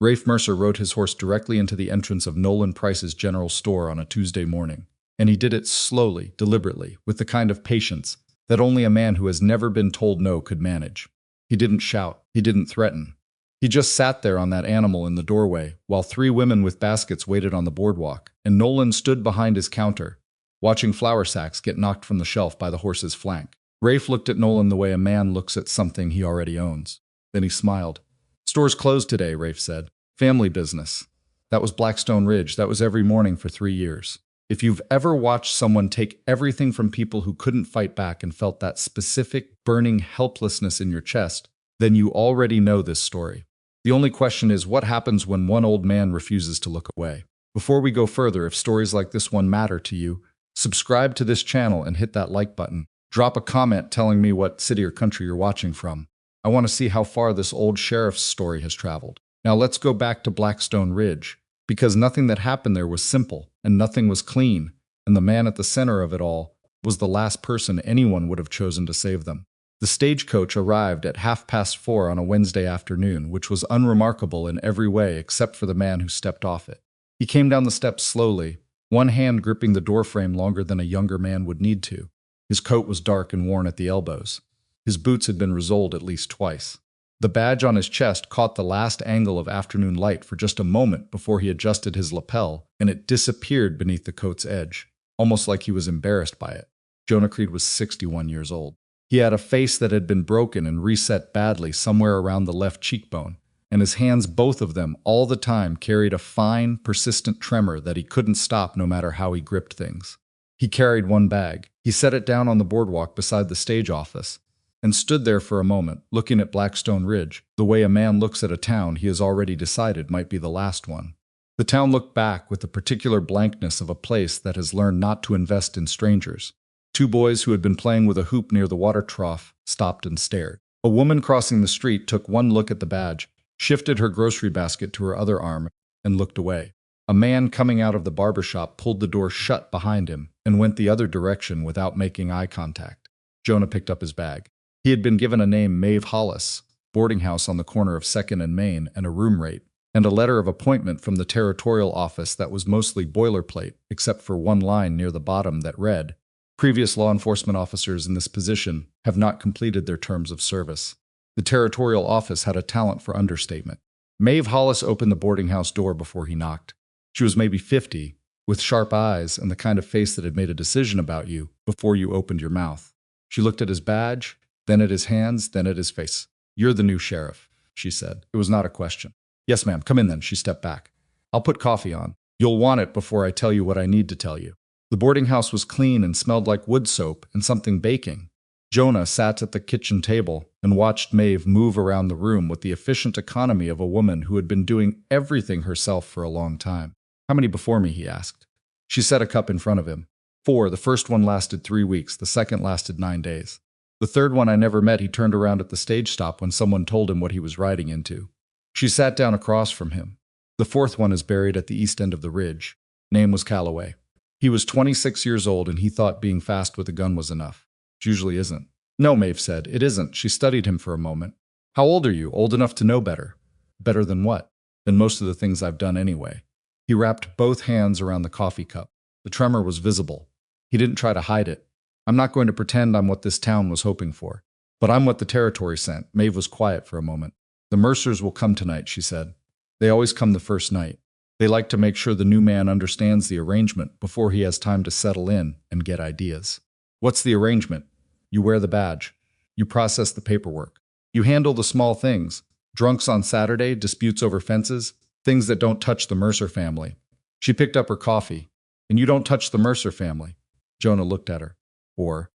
Rafe Mercer rode his horse directly into the entrance of Nolan Price's general store on a Tuesday morning, and he did it slowly, deliberately, with the kind of patience that only a man who has never been told no could manage. He didn't shout. He didn't threaten. He just sat there on that animal in the doorway, while three women with baskets waited on the boardwalk, and Nolan stood behind his counter, watching flour sacks get knocked from the shelf by the horse's flank. Rafe looked at Nolan the way a man looks at something he already owns. Then he smiled. "Store's closed today," Rafe said. "Family business." That was Blackstone Ridge. That was every morning for 3 years. If you've ever watched someone take everything from people who couldn't fight back and felt that specific, burning helplessness in your chest, then you already know this story. The only question is, what happens when one old man refuses to look away? Before we go further, if stories like this one matter to you, subscribe to this channel and hit that like button. Drop a comment telling me what city or country you're watching from. I want to see how far this old sheriff's story has traveled. Now let's go back to Blackstone Ridge, because nothing that happened there was simple, and nothing was clean, and the man at the center of it all was the last person anyone would have chosen to save them. The stagecoach arrived at 4:30 on a Wednesday afternoon, which was unremarkable in every way except for the man who stepped off it. He came down the steps slowly, one hand gripping the doorframe longer than a younger man would need to. His coat was dark and worn at the elbows. His boots had been resoled at least twice. The badge on his chest caught the last angle of afternoon light for just a moment before he adjusted his lapel, and it disappeared beneath the coat's edge, almost like he was embarrassed by it. Jonah Creed was 61 years old. He had a face that had been broken and reset badly somewhere around the left cheekbone, and his hands, both of them, all the time carried a fine, persistent tremor that he couldn't stop no matter how he gripped things. He carried one bag. He set it down on the boardwalk beside the stage office, and stood there for a moment, looking at Blackstone Ridge, the way a man looks at a town he has already decided might be the last one. The town looked back with the particular blankness of a place that has learned not to invest in strangers. Two boys who had been playing with a hoop near the water trough stopped and stared. A woman crossing the street took one look at the badge, shifted her grocery basket to her other arm, and looked away. A man coming out of the barber shop pulled the door shut behind him and went the other direction without making eye contact. Jonah picked up his bag. He had been given a name, Maeve Hollis, boarding house on the corner of 2nd and Main, and a room rate, and a letter of appointment from the territorial office that was mostly boilerplate, except for one line near the bottom that read, "Previous law enforcement officers in this position have not completed their terms of service." The territorial office had a talent for understatement. Maeve Hollis opened the boarding house door before he knocked. She was maybe 50, with sharp eyes and the kind of face that had made a decision about you before you opened your mouth. She looked at his badge, then at his hands, then at his face. "You're the new sheriff," she said. It was not a question. "Yes, ma'am. Come in then." She stepped back. "I'll put coffee on. You'll want it before I tell you what I need to tell you." The boarding house was clean and smelled like wood soap and something baking. Jonah sat at the kitchen table and watched Maeve move around the room with the efficient economy of a woman who had been doing everything herself for a long time. "How many before me?" he asked. She set a cup in front of him. "4. The first one lasted 3 weeks. The second lasted 9 days. The third one I never met. He turned around at the stage stop when someone told him what he was riding into." She sat down across from him. "The fourth one is buried at the east end of the ridge. Name was Calloway. He was 26 years old and he thought being fast with a gun was enough. It usually isn't." "No," Maeve said, "it isn't." She studied him for a moment. "How old are you? Old enough to know better." "Better than what?" "Than most of the things I've done anyway." He wrapped both hands around the coffee cup. The tremor was visible. He didn't try to hide it. "I'm not going to pretend I'm what this town was hoping for. But I'm what the territory sent." Maeve was quiet for a moment. "The Mercers will come tonight," she said. "They always come the first night. They like to make sure the new man understands the arrangement before he has time to settle in and get ideas." "What's the arrangement?" "You wear the badge. You process the paperwork. You handle the small things. Drunks on Saturday, disputes over fences, things that don't touch the Mercer family." She picked up her coffee. "And you don't touch the Mercer family." Jonah looked at her. Or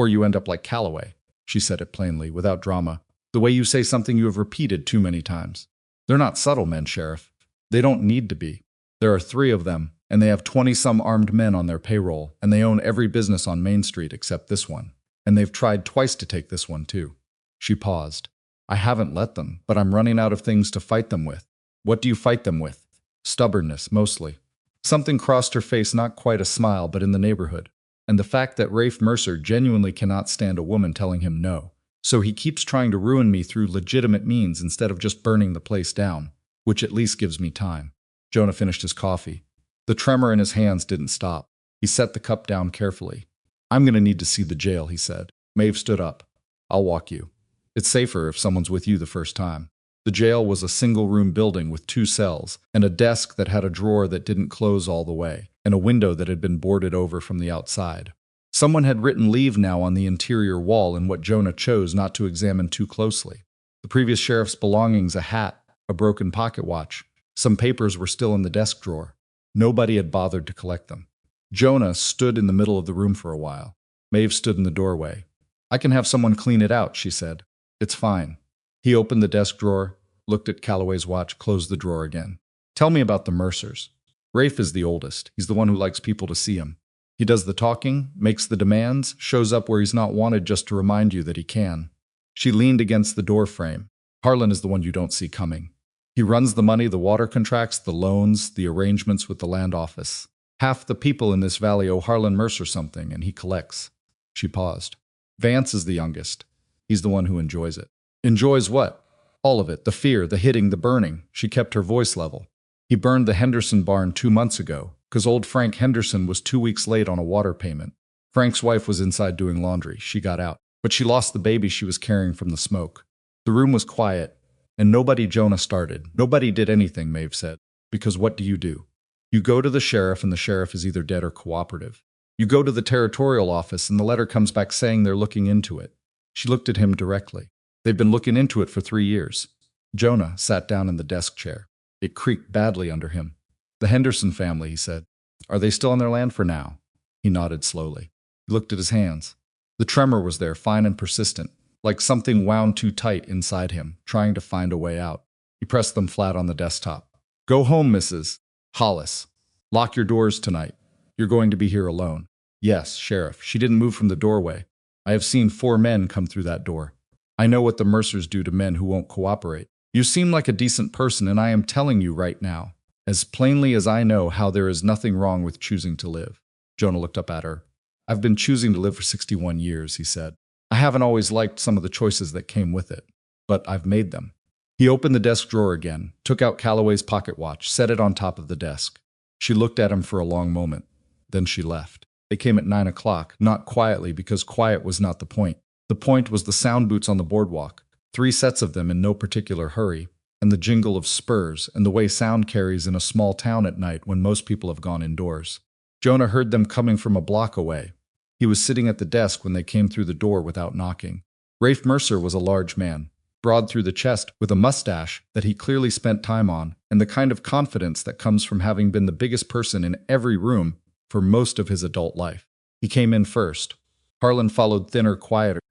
you end up like Calloway." She said it plainly, without drama. "The way you say something you have repeated too many times. They're not subtle men, Sheriff. They don't need to be. There are 3 of them, and they have 20-some armed men on their payroll, and they own every business on Main Street except this one. And they've tried twice to take this one, too." She paused. "I haven't let them, but I'm running out of things to fight them with." "What do you fight them with?" "Stubbornness, mostly." Something crossed her face, not quite a smile, but in the neighborhood. "And the fact that Rafe Mercer genuinely cannot stand a woman telling him no. So he keeps trying to ruin me through legitimate means instead of just burning the place down. which at least gives me time. Jonah finished his coffee. The tremor in his hands didn't stop. He set the cup down carefully. I'm going to need to see the jail, he said. Maeve stood up. I'll walk you. It's safer if someone's with you the first time. The jail was a single-room building with 2 cells, and a desk that had a drawer that didn't close all the way, and a window that had been boarded over from the outside. Someone had written "Leave now" on the interior wall in what Jonah chose not to examine too closely. The previous sheriff's belongings, a hat, a broken pocket watch, some papers were still in the desk drawer. Nobody had bothered to collect them. Jonah stood in the middle of the room for a while. Maeve stood in the doorway. I can have someone clean it out, she said. It's fine. He opened the desk drawer, looked at Calloway's watch, closed the drawer again. Tell me about the Mercers. Rafe is the oldest. He's the one who likes people to see him. He does the talking, makes the demands, shows up where he's not wanted just to remind you that he can. She leaned against the door frame. Harlan is the one you don't see coming. He runs the money, the water contracts, the loans, the arrangements with the land office. Half the people in this valley owe Harlan Mercer something, and he collects. She paused. Vance is the youngest. He's the one who enjoys it. Enjoys what? All of it. The fear, the hitting, the burning. She kept her voice level. He burned the Henderson barn 2 months ago, because old Frank Henderson was 2 weeks late on a water payment. Frank's wife was inside doing laundry. She got out, but she lost the baby she was carrying from the smoke. The room was quiet, and Jonah started. Nobody did anything, Maeve said. Because what do? You go to the sheriff, and the sheriff is either dead or cooperative. You go to the territorial office, and the letter comes back saying they're looking into it. She looked at him directly. They've been looking into it for 3 years. Jonah sat down in the desk chair. It creaked badly under him. The Henderson family, he said. Are they still on their land for now? He nodded slowly. He looked at his hands. The tremor was there, fine and persistent, like something wound too tight inside him, trying to find a way out. He pressed them flat on the desktop. Go home, Mrs. Hollis. Lock your doors tonight. You're going to be here alone. Yes, Sheriff. She didn't move from the doorway. I have seen 4 men come through that door. I know what the Mercers do to men who won't cooperate. You seem like a decent person, and I am telling you right now, as plainly as I know, how there is nothing wrong with choosing to live. Jonah looked up at her. I've been choosing to live for 61 years, he said. I haven't always liked some of the choices that came with it, but I've made them. He opened the desk drawer again, took out Calloway's pocket watch, set it on top of the desk. She looked at him for a long moment. Then she left. They came at 9 o'clock, not quietly, because quiet was not the point. The point was the sound boots on the boardwalk, 3 sets of them in no particular hurry, and the jingle of spurs, and the way sound carries in a small town at night when most people have gone indoors. Jonah heard them coming from a block away. He was sitting at the desk when they came through the door without knocking. Rafe Mercer was a large man, broad through the chest, with a mustache that he clearly spent time on, and the kind of confidence that comes from having been the biggest person in every room for most of his adult life. He came in first. Harlan followed, thinner, quieter,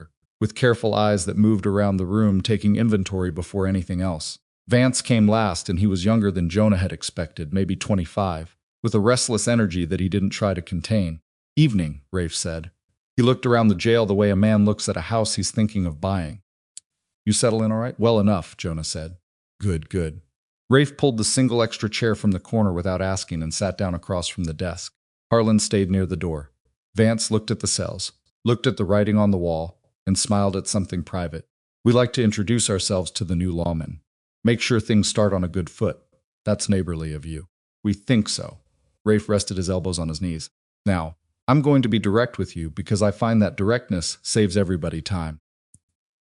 with careful eyes that moved around the room, taking inventory before anything else. Vance came last, and he was younger than Jonah had expected, maybe 25, with a restless energy that he didn't try to contain. Evening, Rafe said. He looked around the jail the way a man looks at a house he's thinking of buying. You settle in all right? Well enough, Jonah said. Good, good. Rafe pulled the single extra chair from the corner without asking and sat down across from the desk. Harlan stayed near the door. Vance looked at the cells, looked at the writing on the wall, and smiled at something private. We like to introduce ourselves to the new lawmen. Make sure things start on a good foot. That's neighborly of you. We think so. Rafe rested his elbows on his knees. Now, I'm going to be direct with you because I find that directness saves everybody time.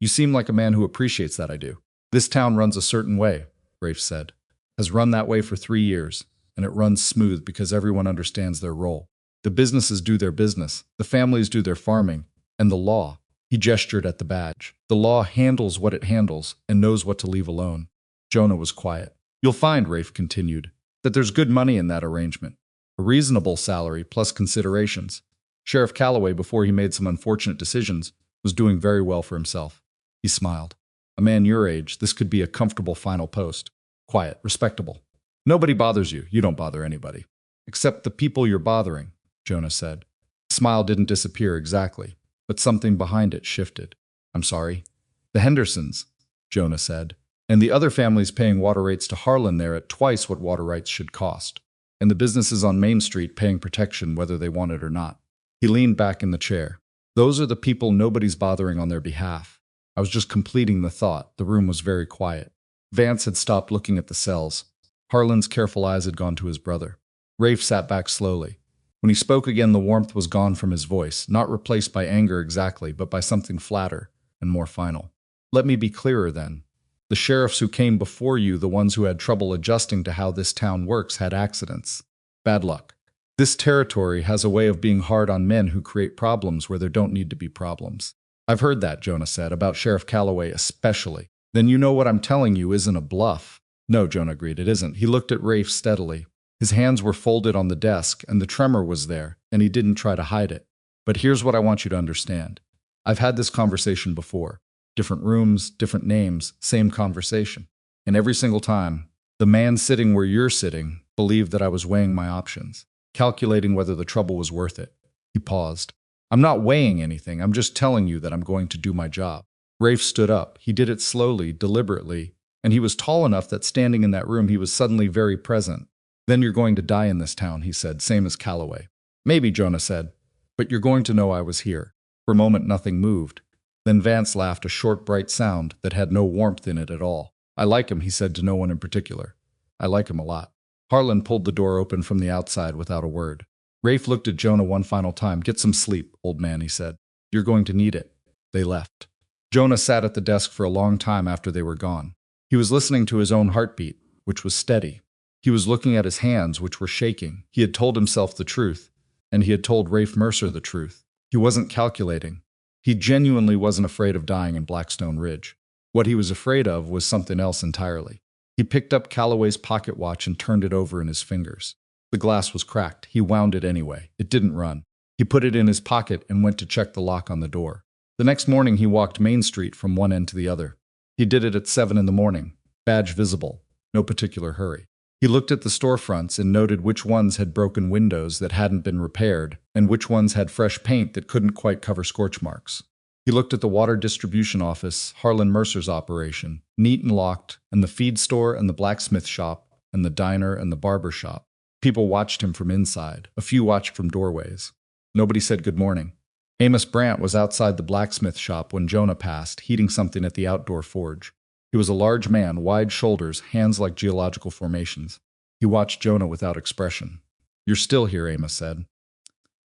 You seem like a man who appreciates that I do. This town runs a certain way, Rafe said. Has run that way for 3 years, and it runs smooth because everyone understands their role. The businesses do their business, the families do their farming, and the law, he gestured at the badge. The law handles what it handles and knows what to leave alone. Jonah was quiet. You'll find, Rafe continued, that there's good money in that arrangement. A reasonable salary plus considerations. Sheriff Calloway, before he made some unfortunate decisions, was doing very well for himself. He smiled. A man your age, this could be a comfortable final post. Quiet, respectable. Nobody bothers you. You don't bother anybody. Except the people you're bothering, Jonah said. The smile didn't disappear exactly, but something behind it shifted. I'm sorry. The Hendersons, Jonah said. And the other families paying water rates to Harlan there at twice what water rights should cost. And the businesses on Main Street paying protection whether they want it or not. He leaned back in the chair. Those are the people nobody's bothering on their behalf. I was just completing the thought. The room was very quiet. Vance had stopped looking at the cells. Harlan's careful eyes had gone to his brother. Rafe sat back slowly. When he spoke again, the warmth was gone from his voice, not replaced by anger exactly, but by something flatter and more final. Let me be clearer then. The sheriffs who came before you, the ones who had trouble adjusting to how this town works, had accidents. Bad luck. This territory has a way of being hard on men who create problems where there don't need to be problems. I've heard that, Jonah said, about Sheriff Calloway especially. Then you know what I'm telling you isn't a bluff. No, Jonah agreed, it isn't. He looked at Rafe steadily. His hands were folded on the desk, and the tremor was there, and he didn't try to hide it. But here's what I want you to understand. I've had this conversation before. Different rooms, different names, same conversation. And every single time, the man sitting where you're sitting believed that I was weighing my options, calculating whether the trouble was worth it. He paused. I'm not weighing anything, I'm just telling you that I'm going to do my job. Rafe stood up. He did it slowly, deliberately, and he was tall enough that standing in that room he was suddenly very present. Then you're going to die in this town, he said, same as Calloway. Maybe, Jonah said, but you're going to know I was here. For a moment nothing moved. Then Vance laughed, a short, bright sound that had no warmth in it at all. I like him, he said to no one in particular. I like him a lot. Harlan pulled the door open from the outside without a word. Rafe looked at Jonah one final time. Get some sleep, old man, he said. You're going to need it. They left. Jonah sat at the desk for a long time after they were gone. He was listening to his own heartbeat, which was steady. He was looking at his hands, which were shaking. He had told himself the truth, and he had told Rafe Mercer the truth. He wasn't calculating. He genuinely wasn't afraid of dying in Blackstone Ridge. What he was afraid of was something else entirely. He picked up Calloway's pocket watch and turned it over in his fingers. The glass was cracked. He wound it anyway. It didn't run. He put it in his pocket and went to check the lock on the door. The next morning he walked Main Street from one end to the other. He did it at 7 in the morning. Badge visible. No particular hurry. He looked at the storefronts and noted which ones had broken windows that hadn't been repaired and which ones had fresh paint that couldn't quite cover scorch marks. He looked at the water distribution office, Harlan Mercer's operation, neat and locked, and the feed store and the blacksmith shop and the diner and the barber shop. People watched him from inside. A few watched from doorways. Nobody said good morning. Amos Brandt was outside the blacksmith shop when Jonah passed, heating something at the outdoor forge. He was a large man, wide shoulders, hands like geological formations. He watched Jonah without expression. You're still here, Amos said.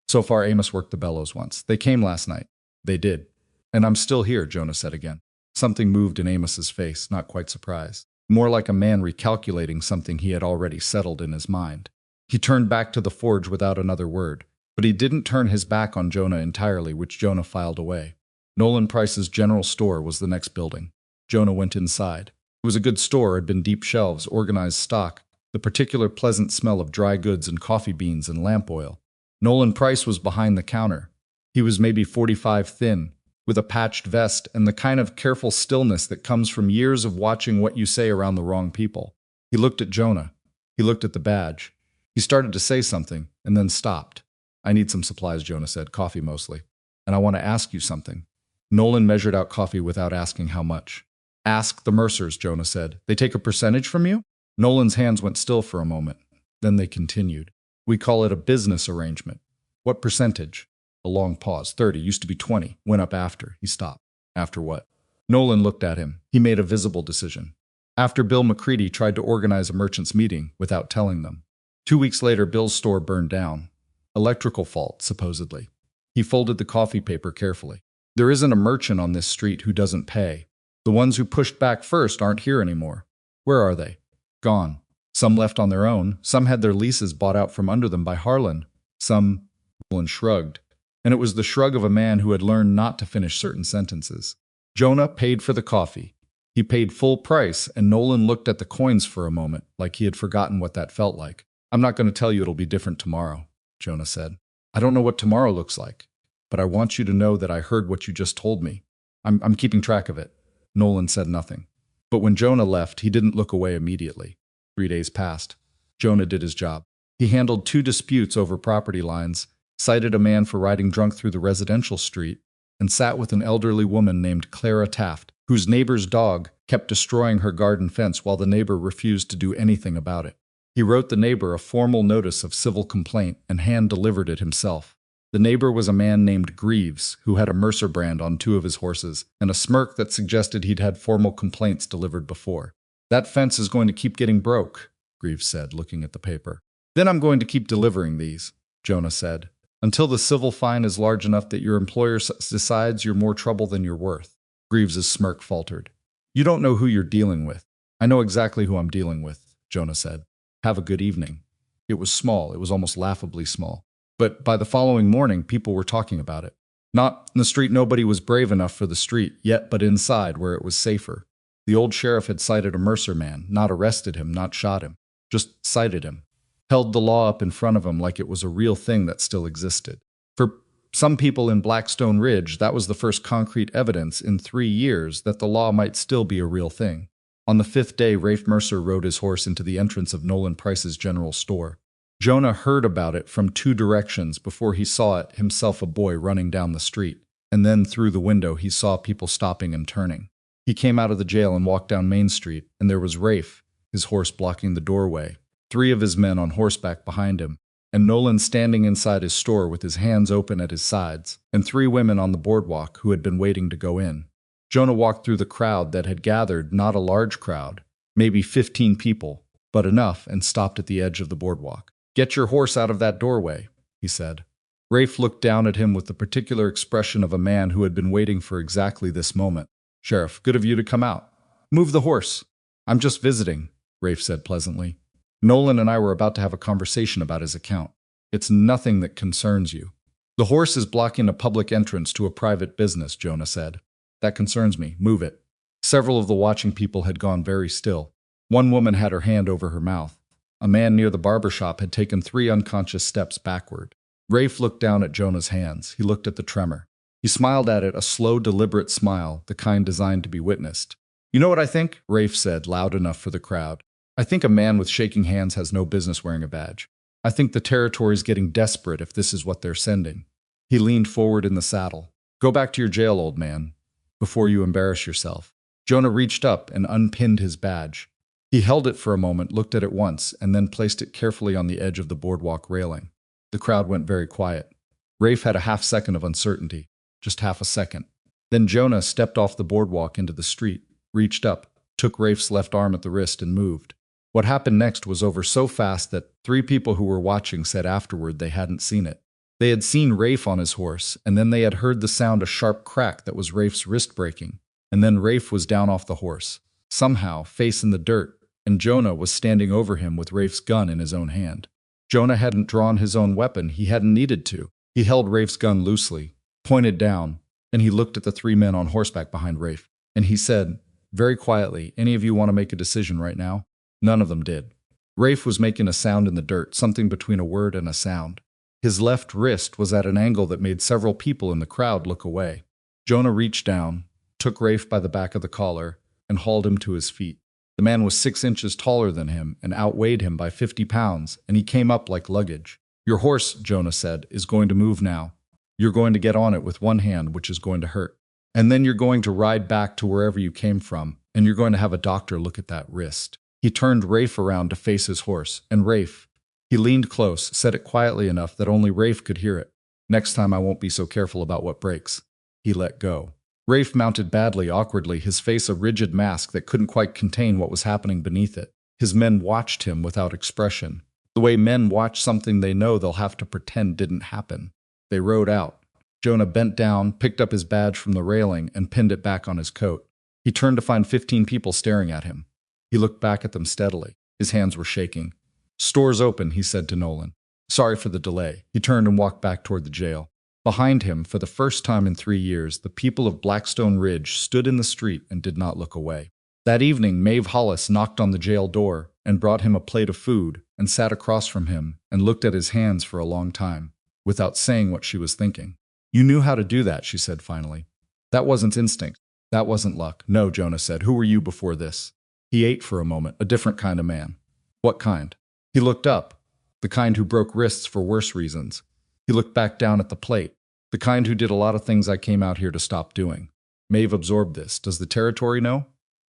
So far, Amos worked the bellows once. They came last night. They did. And I'm still here, Jonah said again. Something moved in Amos's face, not quite surprised. More like a man recalculating something he had already settled in his mind. He turned back to the forge without another word, but he didn't turn his back on Jonah entirely, which Jonah filed away. Nolan Price's general store was the next building. Jonah went inside. It was a good store, had been deep shelves, organized stock, the particular pleasant smell of dry goods and coffee beans and lamp oil. Nolan Price was behind the counter. He was maybe 45 thin, with a patched vest and the kind of careful stillness that comes from years of watching what you say around the wrong people. He looked at Jonah. He looked at the badge. He started to say something, and then stopped. I need some supplies, Jonah said, coffee mostly. And I want to ask you something. Nolan measured out coffee without asking how much. Ask the Mercers, Jonah said. They take a percentage from you? Nolan's hands went still for a moment. Then they continued. We call it a business arrangement. What percentage? A long pause. 30. Used to be 20. Went up after. He stopped. After what? Nolan looked at him. He made a visible decision. After Bill McCready tried to organize a merchants' meeting without telling them. 2 weeks later, Bill's store burned down. Electrical fault, supposedly. He folded the coffee paper carefully. There isn't a merchant on this street who doesn't pay. The ones who pushed back first aren't here anymore. Where are they? Gone. Some left on their own. Some had their leases bought out from under them by Harlan. Some... Nolan shrugged. And it was the shrug of a man who had learned not to finish certain sentences. Jonah paid for the coffee. He paid full price, and Nolan looked at the coins for a moment, like he had forgotten what that felt like. I'm not going to tell you it'll be different tomorrow, Jonah said. I don't know what tomorrow looks like, but I want you to know that I heard what you just told me. I'm keeping track of it. Nolan said nothing. But when Jonah left, he didn't look away immediately. 3 days passed. Jonah did his job. He handled 2 disputes over property lines, cited a man for riding drunk through the residential street, and sat with an elderly woman named Clara Taft, whose neighbor's dog kept destroying her garden fence while the neighbor refused to do anything about it. He wrote the neighbor a formal notice of civil complaint and hand-delivered it himself. The neighbor was a man named Greaves, who had a Mercer brand on 2 of his horses, and a smirk that suggested he'd had formal complaints delivered before. That fence is going to keep getting broke, Greaves said, looking at the paper. Then I'm going to keep delivering these, Jonah said, until the civil fine is large enough that your employer decides you're more trouble than you're worth. Greaves's smirk faltered. You don't know who you're dealing with. I know exactly who I'm dealing with, Jonah said. Have a good evening. It was small. It was almost laughably small. But by the following morning, people were talking about it. Not in the street, nobody was brave enough for the street yet, but inside, where it was safer. The old sheriff had cited a Mercer man, not arrested him, not shot him, just cited him. Held the law up in front of him like it was a real thing that still existed. For some people in Blackstone Ridge, that was the first concrete evidence in 3 years that the law might still be a real thing. On the 5th day, Rafe Mercer rode his horse into the entrance of Nolan Price's general store. Jonah heard about it from 2 directions before he saw it, himself a boy running down the street, and then through the window he saw people stopping and turning. He came out of the jail and walked down Main Street, and there was Rafe, his horse blocking the doorway, 3 of his men on horseback behind him, and Nolan standing inside his store with his hands open at his sides, and 3 women on the boardwalk who had been waiting to go in. Jonah walked through the crowd that had gathered, not a large crowd, maybe 15 people, but enough, and stopped at the edge of the boardwalk. Get your horse out of that doorway, he said. Rafe looked down at him with the particular expression of a man who had been waiting for exactly this moment. Sheriff, good of you to come out. Move the horse. I'm just visiting, Rafe said pleasantly. Nolan and I were about to have a conversation about his account. It's nothing that concerns you. The horse is blocking a public entrance to a private business, Jonah said. That concerns me. Move it. Several of the watching people had gone very still. One woman had her hand over her mouth. A man near the barber shop had taken 3 unconscious steps backward. Rafe looked down at Jonah's hands. He looked at the tremor. He smiled at it, a slow, deliberate smile, the kind designed to be witnessed. You know what I think? Rafe said, loud enough for the crowd. I think a man with shaking hands has no business wearing a badge. I think the territory's getting desperate if this is what they're sending. He leaned forward in the saddle. Go back to your jail, old man, before you embarrass yourself. Jonah reached up and unpinned his badge. He held it for a moment, looked at it once, and then placed it carefully on the edge of the boardwalk railing. The crowd went very quiet. Rafe had a half-second of uncertainty, just half a second. Then Jonah stepped off the boardwalk into the street, reached up, took Rafe's left arm at the wrist, and moved. What happened next was over so fast that 3 people who were watching said afterward they hadn't seen it. They had seen Rafe on his horse, and then they had heard the sound, a sharp crack that was Rafe's wrist breaking. And then Rafe was down off the horse, somehow, face in the dirt, and Jonah was standing over him with Rafe's gun in his own hand. Jonah hadn't drawn his own weapon. He hadn't needed to. He held Rafe's gun loosely, pointed down, and he looked at the 3 men on horseback behind Rafe. And he said, very quietly, any of you want to make a decision right now? None of them did. Rafe was making a sound in the dirt, something between a word and a sound. His left wrist was at an angle that made several people in the crowd look away. Jonah reached down, took Rafe by the back of the collar, and hauled him to his feet. The man was 6 inches taller than him and outweighed him by 50 pounds, and he came up like luggage. Your horse, Jonah said, is going to move now. You're going to get on it with one hand, which is going to hurt. And then you're going to ride back to wherever you came from, and you're going to have a doctor look at that wrist. He turned Rafe around to face his horse, and Rafe, he leaned close, said it quietly enough that only Rafe could hear it. Next time I won't be so careful about what breaks. He let go. Rafe mounted badly, awkwardly, his face a rigid mask that couldn't quite contain what was happening beneath it. His men watched him without expression, the way men watch something they know they'll have to pretend didn't happen. They rode out. Jonah bent down, picked up his badge from the railing, and pinned it back on his coat. He turned to find 15 people staring at him. He looked back at them steadily. His hands were shaking. Store's open, he said to Nolan. Sorry for the delay. He turned and walked back toward the jail. Behind him, for the first time in 3 years, the people of Blackstone Ridge stood in the street and did not look away. That evening, Maeve Hollis knocked on the jail door and brought him a plate of food and sat across from him and looked at his hands for a long time, without saying what she was thinking. You knew how to do that, she said finally. That wasn't instinct. That wasn't luck. No, Jonah said. Who were you before this? He ate for a moment, a different kind of man. What kind? He looked up, the kind who broke wrists for worse reasons. He looked back down at the plate, the kind who did a lot of things I came out here to stop doing. Maeve absorbed this. Does the territory know?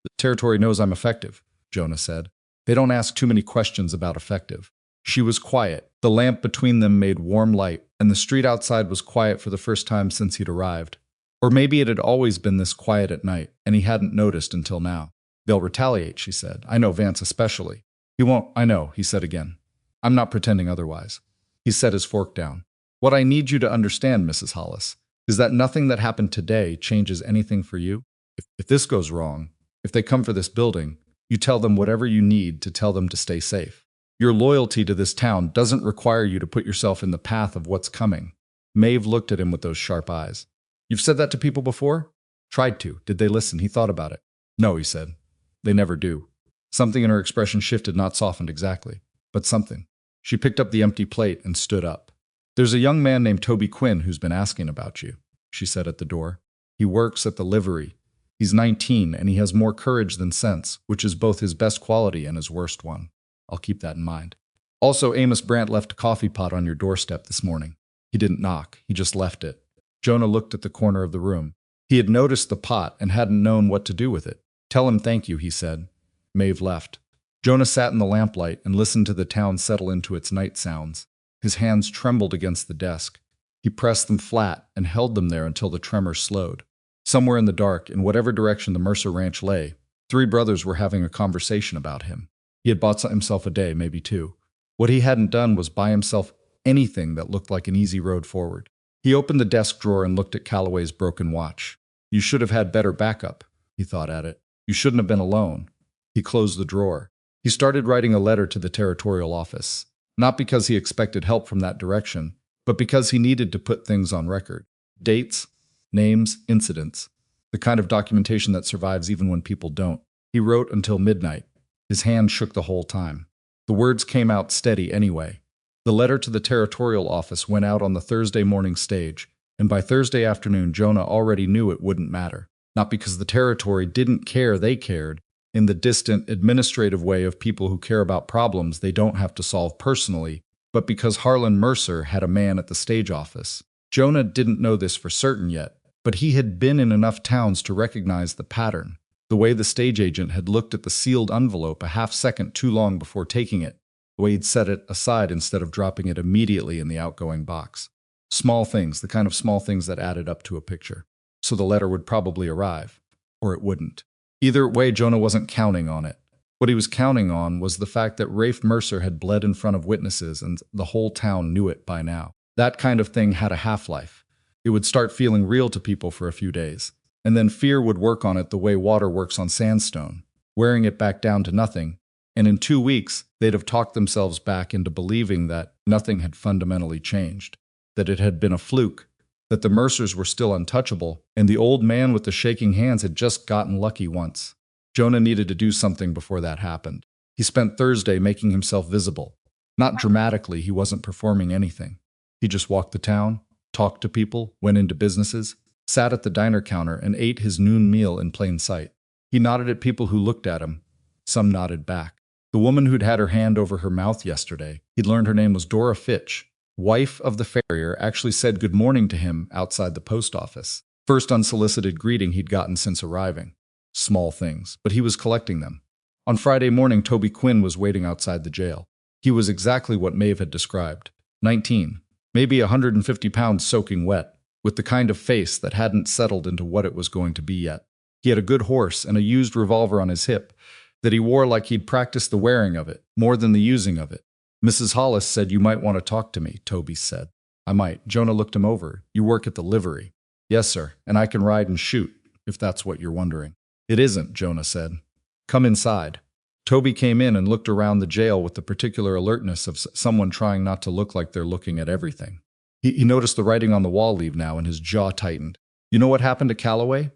The territory knows I'm effective, Jonah said. They don't ask too many questions about effective. She was quiet. The lamp between them made warm light, and the street outside was quiet for the first time since he'd arrived. Or maybe it had always been this quiet at night, and he hadn't noticed until now. They'll retaliate, she said. I know Vance especially. He won't, I know, he said again. I'm not pretending otherwise. He set his fork down. What I need you to understand, Mrs. Hollis, is that nothing that happened today changes anything for you. If this goes wrong, if they come for this building, you tell them whatever you need to tell them to stay safe. Your loyalty to this town doesn't require you to put yourself in the path of what's coming. Maeve looked at him with those sharp eyes. You've said that to people before? Tried to. Did they listen? He thought about it. No, he said. They never do. Something in her expression shifted, not softened exactly, but something. She picked up the empty plate and stood up. There's a young man named Toby Quinn who's been asking about you, she said at the door. He works at the livery. He's 19 and he has more courage than sense, which is both his best quality and his worst one. I'll keep that in mind. Also, Amos Brandt left a coffee pot on your doorstep this morning. He didn't knock, he just left it. Jonah looked at the corner of the room. He had noticed the pot and hadn't known what to do with it. Tell him thank you, he said. Maeve left. Jonah sat in the lamplight and listened to the town settle into its night sounds. His hands trembled against the desk. He pressed them flat and held them there until the tremor slowed. Somewhere in the dark, in whatever direction the Mercer ranch lay, three brothers were having a conversation about him. He had bought himself a day, maybe two. What he hadn't done was buy himself anything that looked like an easy road forward. He opened the desk drawer and looked at Calloway's broken watch. You should have had better backup, he thought at it. You shouldn't have been alone. He closed the drawer. He started writing a letter to the territorial office, not because he expected help from that direction, but because he needed to put things on record. Dates, names, incidents, the kind of documentation that survives even when people don't. He wrote until midnight. His hand shook the whole time. The words came out steady anyway. The letter to the territorial office went out on the Thursday morning stage, and by Thursday afternoon Jonah already knew it wouldn't matter. Not because the territory didn't care they cared, in the distant, administrative way of people who care about problems they don't have to solve personally, but because Harlan Mercer had a man at the stage office. Jonah didn't know this for certain yet, but he had been in enough towns to recognize the pattern. The way the stage agent had looked at the sealed envelope a half-second too long before taking it, the way he'd set it aside instead of dropping it immediately in the outgoing box. Small things, the kind of small things that added up to a picture. So the letter would probably arrive, or it wouldn't. Either way, Jonah wasn't counting on it. What he was counting on was the fact that Rafe Mercer had bled in front of witnesses and the whole town knew it by now. That kind of thing had a half-life. It would start feeling real to people for a few days, and then fear would work on it the way water works on sandstone, wearing it back down to nothing, and in 2 weeks, they'd have talked themselves back into believing that nothing had fundamentally changed, that it had been a fluke, that the Mercers were still untouchable, and the old man with the shaking hands had just gotten lucky once. Jonah needed to do something before that happened. He spent Thursday making himself visible. Not dramatically, he wasn't performing anything. He just walked the town, talked to people, went into businesses, sat at the diner counter, and ate his noon meal in plain sight. He nodded at people who looked at him. Some nodded back. The woman who'd had her hand over her mouth yesterday, he'd learned her name was Dora Fitch, wife of the farrier, actually said good morning to him outside the post office. First unsolicited greeting he'd gotten since arriving. Small things, but he was collecting them. On Friday morning, Toby Quinn was waiting outside the jail. He was exactly what Maeve had described. 19, maybe 150 pounds soaking wet, with the kind of face that hadn't settled into what it was going to be yet. He had a good horse and a used revolver on his hip that he wore like he'd practiced the wearing of it, more than the using of it. Mrs. Hollis said you might want to talk to me, Toby said. I might. Jonah looked him over. You work at the livery. Yes, sir, and I can ride and shoot, if that's what you're wondering. It isn't, Jonah said. Come inside. Toby came in and looked around the jail with the particular alertness of someone trying not to look like they're looking at everything. He noticed the writing on the wall leaf now, and his jaw tightened. You know what happened to Calloway?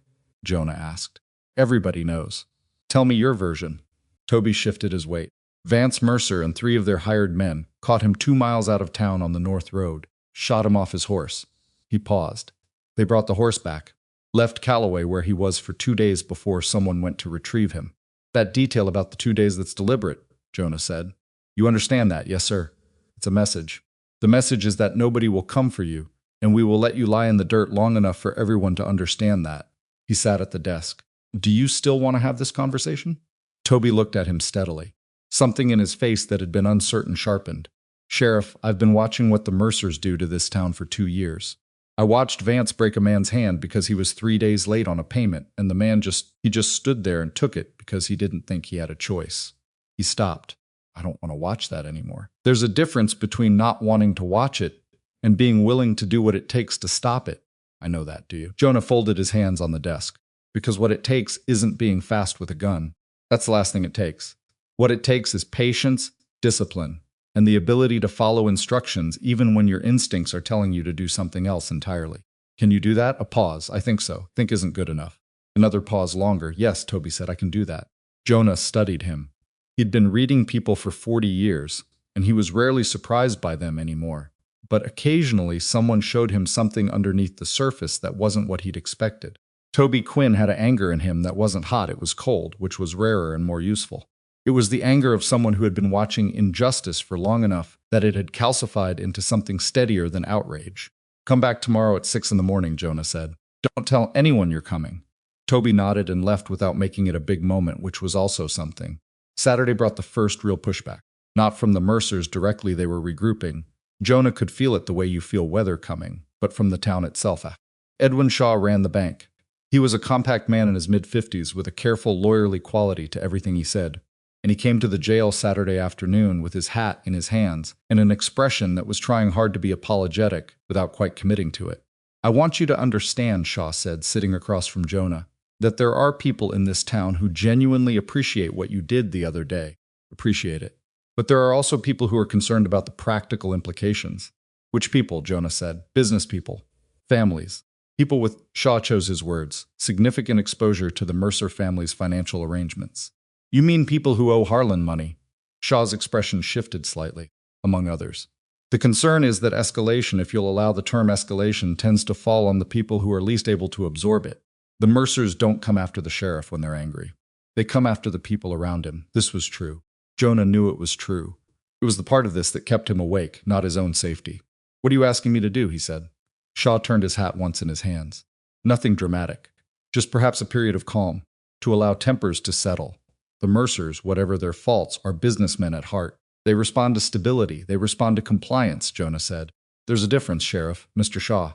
Jonah asked. Everybody knows. Tell me your version. Toby shifted his weight. Vance Mercer and 3 of their hired men caught him 2 miles out of town on the North Road, shot him off his horse. He paused. They brought the horse back, left Calloway where he was for 2 days before someone went to retrieve him. That detail about the 2 days, that's deliberate, Jonah said. You understand that, yes, sir. It's a message. The message is that nobody will come for you, and we will let you lie in the dirt long enough for everyone to understand that. He sat at the desk. Do you still want to have this conversation? Toby looked at him steadily. Something in his face that had been uncertain sharpened. Sheriff, I've been watching what the Mercers do to this town for 2 years. I watched Vance break a man's hand because he was 3 days late on a payment, and the man just stood there and took it because he didn't think he had a choice. He stopped. I don't want to watch that anymore. There's a difference between not wanting to watch it and being willing to do what it takes to stop it. I know that, do you? Jonah folded his hands on the desk. Because what it takes isn't being fast with a gun. That's the last thing it takes. What it takes is patience, discipline, and the ability to follow instructions even when your instincts are telling you to do something else entirely. Can you do that? A pause. I think so. Think isn't good enough. Another pause longer. Yes, Toby said, I can do that. Jonah studied him. He'd been reading people for 40 years, and he was rarely surprised by them anymore. But occasionally someone showed him something underneath the surface that wasn't what he'd expected. Toby Quinn had an anger in him that wasn't hot, it was cold, which was rarer and more useful. It was the anger of someone who had been watching injustice for long enough that it had calcified into something steadier than outrage. Come back tomorrow at 6 in the morning, Jonah said. Don't tell anyone you're coming. Toby nodded and left without making it a big moment, which was also something. Saturday brought the first real pushback. Not from the Mercers directly, they were regrouping. Jonah could feel it the way you feel weather coming, but from the town itself. Edwin Shaw ran the bank. He was a compact man in his mid-50s with a careful, lawyerly quality to everything he said, and he came to the jail Saturday afternoon with his hat in his hands and an expression that was trying hard to be apologetic without quite committing to it. I want you to understand, Shaw said, sitting across from Jonah, that there are people in this town who genuinely appreciate what you did the other day. Appreciate it. But there are also people who are concerned about the practical implications. Which people, Jonah said. Business people. Families. People with, Shaw chose his words, significant exposure to the Mercer family's financial arrangements. You mean people who owe Harlan money? Shaw's expression shifted slightly, among others. The concern is that escalation, if you'll allow the term escalation, tends to fall on the people who are least able to absorb it. The Mercers don't come after the sheriff when they're angry. They come after the people around him. This was true. Jonah knew it was true. It was the part of this that kept him awake, not his own safety. What are you asking me to do? He said. Shaw turned his hat once in his hands. Nothing dramatic. Just perhaps a period of calm, to allow tempers to settle. The Mercers, whatever their faults, are businessmen at heart. They respond to stability. They respond to compliance, Jonah said. There's a difference, Sheriff, Mr. Shaw.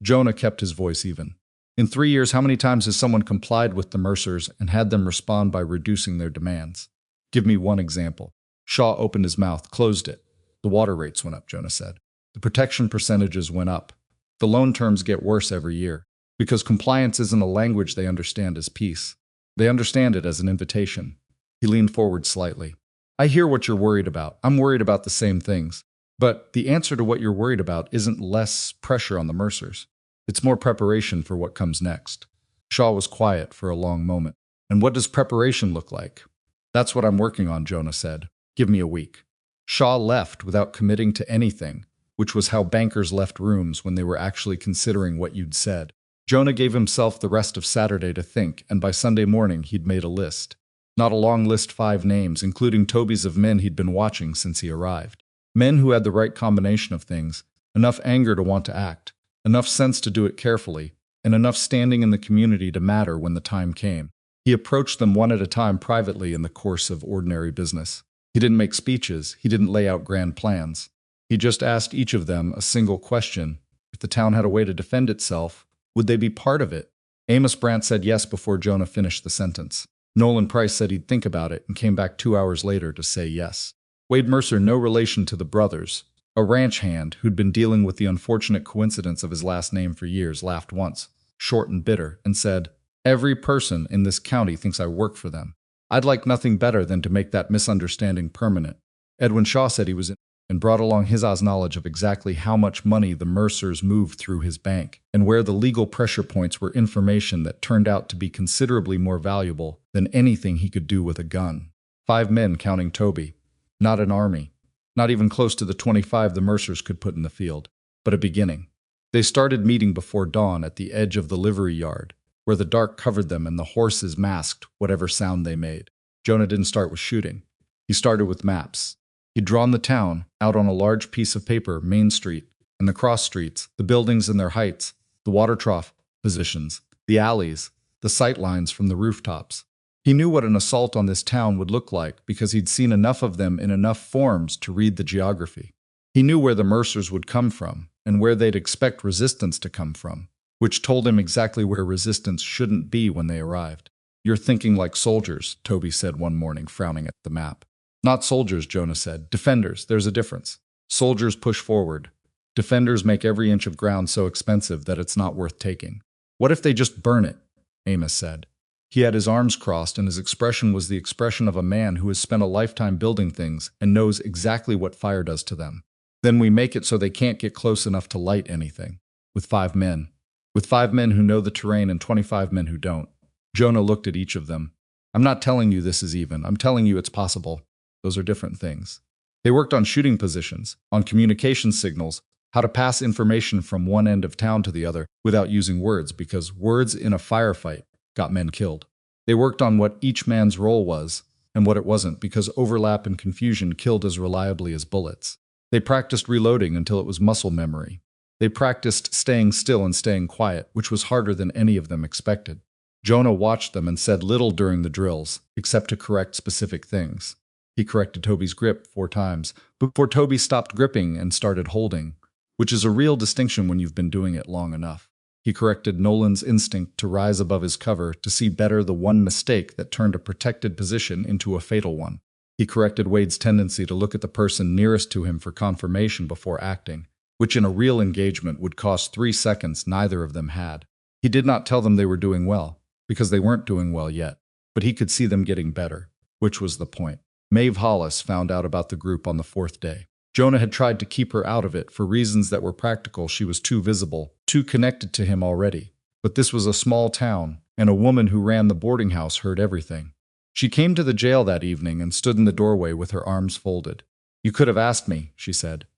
Jonah kept his voice even. In 3 years, how many times has someone complied with the Mercers and had them respond by reducing their demands? Give me one example. Shaw opened his mouth, closed it. The water rates went up, Jonah said. The protection percentages went up. The loan terms get worse every year, because compliance isn't a language they understand as peace. They understand it as an invitation. He leaned forward slightly. I hear what you're worried about. I'm worried about the same things. But the answer to what you're worried about isn't less pressure on the Mercers. It's more preparation for what comes next. Shaw was quiet for a long moment. And what does preparation look like? That's what I'm working on, Jonah said. Give me a week. Shaw left without committing to anything, which was how bankers left rooms when they were actually considering what you'd said. Jonah gave himself the rest of Saturday to think, and by Sunday morning he'd made a list. Not a long list, 5 names, including Toby's, of men he'd been watching since he arrived. Men who had the right combination of things, enough anger to want to act, enough sense to do it carefully, and enough standing in the community to matter when the time came. He approached them one at a time privately in the course of ordinary business. He didn't make speeches, he didn't lay out grand plans. He just asked each of them a single question. If the town had a way to defend itself, would they be part of it? Amos Brandt said yes before Jonah finished the sentence. Nolan Price said he'd think about it and came back 2 hours later to say yes. Wade Mercer, no relation to the brothers, a ranch hand who'd been dealing with the unfortunate coincidence of his last name for years, laughed once, short and bitter, and said, Every person in this county thinks I work for them. I'd like nothing better than to make that misunderstanding permanent. Edwin Shaw said he was in and brought along his knowledge of exactly how much money the Mercers moved through his bank, and where the legal pressure points were information that turned out to be considerably more valuable than anything he could do with a gun. 5 men counting Toby. Not an army. Not even close to the 25 the Mercers could put in the field. But a beginning. They started meeting before dawn at the edge of the livery yard, where the dark covered them and the horses masked whatever sound they made. Jonah didn't start with shooting. He started with maps. He'd drawn the town out on a large piece of paper, Main Street, and the cross streets, the buildings and their heights, the water trough positions, the alleys, the sight lines from the rooftops. He knew what an assault on this town would look like because he'd seen enough of them in enough forms to read the geography. He knew where the Mercers would come from, and where they'd expect resistance to come from, which told him exactly where resistance shouldn't be when they arrived. "You're thinking like soldiers," Toby said one morning, frowning at the map. "Not soldiers," Jonah said. "Defenders. There's a difference. Soldiers push forward. Defenders make every inch of ground so expensive that it's not worth taking." "What if they just burn it?" Amos said. He had his arms crossed, and his expression was the expression of a man who has spent a lifetime building things and knows exactly what fire does to them. "Then we make it so they can't get close enough to light anything. With 5 men. With 5 men who know the terrain and 25 men who don't." Jonah looked at each of them. "I'm not telling you this is even. I'm telling you it's possible. Those are different things." They worked on shooting positions, on communication signals, how to pass information from one end of town to the other without using words, because words in a firefight got men killed. They worked on what each man's role was and what it wasn't, because overlap and confusion killed as reliably as bullets. They practiced reloading until it was muscle memory. They practiced staying still and staying quiet, which was harder than any of them expected. Jonah watched them and said little during the drills, except to correct specific things. He corrected Toby's grip 4 times, before Toby stopped gripping and started holding, which is a real distinction when you've been doing it long enough. He corrected Nolan's instinct to rise above his cover to see better the one mistake that turned a protected position into a fatal one. He corrected Wade's tendency to look at the person nearest to him for confirmation before acting, which in a real engagement would cost 3 seconds neither of them had. He did not tell them they were doing well, because they weren't doing well yet, but he could see them getting better, which was the point. Maeve Hollis found out about the group on the 4th day. Jonah had tried to keep her out of it for reasons that were practical. She was too visible, too connected to him already. But this was a small town, and a woman who ran the boarding house heard everything. She came to the jail that evening and stood in the doorway with her arms folded. "You could have asked me," she said.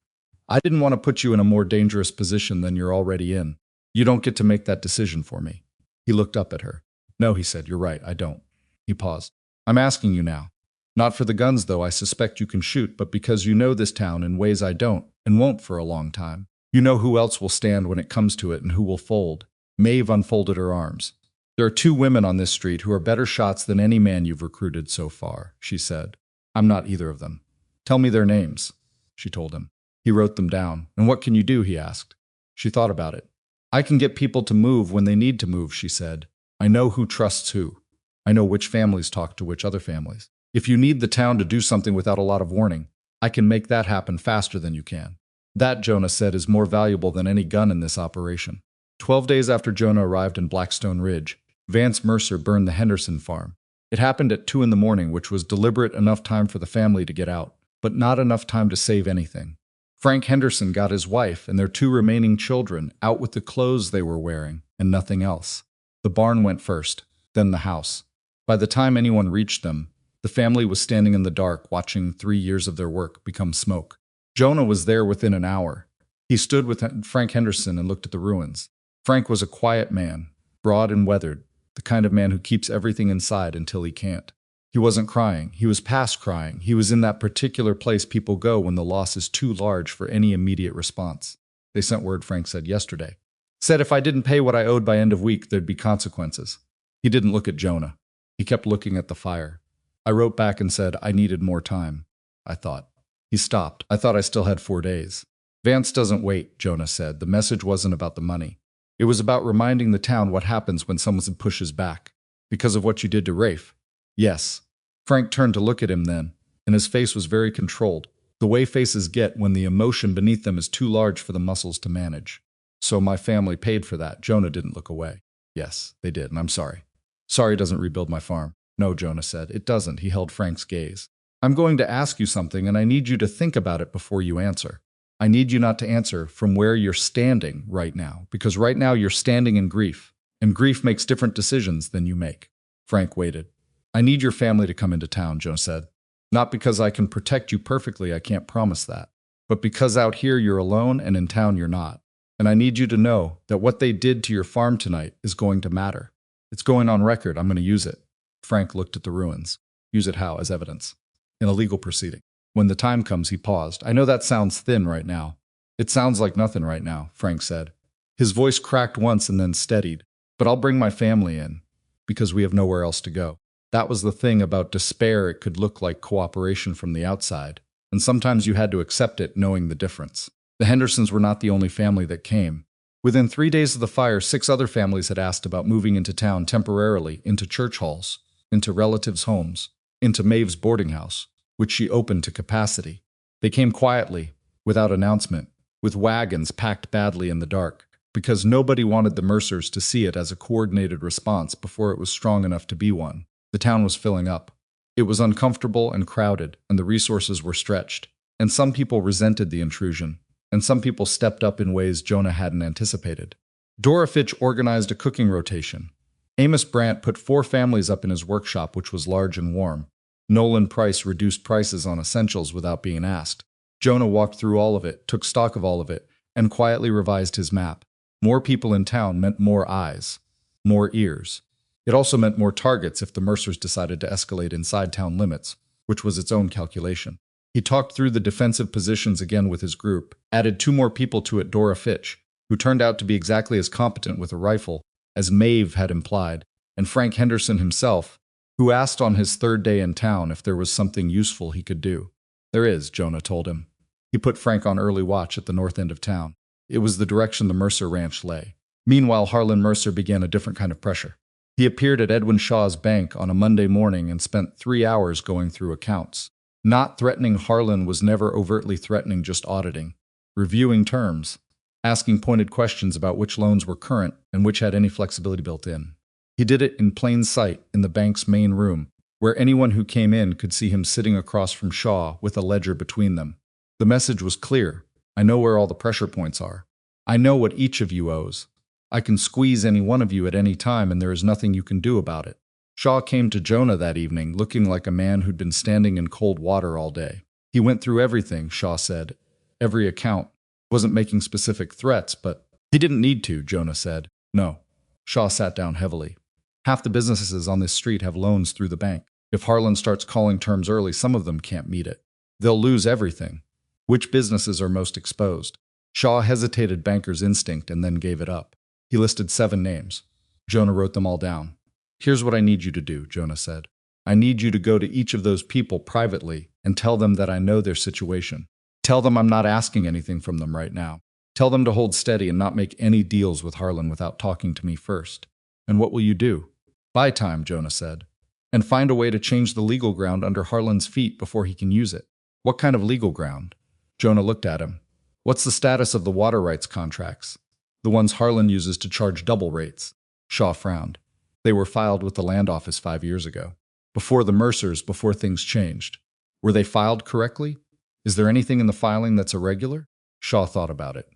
"I didn't want to put you in a more dangerous position than you're already in. You don't get to make that decision for me." He looked up at her. "No," he said, "you're right, I don't." He paused. "I'm asking you now. Not for the guns, though I suspect you can shoot, but because you know this town in ways I don't, and won't for a long time. You know who else will stand when it comes to it and who will fold." Maeve unfolded her arms. "There are 2 women on this street who are better shots than any man you've recruited so far," she said. "I'm not either of them." "Tell me their names," she told him. He wrote them down. "And what can you do?" he asked. She thought about it. "I can get people to move when they need to move," she said. "I know who trusts who. I know which families talk to which other families. If you need the town to do something without a lot of warning, I can make that happen faster than you can." That, Jonah said, is more valuable than any gun in this operation. 12 days after Jonah arrived in Blackstone Ridge, Vance Mercer burned the Henderson farm. It happened at 2 in the morning, which was deliberate enough time for the family to get out, but not enough time to save anything. Frank Henderson got his wife and their 2 remaining children out with the clothes they were wearing and nothing else. The barn went first, then the house. By the time anyone reached them, the family was standing in the dark watching 3 years of their work become smoke. Jonah was there within an hour. He stood with Frank Henderson and looked at the ruins. Frank was a quiet man, broad and weathered, the kind of man who keeps everything inside until he can't. He wasn't crying. He was past crying. He was in that particular place people go when the loss is too large for any immediate response. "They sent word," Frank said, "yesterday. Said if I didn't pay what I owed by end of week, there'd be consequences." He didn't look at Jonah. He kept looking at the fire. "I wrote back and said I needed more time. I thought." He stopped. "I thought I still had 4 days. "Vance doesn't wait," Jonah said. "The message wasn't about the money. It was about reminding the town what happens when someone pushes back. Because of what you did to Rafe." "Yes." Frank turned to look at him then, and his face was very controlled, the way faces get when the emotion beneath them is too large for the muscles to manage. "So my family paid for that." Jonah didn't look away. "Yes, they did, and I'm sorry." "Sorry doesn't rebuild my farm." "No," Jonah said, "it doesn't." He held Frank's gaze. "I'm going to ask you something, and I need you to think about it before you answer. I need you not to answer from where you're standing right now, because right now you're standing in grief, and grief makes different decisions than you make." Frank waited. "I need your family to come into town," Jonah said. "Not because I can protect you perfectly, I can't promise that, but because out here you're alone and in town you're not. And I need you to know that what they did to your farm tonight is going to matter. It's going on record. I'm going to use it." Frank looked at the ruins. "Use it how? As evidence?" "In a legal proceeding. When the time comes," he paused. "I know that sounds thin right now." "It sounds like nothing right now," Frank said. His voice cracked once and then steadied. "But I'll bring my family in, because we have nowhere else to go." That was the thing about despair. It could look like cooperation from the outside, and sometimes you had to accept it knowing the difference. The Hendersons were not the only family that came. Within 3 days of the fire, 6 other families had asked about moving into town temporarily, into church halls, into relatives' homes, into Maeve's boarding house, which she opened to capacity. They came quietly, without announcement, with wagons packed badly in the dark, because nobody wanted the Mercers to see it as a coordinated response before it was strong enough to be one. The town was filling up. It was uncomfortable and crowded, and the resources were stretched. And some people resented the intrusion, and some people stepped up in ways Jonah hadn't anticipated. Dora Fitch organized a cooking rotation. Amos Brandt put 4 families up in his workshop, which was large and warm. Nolan Price reduced prices on essentials without being asked. Jonah walked through all of it, took stock of all of it, and quietly revised his map. More people in town meant more eyes, more ears. It also meant more targets if the Mercers decided to escalate inside town limits, which was its own calculation. He talked through the defensive positions again with his group, added 2 more people to it, Dora Fitch, who turned out to be exactly as competent with a rifle as Maeve had implied, and Frank Henderson himself, who asked on his 3rd day in town if there was something useful he could do. There is, Jonah told him. He put Frank on early watch at the north end of town. It was the direction the Mercer ranch lay. Meanwhile, Harlan Mercer began a different kind of pressure. He appeared at Edwin Shaw's bank on a Monday morning and spent 3 hours going through accounts. Not threatening Harlan was never overtly threatening, just auditing, reviewing terms, asking pointed questions about which loans were current and which had any flexibility built in. He did it in plain sight in the bank's main room, where anyone who came in could see him sitting across from Shaw with a ledger between them. The message was clear. I know where all the pressure points are. I know what each of you owes. I can squeeze any one of you at any time, and there is nothing you can do about it. Shaw came to Jonah that evening looking like a man who'd been standing in cold water all day. He went through everything, Shaw said. Every account. Wasn't making specific threats, but he didn't need to, Jonah said. No. Shaw sat down heavily. Half the businesses on this street have loans through the bank. If Harlan starts calling terms early, some of them can't meet it. They'll lose everything. Which businesses are most exposed? Shaw hesitated, banker's instinct, and then gave it up. He listed 7 names. Jonah wrote them all down. Here's what I need you to do, Jonah said. I need you to go to each of those people privately and tell them that I know their situation. Tell them I'm not asking anything from them right now. Tell them to hold steady and not make any deals with Harlan without talking to me first. And what will you do? Buy time, Jonah said. And find a way to change the legal ground under Harlan's feet before he can use it. What kind of legal ground? Jonah looked at him. What's the status of the water rights contracts? The ones Harlan uses to charge double rates. Shaw frowned. They were filed with the land office 5 years ago. Before the Mercers, before things changed. Were they filed correctly? Is there anything in the filing that's irregular? Shaw thought about it.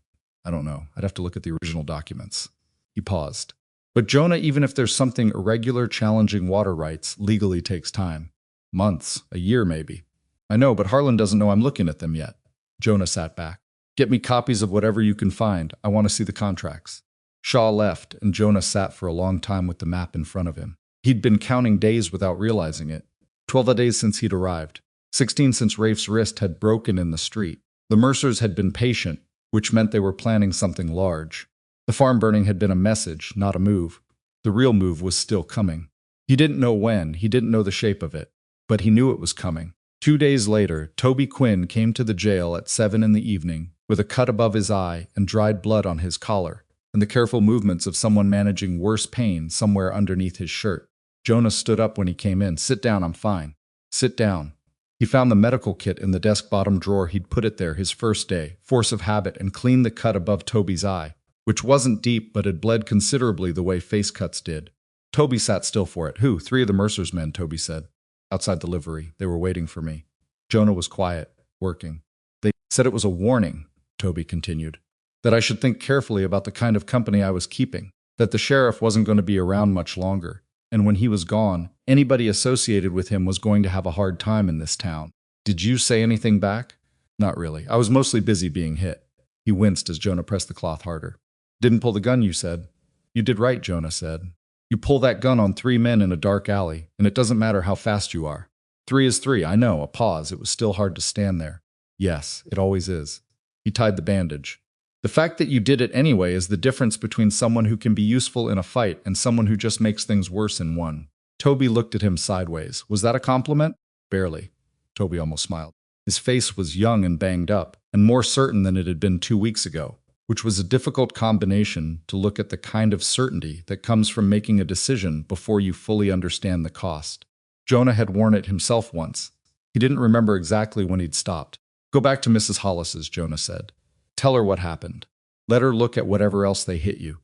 I don't know. I'd have to look at the original documents. He paused. But Jonah, even if there's something irregular challenging water rights, legally takes time. Months, a year maybe. I know, but Harlan doesn't know I'm looking at them yet. Jonah sat back. Get me copies of whatever you can find. I want to see the contracts. Shaw left, and Jonah sat for a long time with the map in front of him. He'd been counting days without realizing it. 12 days since he'd arrived. 16 since Rafe's wrist had broken in the street. The Mercers had been patient, which meant they were planning something large. The farm burning had been a message, not a move. The real move was still coming. He didn't know when, he didn't know the shape of it, but he knew it was coming. 2 days later, Toby Quinn came to the jail at 7 in the evening, with a cut above his eye and dried blood on his collar, and the careful movements of someone managing worse pain somewhere underneath his shirt. Jonah stood up when he came in. Sit down, I'm fine. Sit down. He found the medical kit in the desk bottom drawer. He'd put it there his first day, force of habit, and cleaned the cut above Toby's eye, which wasn't deep but had bled considerably the way face cuts did. Toby sat still for it. Who? 3 of the Mercer's men, Toby said. Outside the livery. They were waiting for me. Jonah was quiet, working. They said it was a warning, Toby continued, that I should think carefully about the kind of company I was keeping, that the sheriff wasn't going to be around much longer, and when he was gone, anybody associated with him was going to have a hard time in this town. Did you say anything back? Not really. I was mostly busy being hit. He winced as Jonah pressed the cloth harder. Didn't pull the gun, you said. You did right, Jonah said. You pull that gun on 3 men in a dark alley, and it doesn't matter how fast you are. 3 is 3, I know, a pause. It was still hard to stand there. Yes, it always is. He tied the bandage. The fact that you did it anyway is the difference between someone who can be useful in a fight and someone who just makes things worse in one. Toby looked at him sideways. Was that a compliment? Barely. Toby almost smiled. His face was young and banged up, and more certain than it had been 2 weeks ago, which was a difficult combination to look at the kind of certainty that comes from making a decision before you fully understand the cost. Jonah had worn it himself once. He didn't remember exactly when he'd stopped. "Go back to Mrs. Hollis's," Jonah said. "Tell her what happened. Let her look at whatever else they hit you.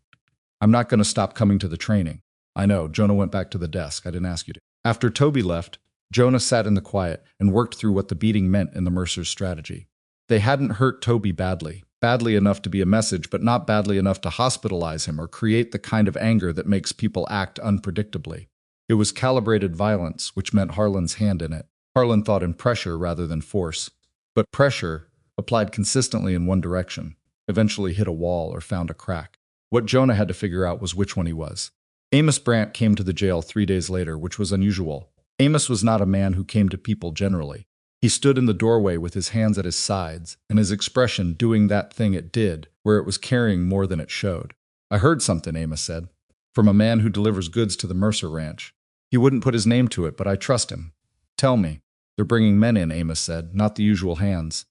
I'm not going to stop coming to the training." "I know." Jonah went back to the desk. "I didn't ask you to." After Toby left, Jonah sat in the quiet and worked through what the beating meant in the Mercer's strategy. They hadn't hurt Toby badly enough to be a message, but not badly enough to hospitalize him or create the kind of anger that makes people act unpredictably. It was calibrated violence, which meant Harlan's hand in it. Harlan thought in pressure rather than force. But pressure, applied consistently in one direction, eventually hit a wall or found a crack. What Jonah had to figure out was which one he was. Amos Brandt came to the jail 3 days later, which was unusual. Amos was not a man who came to people generally. He stood in the doorway with his hands at his sides, and his expression doing that thing it did, where it was carrying more than it showed. "I heard something," Amos said, "from a man who delivers goods to the Mercer ranch. He wouldn't put his name to it, but I trust him." "Tell me." "They're bringing men in," Amos said, "not the usual hands.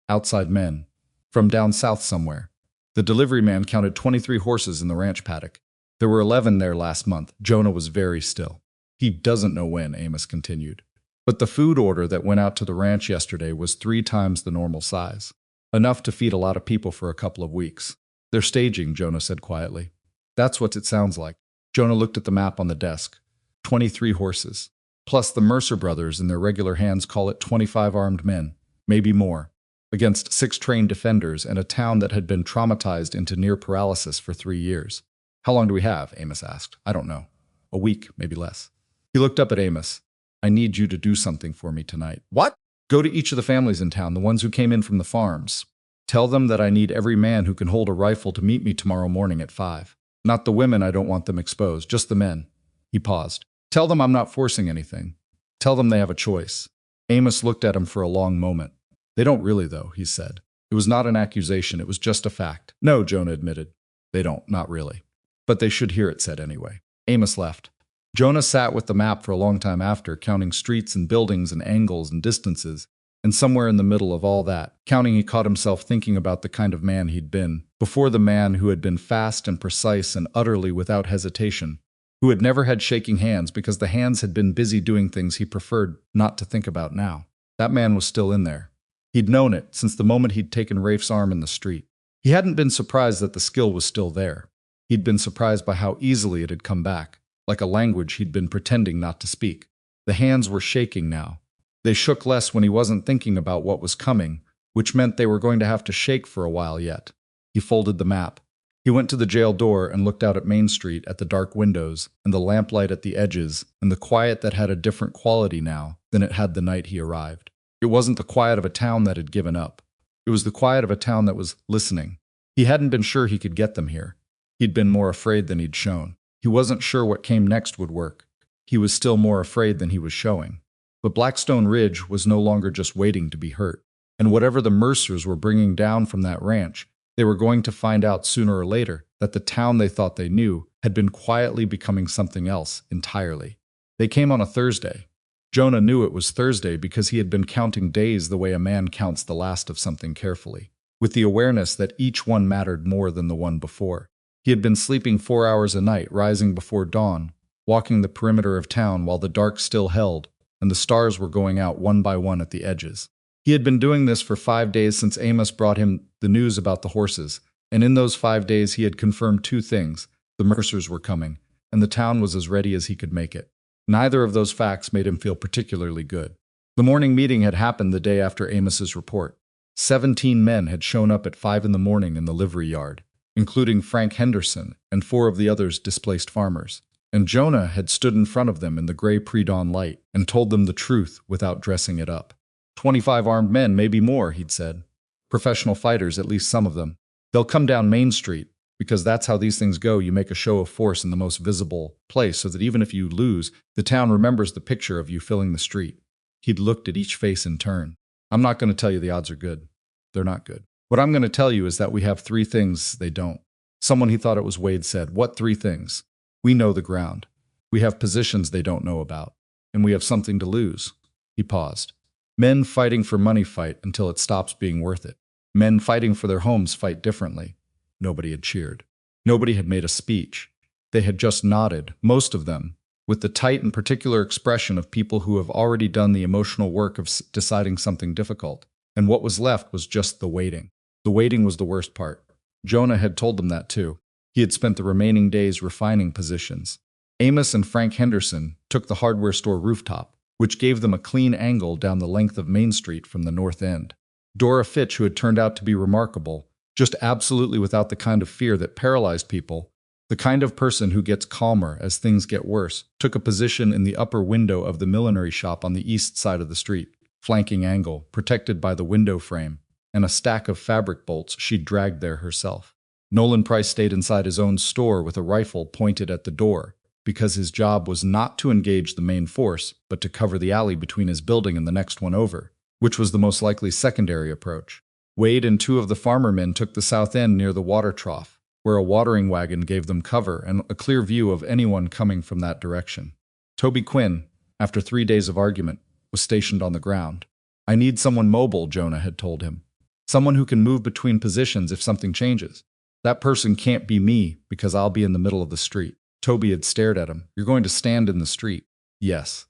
Outside men. From down south somewhere." The delivery man counted 23 horses in the ranch paddock. "There were 11 there last month." Jonah was very still. "He doesn't know when," Amos continued. "But the food order that went out to the ranch yesterday was 3 times the normal size. Enough to feed a lot of people for a couple of weeks." "They're staging," Jonah said quietly. "That's what it sounds like." Jonah looked at the map on the desk. 23 horses. Plus the Mercer brothers in their regular hands call it 25 armed men, maybe more, against 6 trained defenders and a town that had been traumatized into near paralysis for 3 years. "How long do we have?" Amos asked. "I don't know. A week, maybe less." He looked up at Amos. "I need you to do something for me tonight." "What?" "Go to each of the families in town, the ones who came in from the farms. Tell them that I need every man who can hold a rifle to meet me tomorrow morning at 5. Not the women, I don't want them exposed, just the men." He paused. "Tell them I'm not forcing anything. Tell them they have a choice." Amos looked at him for a long moment. "They don't really, though," he said. It was not an accusation, it was just a fact. "No," Jonah admitted. "They don't, not really. But they should hear it said anyway." Amos left. Jonah sat with the map for a long time after, counting streets and buildings and angles and distances, and somewhere in the middle of all that, counting, he caught himself thinking about the kind of man he'd been, before the man who had been fast and precise and utterly without hesitation, who had never had shaking hands because the hands had been busy doing things he preferred not to think about now. That man was still in there. He'd known it since the moment he'd taken Rafe's arm in the street. He hadn't been surprised that the skill was still there. He'd been surprised by how easily it had come back, like a language he'd been pretending not to speak. The hands were shaking now. They shook less when he wasn't thinking about what was coming, which meant they were going to have to shake for a while yet. He folded the map. He went to the jail door and looked out at Main Street at the dark windows and the lamplight at the edges and the quiet that had a different quality now than it had the night he arrived. It wasn't the quiet of a town that had given up. It was the quiet of a town that was listening. He hadn't been sure he could get them here. He'd been more afraid than he'd shown. He wasn't sure what came next would work. He was still more afraid than he was showing. But Blackstone Ridge was no longer just waiting to be hurt. And whatever the Mercers were bringing down from that ranch, they were going to find out sooner or later that the town they thought they knew had been quietly becoming something else entirely. They came on a Thursday. Jonah knew it was Thursday because he had been counting days the way a man counts the last of something carefully, with the awareness that each one mattered more than the one before. He had been sleeping 4 hours a night, rising before dawn, walking the perimeter of town while the dark still held, and the stars were going out one by one at the edges. He had been doing this for 5 days since Amos brought him the news about the horses, and in those 5 days he had confirmed 2 things. The Mercers were coming, and the town was as ready as he could make it. Neither of those facts made him feel particularly good. The morning meeting had happened the day after Amos's report. 17 men had shown up at 5 in the morning in the livery yard, including Frank Henderson and 4 of the others displaced farmers. And Jonah had stood in front of them in the gray pre-dawn light and told them the truth without dressing it up. 25 armed men, maybe more, he'd said. Professional fighters, at least some of them. They'll come down Main Street, because that's how these things go. You make a show of force in the most visible place so that even if you lose, the town remembers the picture of you filling the street. He'd looked at each face in turn. "I'm not going to tell you the odds are good. They're not good. What I'm going to tell you is that we have 3 things they don't." Someone, he thought it was Wade, said, "What 3 things?" "We know the ground. We have positions they don't know about. And we have something to lose." He paused. "Men fighting for money fight until it stops being worth it. Men fighting for their homes fight differently. Nobody had cheered. Nobody had made a speech. They had just nodded, most of them, with the tight and particular expression of people who have already done the emotional work of deciding something difficult. And what was left was just the waiting. The waiting was the worst part. Jonah had told them that too. He had spent the remaining days refining positions. Amos and Frank Henderson took the hardware store rooftop, which gave them a clean angle down the length of Main Street from the north end. Dora Fitch, who had turned out to be remarkable, just absolutely without the kind of fear that paralyzed people, the kind of person who gets calmer as things get worse, took a position in the upper window of the millinery shop on the east side of the street, flanking angle, protected by the window frame, and a stack of fabric bolts she'd dragged there herself. Nolan Price stayed inside his own store with a rifle pointed at the door, because his job was not to engage the main force, but to cover the alley between his building and the next one over, which was the most likely secondary approach. Wade and two of the farmer men took the south end near the water trough, where a watering wagon gave them cover and a clear view of anyone coming from that direction. Toby Quinn, after 3 days of argument, was stationed on the ground. "I need someone mobile," Jonah had told him. "Someone who can move between positions if something changes. That person can't be me, because I'll be in the middle of the street." Toby had stared at him. "You're going to stand in the street?" "Yes."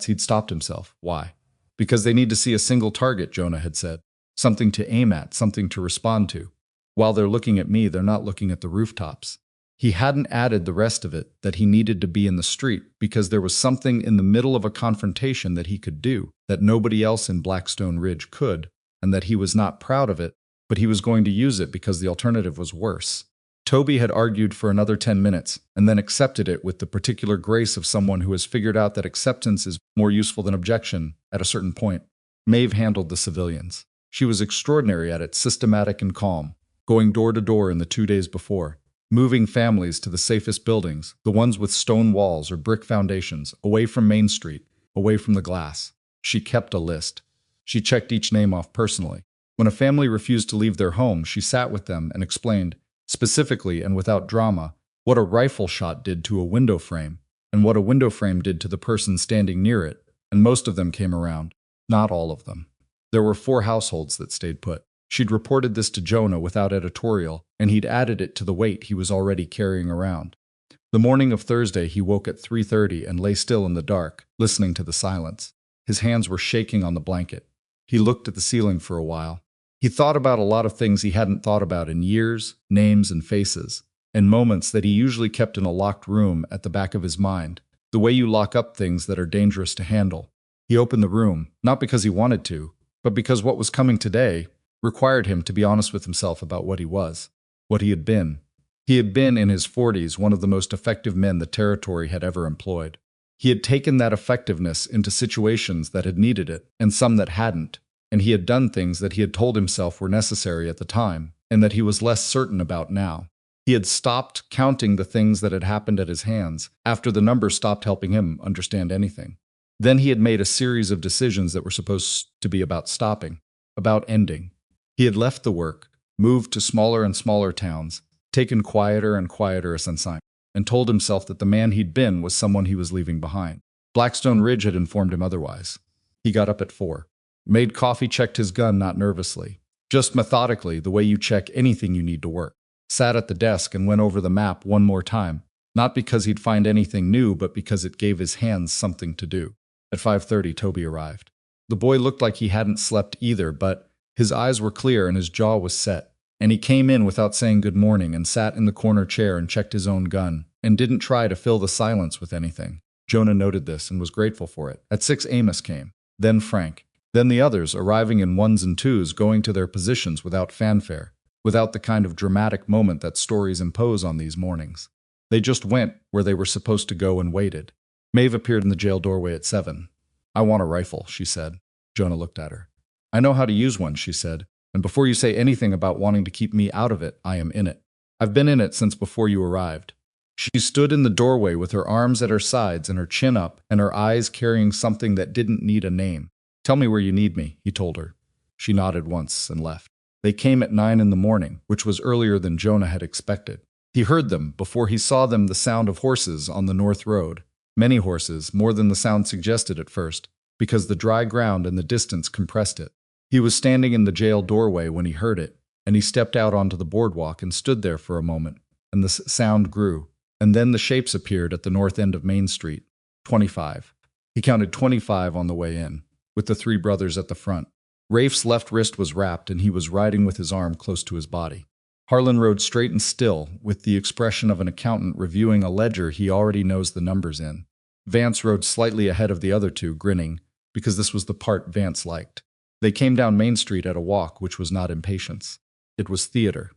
He'd stopped himself. "Why?" "Because they need to see a single target," Jonah had said. "Something to aim at, something to respond to. While they're looking at me, they're not looking at the rooftops." He hadn't added the rest of it, that he needed to be in the street because there was something in the middle of a confrontation that he could do that nobody else in Blackstone Ridge could, and that he was not proud of it, but he was going to use it because the alternative was worse. Toby had argued for another 10 minutes, and then accepted it with the particular grace of someone who has figured out that acceptance is more useful than objection at a certain point. Maeve handled the civilians. She was extraordinary at it, systematic and calm, going door to door in the 2 days before, moving families to the safest buildings, the ones with stone walls or brick foundations, away from Main Street, away from the glass. She kept a list. She checked each name off personally. When a family refused to leave their home, she sat with them and explained, specifically and without drama, what a rifle shot did to a window frame, and what a window frame did to the person standing near it, and most of them came around. Not all of them. There were 4 households that stayed put. She'd reported this to Jonah without editorial, and he'd added it to the weight he was already carrying around. The morning of Thursday, he woke at 3:30 and lay still in the dark, listening to the silence. His hands were shaking on the blanket. He looked at the ceiling for a while. He thought about a lot of things he hadn't thought about in years, names and faces, and moments that he usually kept in a locked room at the back of his mind, the way you lock up things that are dangerous to handle. He opened the room, not because he wanted to, but because what was coming today required him to be honest with himself about what he was, what he had been. He had been, in his 40s, one of the most effective men the territory had ever employed. He had taken that effectiveness into situations that had needed it, and some that hadn't, and he had done things that he had told himself were necessary at the time, and that he was less certain about now. He had stopped counting the things that had happened at his hands after the numbers stopped helping him understand anything. Then he had made a series of decisions that were supposed to be about stopping, about ending. He had left the work, moved to smaller and smaller towns, taken quieter and quieter assignments, and told himself that the man he'd been was someone he was leaving behind. Blackstone Ridge had informed him otherwise. He got up at 4. Made coffee, checked his gun not nervously, just methodically, the way you check anything you need to work. Sat at the desk and went over the map one more time, not because he'd find anything new, but because it gave his hands something to do. At 5:30, Toby arrived. The boy looked like he hadn't slept either, but his eyes were clear and his jaw was set. And he came in without saying good morning and sat in the corner chair and checked his own gun, and didn't try to fill the silence with anything. Jonah noted this and was grateful for it. At 6, Amos came, then Frank. Then the others, arriving in 1s and 2s, going to their positions without fanfare, without the kind of dramatic moment that stories impose on these mornings. They just went where they were supposed to go and waited. Maeve appeared in the jail doorway at 7. "I want a rifle," she said. Jonah looked at her. "I know how to use one," she said, "and before you say anything about wanting to keep me out of it, I am in it. I've been in it since before you arrived." She stood in the doorway with her arms at her sides and her chin up and her eyes carrying something that didn't need a name. "Tell me where you need me," he told her. She nodded once and left. They came at 9 in the morning, which was earlier than Jonah had expected. He heard them, before he saw them, the sound of horses on the north road. Many horses, more than the sound suggested at first, because the dry ground and the distance compressed it. He was standing in the jail doorway when he heard it, and he stepped out onto the boardwalk and stood there for a moment, and the sound grew. And then the shapes appeared at the north end of Main Street. 25. He counted 25 on the way in, with the three brothers at the front. Rafe's left wrist was wrapped, and he was riding with his arm close to his body. Harlan rode straight and still, with the expression of an accountant reviewing a ledger he already knows the numbers in. Vance rode slightly ahead of the other two, grinning, because this was the part Vance liked. They came down Main Street at a walk which was not impatience. It was theater.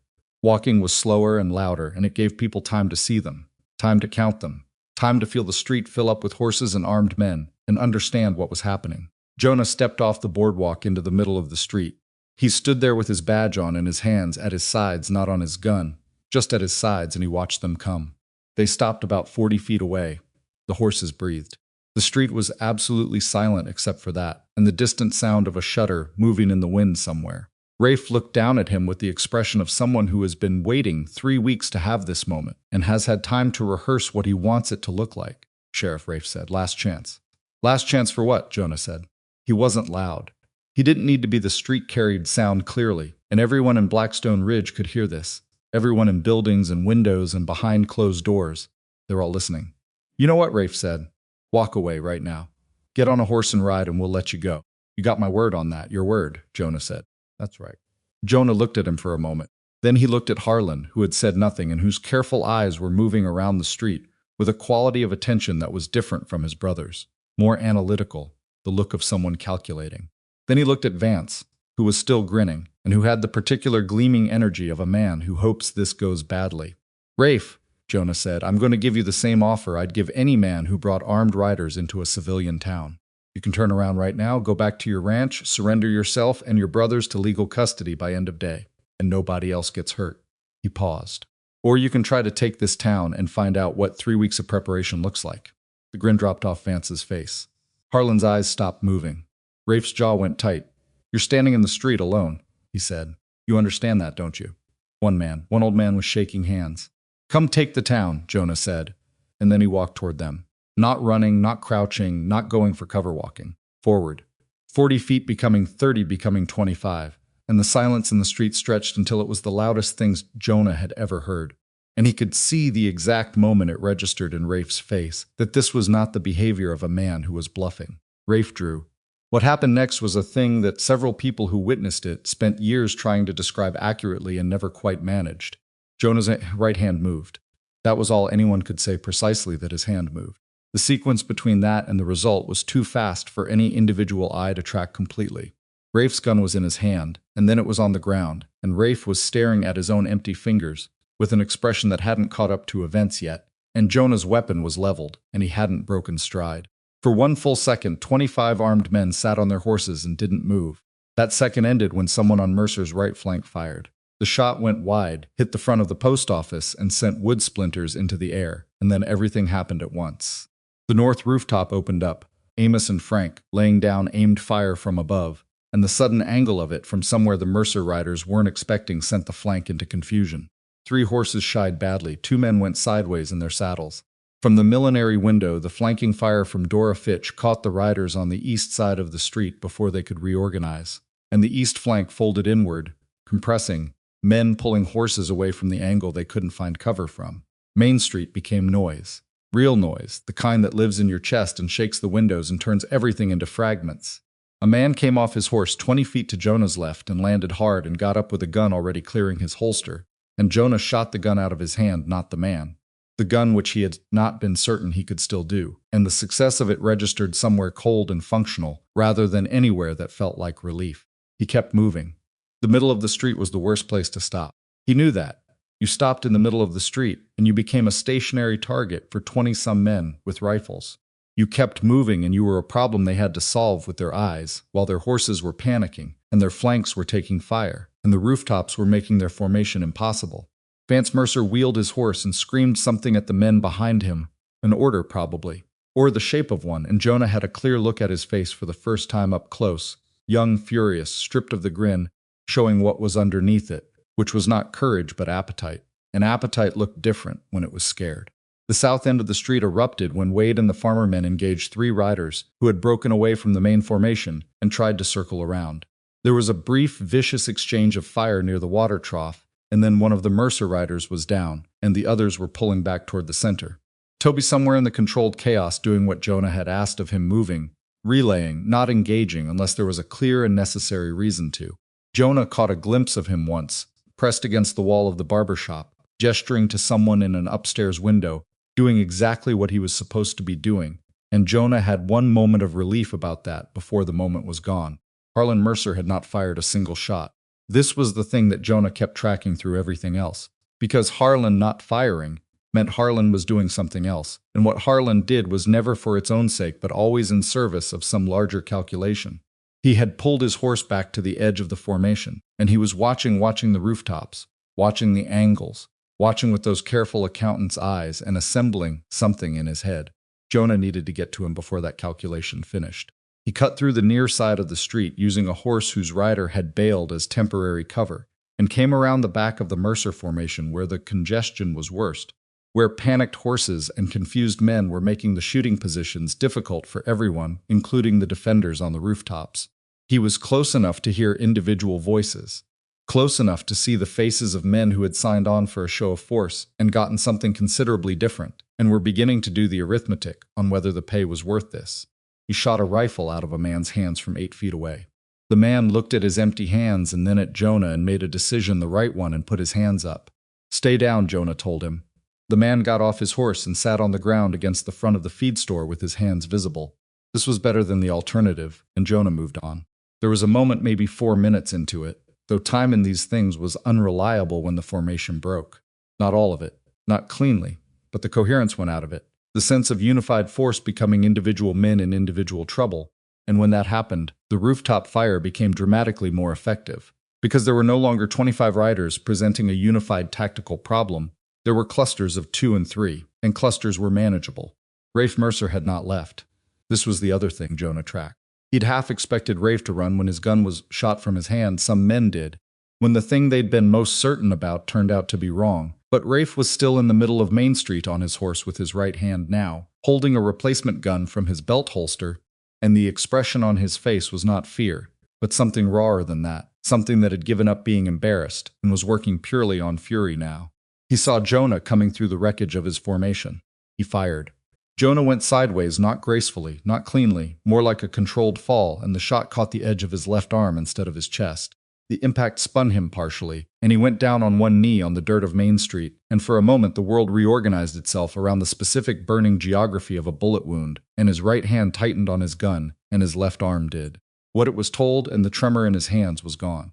Walking was slower and louder, and it gave people time to see them, time to count them, time to feel the street fill up with horses and armed men, and understand what was happening. Jonah stepped off the boardwalk into the middle of the street. He stood there with his badge on and his hands at his sides, not on his gun, just at his sides, and he watched them come. They stopped about 40 feet away. The horses breathed. The street was absolutely silent except for that, and the distant sound of a shutter moving in the wind somewhere. Rafe looked down at him with the expression of someone who has been waiting 3 weeks to have this moment, and has had time to rehearse what he wants it to look like. Sheriff, Rafe said. Last chance. Last chance for what? Jonah said. He wasn't loud. He didn't need to be. The street carried sound clearly, and everyone in Blackstone Ridge could hear this. Everyone in buildings and windows and behind closed doors. They were all listening. You know what? Rafe said. Walk away right now. Get on a horse and ride and we'll let you go. You got my word on that. Your word, Jonah said. That's right. Jonah looked at him for a moment. Then he looked at Harlan, who had said nothing and whose careful eyes were moving around the street with a quality of attention that was different from his brother's, more analytical, the look of someone calculating. Then he looked at Vance, who was still grinning, and who had the particular gleaming energy of a man who hopes this goes badly. Rafe, Jonah said, I'm going to give you the same offer I'd give any man who brought armed riders into a civilian town. You can turn around right now, go back to your ranch, surrender yourself and your brothers to legal custody by end of day, and nobody else gets hurt. He paused. Or you can try to take this town and find out what 3 weeks of preparation looks like. The grin dropped off Vance's face. Harlan's eyes stopped moving. Rafe's jaw went tight. You're standing in the street alone, he said. You understand that, don't you? One old man was shaking hands. Come take the town, Jonah said, and then he walked toward them. Not running, not crouching, not going for cover walking. Forward. 40 feet becoming 30, becoming 25, and the silence in the street stretched until it was the loudest things Jonah had ever heard. And he could see the exact moment it registered in Rafe's face, that this was not the behavior of a man who was bluffing. Rafe drew. What happened next was a thing that several people who witnessed it spent years trying to describe accurately and never quite managed. Jonah's right hand moved. That was all anyone could say precisely, that his hand moved. The sequence between that and the result was too fast for any individual eye to track completely. Rafe's gun was in his hand, and then it was on the ground, and Rafe was staring at his own empty fingers with an expression that hadn't caught up to events yet, and Jonah's weapon was leveled, and he hadn't broken stride. For 1 full second, 25 armed men sat on their horses and didn't move. That second ended when someone on Mercer's right flank fired. The shot went wide, hit the front of the post office, and sent wood splinters into the air, and then everything happened at once. The north rooftop opened up. Amos and Frank, laying down, aimed fire from above, and the sudden angle of it from somewhere the Mercer riders weren't expecting sent the flank into confusion. 3 horses shied badly. 2 men went sideways in their saddles. From the millinery window, the flanking fire from Dora Fitch caught the riders on the east side of the street before they could reorganize, and the east flank folded inward, compressing, men pulling horses away from the angle they couldn't find cover from. Main Street became noise. Real noise, the kind that lives in your chest and shakes the windows and turns everything into fragments. A man came off his horse 20 feet to Jonah's left and landed hard and got up with a gun already clearing his holster, and Jonah shot the gun out of his hand, not the man. The gun which he had not been certain he could still do, and the success of it registered somewhere cold and functional, rather than anywhere that felt like relief. He kept moving. The middle of the street was the worst place to stop. He knew that. You stopped in the middle of the street, and you became a stationary target for 20-some men with rifles. You kept moving, and you were a problem they had to solve with their eyes, while their horses were panicking, and their flanks were taking fire, and the rooftops were making their formation impossible. Vance Mercer wheeled his horse and screamed something at the men behind him, an order probably, or the shape of one, and Jonah had a clear look at his face for the first time up close, young, furious, stripped of the grin, showing what was underneath it, which was not courage but appetite. And appetite looked different when it was scared. The south end of the street erupted when Wade and the farmer men engaged 3 riders who had broken away from the main formation and tried to circle around. There was a brief, vicious exchange of fire near the water trough, and then one of the Mercer riders was down, and the others were pulling back toward the center. Toby somewhere in the controlled chaos doing what Jonah had asked of him, moving, relaying, not engaging unless there was a clear and necessary reason to. Jonah caught a glimpse of him once, pressed against the wall of the barber shop, gesturing to someone in an upstairs window, doing exactly what he was supposed to be doing, and Jonah had one moment of relief about that before the moment was gone. Harlan Mercer had not fired a single shot. This was the thing that Jonah kept tracking through everything else. Because Harlan not firing meant Harlan was doing something else, and what Harlan did was never for its own sake but always in service of some larger calculation. He had pulled his horse back to the edge of the formation, and he was watching the rooftops, watching the angles, watching with those careful accountant's eyes and assembling something in his head. Jonah needed to get to him before that calculation finished. He cut through the near side of the street using a horse whose rider had bailed as temporary cover, and came around the back of the Mercer formation where the congestion was worst, where panicked horses and confused men were making the shooting positions difficult for everyone, including the defenders on the rooftops. He was close enough to hear individual voices, close enough to see the faces of men who had signed on for a show of force and gotten something considerably different, and were beginning to do the arithmetic on whether the pay was worth this. He shot a rifle out of a man's hands from 8 feet away. The man looked at his empty hands and then at Jonah and made a decision, the right one, and put his hands up. "Stay down," Jonah told him. The man got off his horse and sat on the ground against the front of the feed store with his hands visible. This was better than the alternative, and Jonah moved on. There was a moment, maybe 4 minutes into it, though time in these things was unreliable when the formation broke. Not all of it, not cleanly, but the coherence went out of it. The sense of unified force becoming individual men in individual trouble, and when that happened, the rooftop fire became dramatically more effective. Because there were no longer 25 riders presenting a unified tactical problem, there were clusters of 2 and 3, and clusters were manageable. Rafe Mercer had not left. This was the other thing Jonah tracked. He'd half expected Rafe to run when his gun was shot from his hand. Some men did, when the thing they'd been most certain about turned out to be wrong. But Rafe was still in the middle of Main Street on his horse with his right hand now, holding a replacement gun from his belt holster, and the expression on his face was not fear, but something rawer than that, something that had given up being embarrassed and was working purely on fury now. He saw Jonah coming through the wreckage of his formation. He fired. Jonah went sideways, not gracefully, not cleanly, more like a controlled fall, and the shot caught the edge of his left arm instead of his chest. The impact spun him partially, and he went down on one knee on the dirt of Main Street, and for a moment the world reorganized itself around the specific burning geography of a bullet wound, and his right hand tightened on his gun, and his left arm did. What it was told and the tremor in his hands was gone.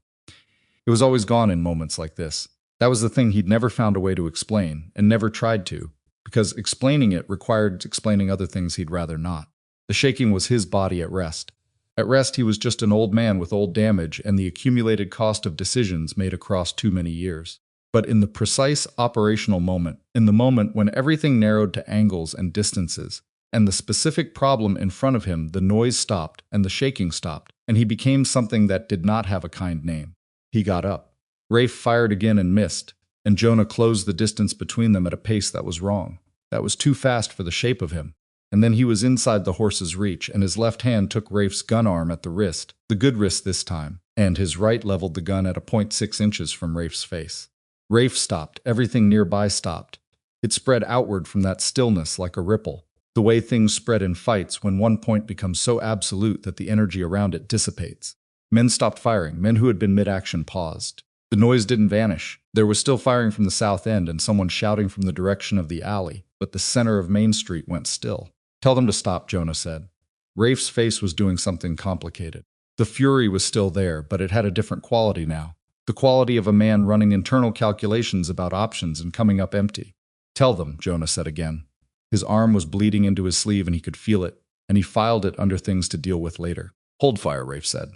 It was always gone in moments like this. That was the thing he'd never found a way to explain, and never tried to, because explaining it required explaining other things he'd rather not. The shaking was his body at rest. At rest, he was just an old man with old damage and the accumulated cost of decisions made across too many years. But in the precise operational moment, in the moment when everything narrowed to angles and distances, and the specific problem in front of him, the noise stopped and the shaking stopped, and he became something that did not have a kind name. He got up. Rafe fired again and missed, and Jonah closed the distance between them at a pace that was wrong. That was too fast for the shape of him. And then he was inside the horse's reach, and his left hand took Rafe's gun arm at the wrist, the good wrist this time, and his right leveled the gun at a point 6 inches from Rafe's face. Rafe stopped. Everything nearby stopped. It spread outward from that stillness like a ripple, the way things spread in fights when one point becomes so absolute that the energy around it dissipates. Men stopped firing. Men who had been mid-action paused. The noise didn't vanish. There was still firing from the south end and someone shouting from the direction of the alley, but the center of Main Street went still. "Tell them to stop," Jonah said. Rafe's face was doing something complicated. The fury was still there, but it had a different quality now. The quality of a man running internal calculations about options and coming up empty. "Tell them," Jonah said again. His arm was bleeding into his sleeve and he could feel it, and he filed it under things to deal with later. "Hold fire," Rafe said.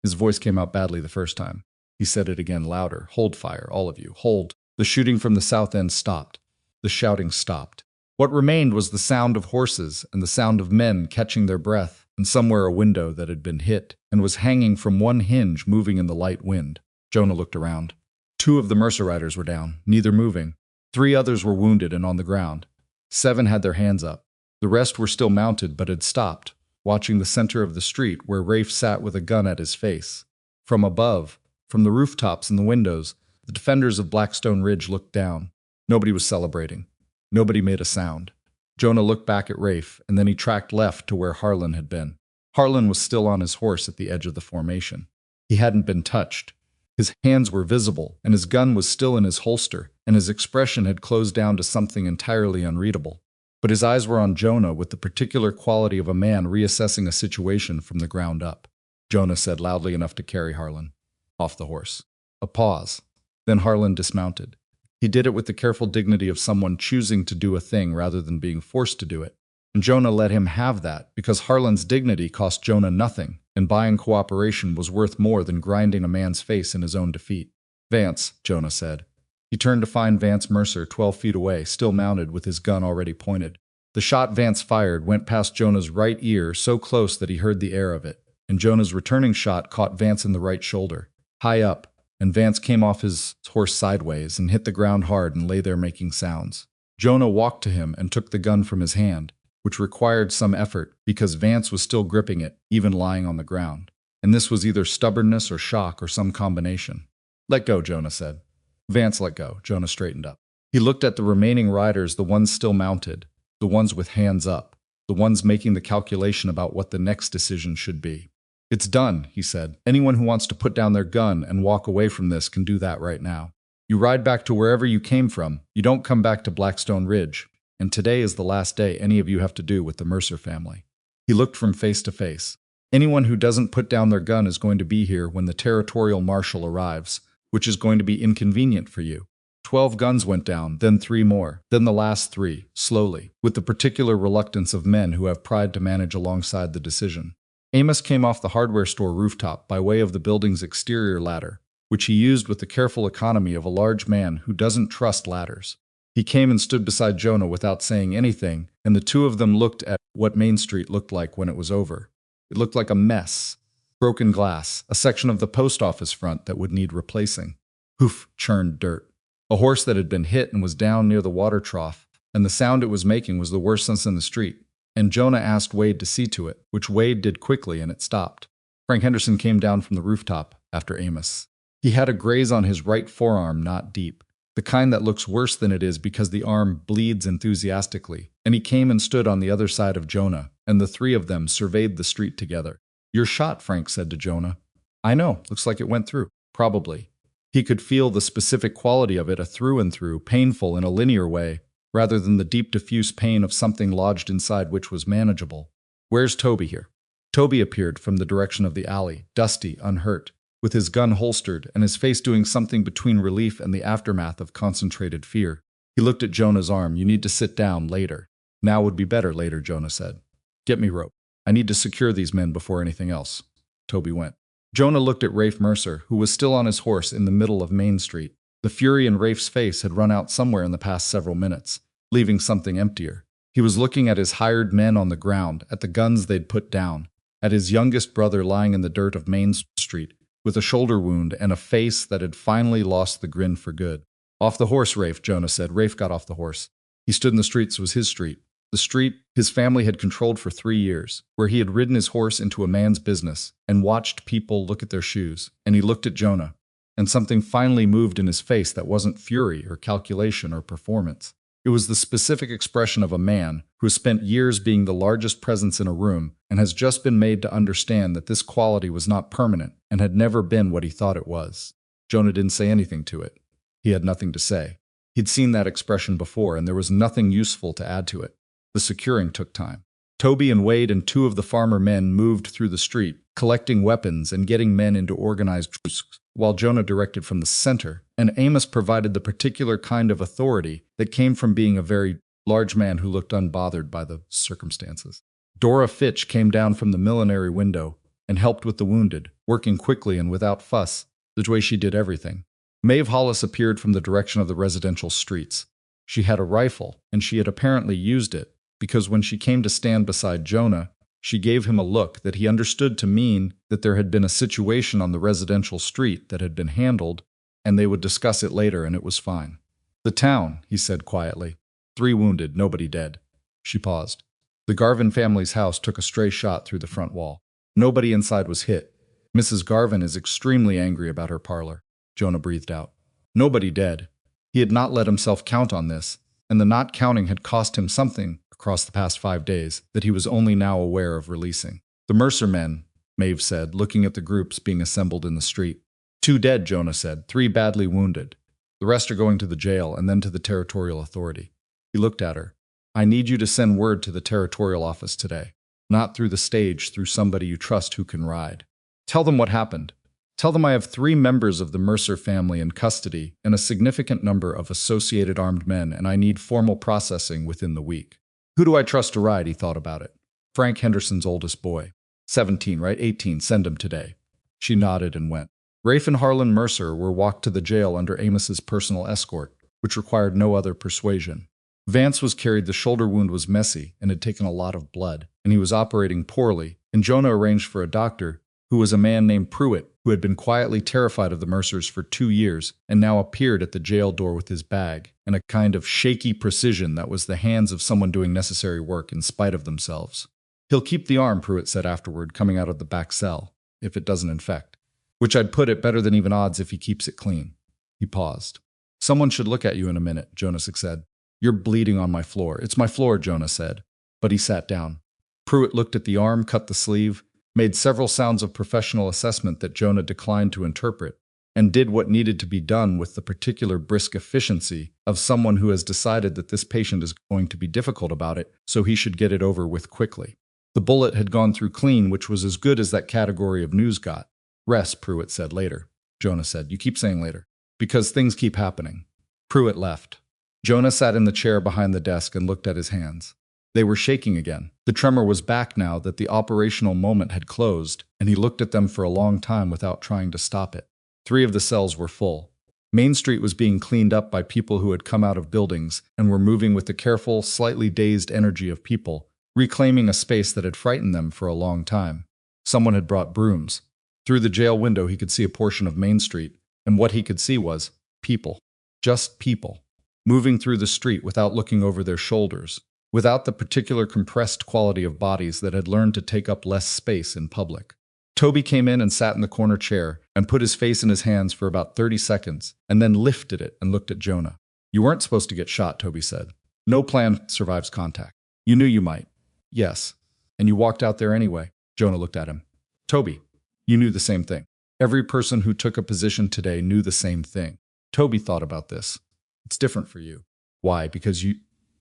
His voice came out badly the first time. He said it again louder. "Hold fire, all of you. Hold." The shooting from the south end stopped. The shouting stopped. What remained was the sound of horses and the sound of men catching their breath, and somewhere a window that had been hit and was hanging from one hinge moving in the light wind. Jonah looked around. 2 of the Mercer riders were down, neither moving. 3 others were wounded and on the ground. 7 had their hands up. The rest were still mounted but had stopped, watching the center of the street where Rafe sat with a gun at his face. From above, from the rooftops and the windows, the defenders of Blackstone Ridge looked down. Nobody was celebrating. Nobody made a sound. Jonah looked back at Rafe, and then he tracked left to where Harlan had been. Harlan was still on his horse at the edge of the formation. He hadn't been touched. His hands were visible, and his gun was still in his holster, and his expression had closed down to something entirely unreadable. But his eyes were on Jonah with the particular quality of a man reassessing a situation from the ground up. Jonah said loudly enough to carry Harlan off the horse. A pause. Then Harlan dismounted. He did it with the careful dignity of someone choosing to do a thing rather than being forced to do it. And Jonah let him have that because Harlan's dignity cost Jonah nothing, and buying cooperation was worth more than grinding a man's face in his own defeat. "Vance," Jonah said. He turned to find Vance Mercer 12 feet away, still mounted with his gun already pointed. The shot Vance fired went past Jonah's right ear so close that he heard the air of it, and Jonah's returning shot caught Vance in the right shoulder, high up, and Vance came off his horse sideways and hit the ground hard and lay there making sounds. Jonah walked to him and took the gun from his hand, which required some effort because Vance was still gripping it, even lying on the ground. And this was either stubbornness or shock or some combination. "Let go," Jonah said. Vance let go. Jonah straightened up. He looked at the remaining riders, the ones still mounted, the ones with hands up, the ones making the calculation about what the next decision should be. "It's done," he said. "Anyone who wants to put down their gun and walk away from this can do that right now. You ride back to wherever you came from. You don't come back to Blackstone Ridge. And today is the last day any of you have to do with the Mercer family." He looked from face to face. "Anyone who doesn't put down their gun is going to be here when the territorial marshal arrives, which is going to be inconvenient for you." 12 guns went down, then 3 more, then the last 3, slowly, with the particular reluctance of men who have pride to manage alongside the decision. Amos came off the hardware store rooftop by way of the building's exterior ladder, which he used with the careful economy of a large man who doesn't trust ladders. He came and stood beside Jonah without saying anything, and the two of them looked at what Main Street looked like when it was over. It looked like a mess. Broken glass, a section of the post office front that would need replacing. Hoof, churned dirt. A horse that had been hit and was down near the water trough, and the sound it was making was the worst sense in the street. And Jonah asked Wade to see to it, which Wade did quickly, and it stopped. Frank Henderson came down from the rooftop after Amos. He had a graze on his right forearm, not deep. The kind that looks worse than it is because the arm bleeds enthusiastically, and he came and stood on the other side of Jonah, and the 3 of them surveyed the street together. "You're shot," Frank said to Jonah. "I know, looks like it went through." "Probably." He could feel the specific quality of it, a through and through, painful in a linear way, rather than the deep diffuse pain of something lodged inside which was manageable. "Where's Toby here?" Toby appeared from the direction of the alley, dusty, unhurt, with his gun holstered and his face doing something between relief and the aftermath of concentrated fear. He looked at Jonah's arm. "You need to sit down later." "Now would be better later," Jonah said. "Get me rope. I need to secure these men before anything else." Toby went. Jonah looked at Rafe Mercer, who was still on his horse in the middle of Main Street. The fury in Rafe's face had run out somewhere in the past several minutes, leaving something emptier. He was looking at his hired men on the ground, at the guns they'd put down, at his youngest brother lying in the dirt of Main Street, with a shoulder wound and a face that had finally lost the grin for good. "Off the horse, Rafe," Jonah said. Rafe got off the horse. He stood in the street. It was his street. The street his family had controlled for 3 years, where he had ridden his horse into a man's business and watched people look at their shoes. And he looked at Jonah, and something finally moved in his face that wasn't fury or calculation or performance. It was the specific expression of a man who has spent years being the largest presence in a room and has just been made to understand that this quality was not permanent and had never been what he thought it was. Jonah didn't say anything to it. He had nothing to say. He'd seen that expression before, and there was nothing useful to add to it. The securing took time. Toby and Wade and 2 of the farmer men moved through the street, collecting weapons and getting men into organized groups, while Jonah directed from the center, and Amos provided the particular kind of authority that came from being a very large man who looked unbothered by the circumstances. Dora Fitch came down from the millinery window and helped with the wounded, working quickly and without fuss, the way she did everything. Maeve Hollis appeared from the direction of the residential streets. She had a rifle, and she had apparently used it, because when she came to stand beside Jonah, she gave him a look that he understood to mean that there had been a situation on the residential street that had been handled, and they would discuss it later, and it was fine. "The town," he said quietly. 3 wounded, nobody dead. She paused. The Garvin family's house took a stray shot through the front wall. Nobody inside was hit. Mrs. Garvin is extremely angry about her parlor, Jonah breathed out. Nobody dead. He had not let himself count on this, and the not counting had cost him something across the past 5 days that he was only now aware of releasing. The Mercer men, Maeve said, looking at the groups being assembled in the street. 2 dead, Jonah said, 3 badly wounded. The rest are going to the jail and then to the territorial authority. He looked at her. I need you to send word to the territorial office today. Not through the stage, through somebody you trust who can ride. Tell them what happened. Tell them I have 3 members of the Mercer family in custody and a significant number of associated armed men, and I need formal processing within the week. Who do I trust to ride? He thought about it. Frank Henderson's oldest boy. 17, right? 18. Send him today. She nodded and went. Rafe and Harlan Mercer were walked to the jail under Amos's personal escort, which required no other persuasion. Vance was carried. The shoulder wound was messy and had taken a lot of blood, and he was operating poorly, and Jonah arranged for a doctor, who was a man named Pruitt, who had been quietly terrified of the Mercers for 2 years and now appeared at the jail door with his bag and a kind of shaky precision that was the hands of someone doing necessary work in spite of themselves. He'll keep the arm, Pruitt said afterward, coming out of the back cell, if it doesn't infect. Which I'd put it better than even odds if he keeps it clean. He paused. Someone should look at you in a minute, Jonas said. You're bleeding on my floor. It's my floor, Jonah said. But he sat down. Pruitt looked at the arm, cut the sleeve, made several sounds of professional assessment that Jonah declined to interpret, and did what needed to be done with the particular brisk efficiency of someone who has decided that this patient is going to be difficult about it, so he should get it over with quickly. The bullet had gone through clean, which was as good as that category of news got. Rest, Pruitt said later. Jonah said, you keep saying later. Because things keep happening. Pruitt left. Jonah sat in the chair behind the desk and looked at his hands. They were shaking again. The tremor was back now that the operational moment had closed, and he looked at them for a long time without trying to stop it. 3 of the cells were full. Main Street was being cleaned up by people who had come out of buildings and were moving with the careful, slightly dazed energy of people, reclaiming a space that had frightened them for a long time. Someone had brought brooms. Through the jail window he could see a portion of Main Street, and what he could see was people. Just people. Moving through the street without looking over their shoulders, without the particular compressed quality of bodies that had learned to take up less space in public. Toby came in and sat in the corner chair and put his face in his hands for about 30 seconds, and then lifted it and looked at Jonah. You weren't supposed to get shot, Toby said. No plan survives contact. You knew you might. Yes. And you walked out there anyway. Jonah looked at him. Toby, you knew the same thing. Every person who took a position today knew the same thing. Toby thought about this. It's different for you. Why? Because you...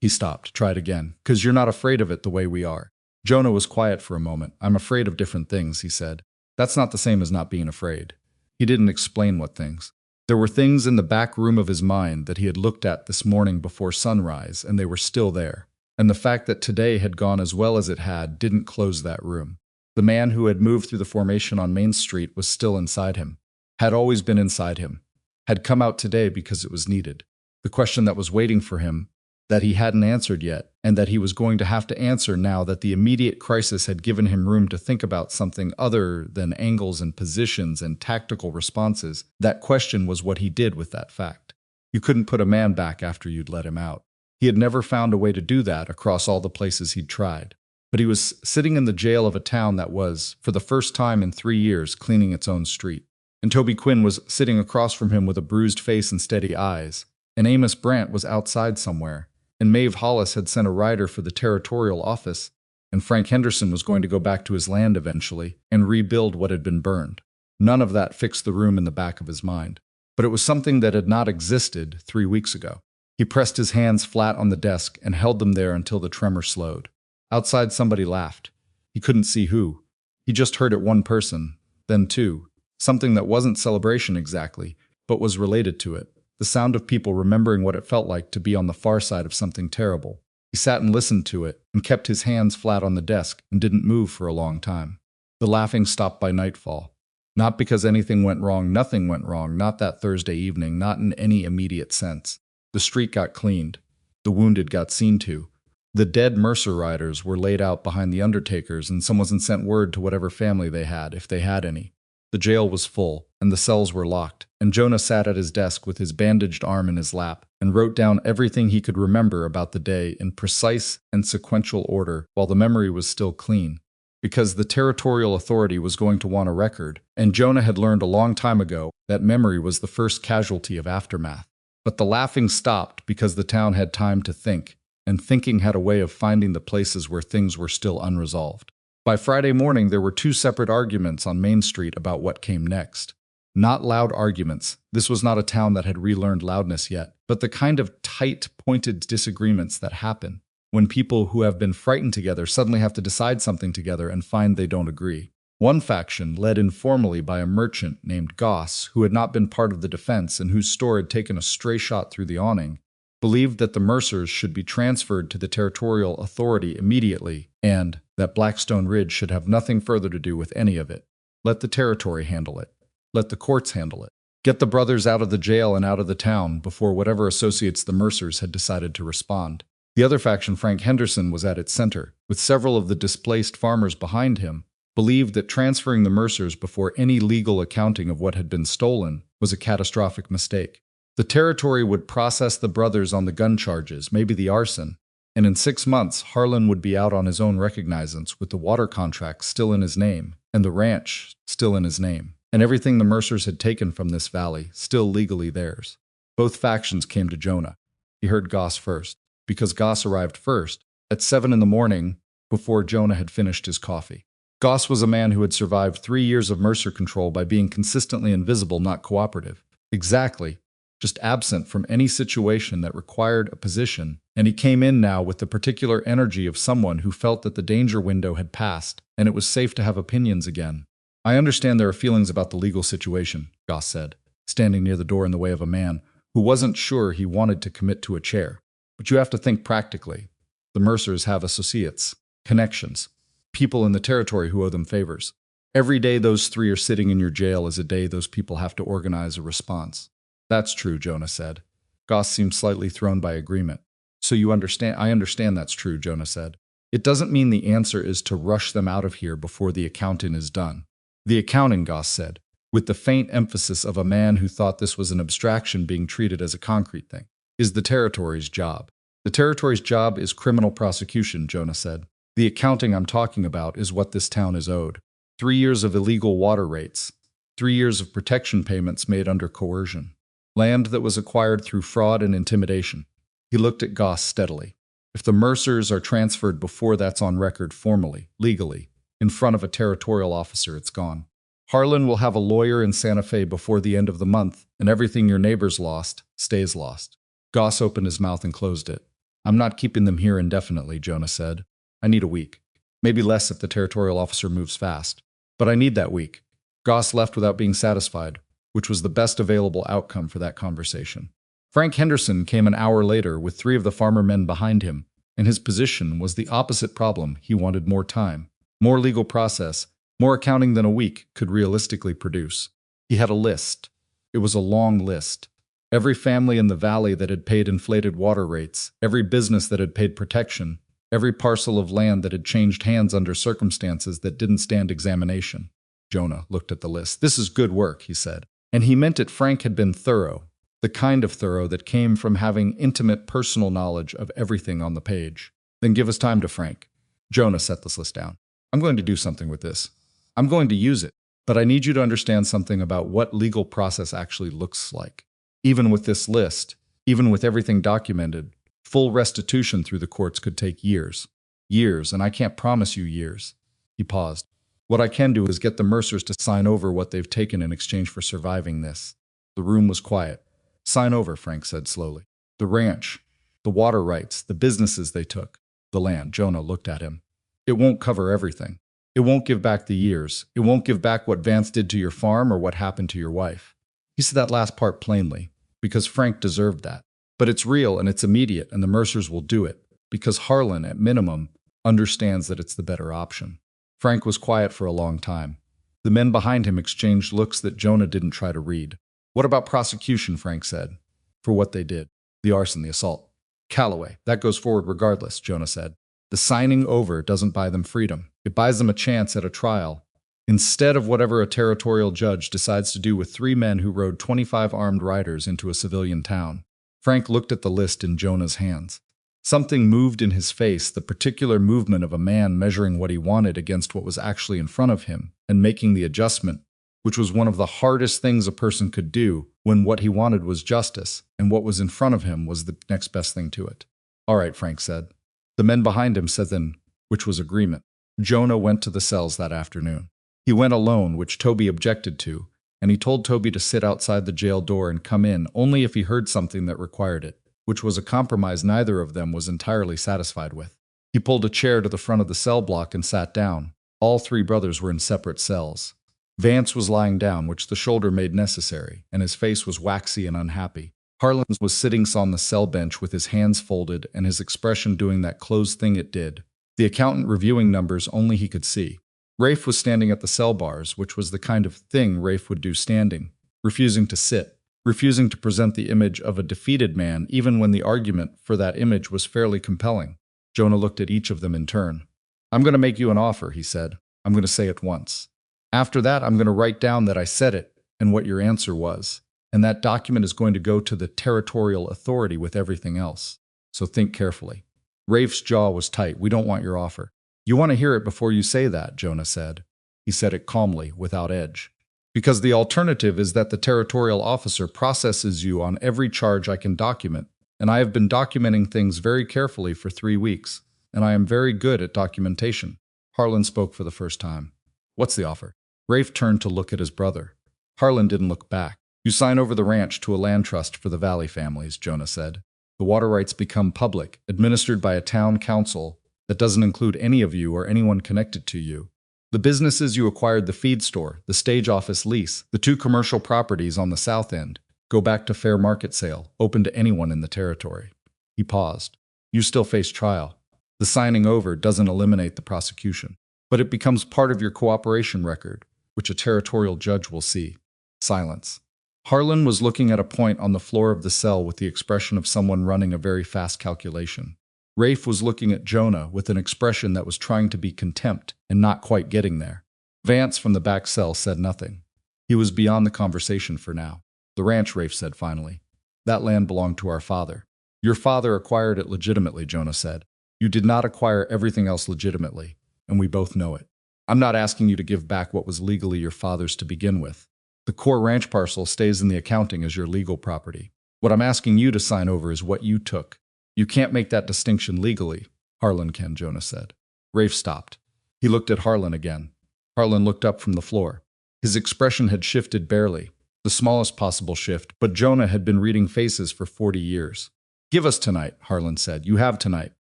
He stopped, tried again. Because you're not afraid of it the way we are. Jonah was quiet for a moment. I'm afraid of different things, he said. That's not the same as not being afraid. He didn't explain what things. There were things in the back room of his mind that he had looked at this morning before sunrise, and they were still there. And the fact that today had gone as well as it had didn't close that room. The man who had moved through the formation on Main Street was still inside him. Had always been inside him. Had come out today because it was needed. The question that was waiting for him, that he hadn't answered yet, and that he was going to have to answer now that the immediate crisis had given him room to think about something other than angles and positions and tactical responses. That question was what he did with that fact. You couldn't put a man back after you'd let him out. He had never found a way to do that across all the places he'd tried. But he was sitting in the jail of a town that was, for the first time in 3 years, cleaning its own street. And Toby Quinn was sitting across from him with a bruised face and steady eyes. And Amos Brandt was outside somewhere. And Maeve Hollis had sent a rider for the territorial office, and Frank Henderson was going to go back to his land eventually and rebuild what had been burned. None of that fixed the room in the back of his mind. But it was something that had not existed 3 weeks ago. He pressed his hands flat on the desk and held them there until the tremor slowed. Outside somebody laughed. He couldn't see who. He just heard it one person, then 2. Something that wasn't celebration exactly, but was related to it. The sound of people remembering what it felt like to be on the far side of something terrible. He sat and listened to it, and kept his hands flat on the desk, and didn't move for a long time. The laughing stopped by nightfall. Not because anything went wrong, nothing went wrong, not that Thursday evening, not in any immediate sense. The street got cleaned. The wounded got seen to. The dead Mercer riders were laid out behind the undertakers, and someone sent word to whatever family they had, if they had any. The jail was full, and the cells were locked, and Jonah sat at his desk with his bandaged arm in his lap, and wrote down everything he could remember about the day in precise and sequential order while the memory was still clean. because the territorial authority was going to want a record, and Jonah had learned a long time ago that memory was the first casualty of aftermath. But the laughing stopped because the town had time to think, and thinking had a way of finding the places where things were still unresolved. By Friday morning, there were two separate arguments on Main Street about what came next. Not loud arguments. This was not a town that had relearned loudness yet, but the kind of tight, pointed disagreements that happen when people who have been frightened together suddenly have to decide something together and find they don't agree. One faction, led informally by a merchant named Goss, who had not been part of the defense and whose store had taken a stray shot through the awning, believed that the Mercers should be transferred to the territorial authority immediately and that Blackstone Ridge should have nothing further to do with any of it. Let the territory handle it. Let the courts handle it. Get the brothers out of the jail and out of the town before whatever associates the Mercers had decided to respond. The other faction, Frank Henderson, was at its center, with several of the displaced farmers behind him, believed that transferring the Mercers before any legal accounting of what had been stolen was a catastrophic mistake. The territory would process the brothers on the gun charges, maybe the arson, and in 6 months, Harlan would be out on his own recognizance with the water contract still in his name, and the ranch still in his name, and everything the Mercers had taken from this valley still legally theirs. Both factions came to Jonah. He heard Goss first, because Goss arrived first, at 7 in the morning, before Jonah had finished his coffee. Goss was a man who had survived 3 years of Mercer control by being consistently invisible, not cooperative. Exactly. Just absent from any situation that required a position, and he came in now with the particular energy of someone who felt that the danger window had passed, and it was safe to have opinions again. I understand there are feelings about the legal situation, Goss said, standing near the door in the way of a man who wasn't sure he wanted to commit to a chair. But you have to think practically. The Mercers have associates, connections, people in the territory who owe them favors. Every day those three are sitting in your jail is a day those people have to organize a response. That's true, Jonah said. Goss seemed slightly thrown by agreement. So you understand? I understand that's true, Jonah said. It doesn't mean the answer is to rush them out of here before the accounting is done. The accounting, Goss said, with the faint emphasis of a man who thought this was an abstraction being treated as a concrete thing, is the territory's job. The territory's job is criminal prosecution, Jonah said. The accounting I'm talking about is what this town is owed. 3 years of illegal water rates. 3 years of protection payments made under coercion. Land that was acquired through fraud and intimidation. He looked at Goss steadily. If the Mercers are transferred before that's on record formally, legally, in front of a territorial officer, it's gone. Harlan will have a lawyer in Santa Fe before the end of the month, and everything your neighbors lost stays lost. Goss opened his mouth and closed it. I'm not keeping them here indefinitely, Jonah said. I need a week. Maybe less if the territorial officer moves fast. But I need that week. Goss left without being satisfied, which was the best available outcome for that conversation. Frank Henderson came an hour later with 3 of the farmer men behind him, and his position was the opposite problem. He wanted more time, more legal process, more accounting than a week could realistically produce. He had a list. It was a long list. Every family in the valley that had paid inflated water rates, every business that had paid protection, every parcel of land that had changed hands under circumstances that didn't stand examination. Jonah looked at the list. This is good work, he said. And he meant it. Frank had been thorough, the kind of thorough that came from having intimate personal knowledge of everything on the page. Then give us time to Frank. Jonah set this list down. I'm going to do something with this. I'm going to use it, but I need you to understand something about what legal process actually looks like. Even with this list, even with everything documented, full restitution through the courts could take years. Years, and I can't promise you years. He paused. What I can do is get the Mercers to sign over what they've taken in exchange for surviving this. The room was quiet. Sign over, Frank said slowly. The ranch, the water rights, the businesses they took, the land. Jonah looked at him. It won't cover everything. It won't give back the years. It won't give back what Vance did to your farm or what happened to your wife. He said that last part plainly, because Frank deserved that. But it's real and it's immediate, and the Mercers will do it, because Harlan, at minimum, understands that it's the better option. Frank was quiet for a long time. The men behind him exchanged looks that Jonah didn't try to read. What about prosecution, Frank said. For what they did. The arson, the assault. Calloway, that goes forward regardless, Jonah said. The signing over doesn't buy them freedom. It buys them a chance at a trial, instead of whatever a territorial judge decides to do with 3 men who rode 25 armed riders into a civilian town. Frank looked at the list in Jonah's hands. Something moved in his face, the particular movement of a man measuring what he wanted against what was actually in front of him and making the adjustment, which was one of the hardest things a person could do when what he wanted was justice and what was in front of him was the next best thing to it. "All right," Frank said. The men behind him said then, which was agreement. Jonah went to the cells that afternoon. He went alone, which Toby objected to, and he told Toby to sit outside the jail door and come in only if he heard something that required it, which was a compromise neither of them was entirely satisfied with. He pulled a chair to the front of the cell block and sat down. All three brothers were in separate cells. Vance was lying down, which the shoulder made necessary, and his face was waxy and unhappy. Harlan was sitting on the cell bench with his hands folded and his expression doing that closed thing it did. The accountant reviewing numbers only he could see. Rafe was standing at the cell bars, which was the kind of thing Rafe would do standing, refusing to sit, refusing to present the image of a defeated man even when the argument for that image was fairly compelling. Jonah looked at each of them in turn. "I'm going to make you an offer," he said. "I'm going to say it once. After that, I'm going to write down that I said it and what your answer was. And that document is going to go to the territorial authority with everything else. So think carefully." Rafe's jaw was tight. "We don't want your offer." "You want to hear it before you say that," Jonah said. He said it calmly, without edge. "Because the alternative is that the territorial officer processes you on every charge I can document, and I have been documenting things very carefully for 3 weeks, and I am very good at documentation." Harlan spoke for the first time. "What's the offer?" Rafe turned to look at his brother. Harlan didn't look back. "You sign over the ranch to a land trust for the Valley families," Jonah said. "The water rights become public, administered by a town council that doesn't include any of you or anyone connected to you. The businesses you acquired, the feed store, the stage office lease, the 2 commercial properties on the south end, go back to fair market sale, open to anyone in the territory." He paused. "You still face trial. The signing over doesn't eliminate the prosecution, but it becomes part of your cooperation record, which a territorial judge will see." Silence. Harlan was looking at a point on the floor of the cell with the expression of someone running a very fast calculation. Rafe was looking at Jonah with an expression that was trying to be contempt and not quite getting there. Vance from the back cell said nothing. He was beyond the conversation for now. "The ranch," Rafe said finally. "That land belonged to our father." "Your father acquired it legitimately," Jonah said. "You did not acquire everything else legitimately, and we both know it. I'm not asking you to give back what was legally your father's to begin with. The core ranch parcel stays in the accounting as your legal property. What I'm asking you to sign over is what you took. You can't make that distinction legally." "Harlan can," Jonah said. Rafe stopped. He looked at Harlan again. Harlan looked up from the floor. His expression had shifted barely, the smallest possible shift, but Jonah had been reading faces for 40 years. "Give us tonight," Harlan said. "You have tonight."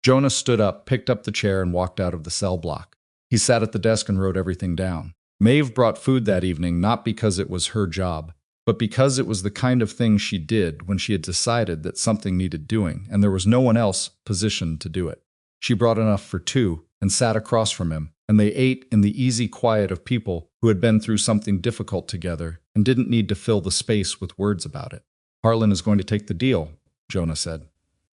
Jonah stood up, picked up the chair, and walked out of the cell block. He sat at the desk and wrote everything down. Maeve brought food that evening not because it was her job, but because it was the kind of thing she did when she had decided that something needed doing, and there was no one else positioned to do it. She brought enough for 2 and sat across from him, and they ate in the easy quiet of people who had been through something difficult together and didn't need to fill the space with words about it. "Harlan is going to take the deal," Jonah said.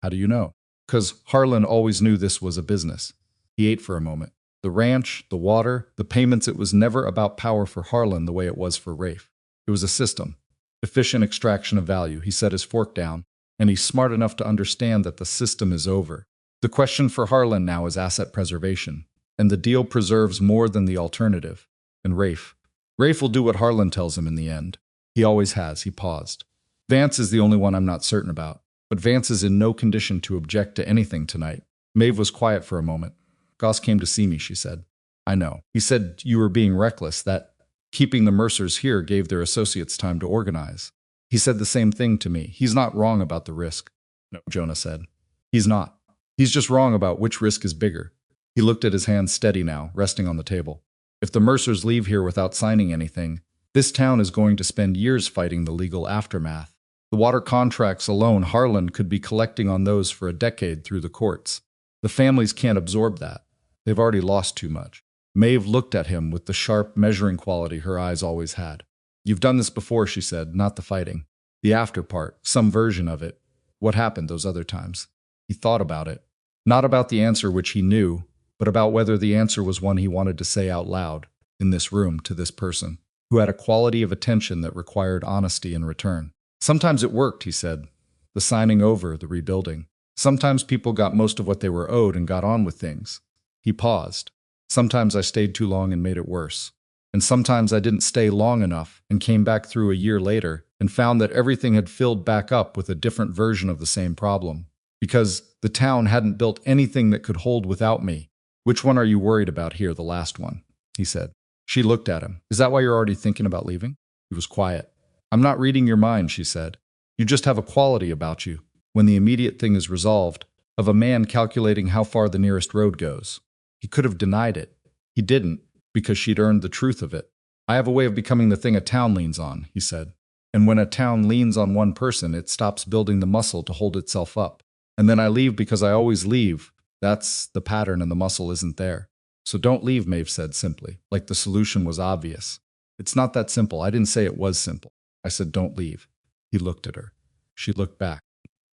"How do you know?" "'Cause Harlan always knew this was a business." He ate for a moment. The ranch, the water, the payments, it was never about power for Harlan the way it was for Rafe. It was a system. Efficient extraction of value. He set his fork down, and he's smart enough to understand that the system is over. The question for Harlan now is asset preservation, and the deal preserves more than the alternative. And Rafe will do what Harlan tells him in the end. He always has. He paused. "Vance is the only one I'm not certain about, but Vance is in no condition to object to anything tonight." Maeve was quiet for a moment. "Goss came to see me," she said. "I know. He said you were being reckless, that keeping the Mercers here gave their associates time to organize. He said the same thing to me. He's not wrong about the risk." "No," Jonah said. "He's not. He's just wrong about which risk is bigger." He looked at his hands steady now, resting on the table. "If the Mercers leave here without signing anything, this town is going to spend years fighting the legal aftermath. The water contracts alone, Harlan could be collecting on those for a decade through the courts. The families can't absorb that. They've already lost too much." Maeve looked at him with the sharp, measuring quality her eyes always had. "You've done this before," she said, "not the fighting. The after part, some version of it. What happened those other times?" He thought about it. Not about the answer which he knew, but about whether the answer was one he wanted to say out loud, in this room, to this person, who had a quality of attention that required honesty in return. "Sometimes it worked," he said. "The signing over, the rebuilding. Sometimes people got most of what they were owed and got on with things. He paused. Sometimes I stayed too long and made it worse. And sometimes I didn't stay long enough and came back through a year later and found that everything had filled back up with a different version of the same problem. Because the town hadn't built anything that could hold without me. Which one are you worried about here, the last one? He said. She looked at him. Is that why you're already thinking about leaving? He was quiet. I'm not reading your mind, she said. You just have a quality about you, when the immediate thing is resolved, of a man calculating how far the nearest road goes. He could have denied it. He didn't, because she'd earned the truth of it. I have a way of becoming the thing a town leans on, he said. And when a town leans on one person, it stops building the muscle to hold itself up. And then I leave because I always leave. That's the pattern and the muscle isn't there. So don't leave, Maeve said simply, like the solution was obvious. It's not that simple. I didn't say it was simple. I said don't leave. He looked at her. She looked back.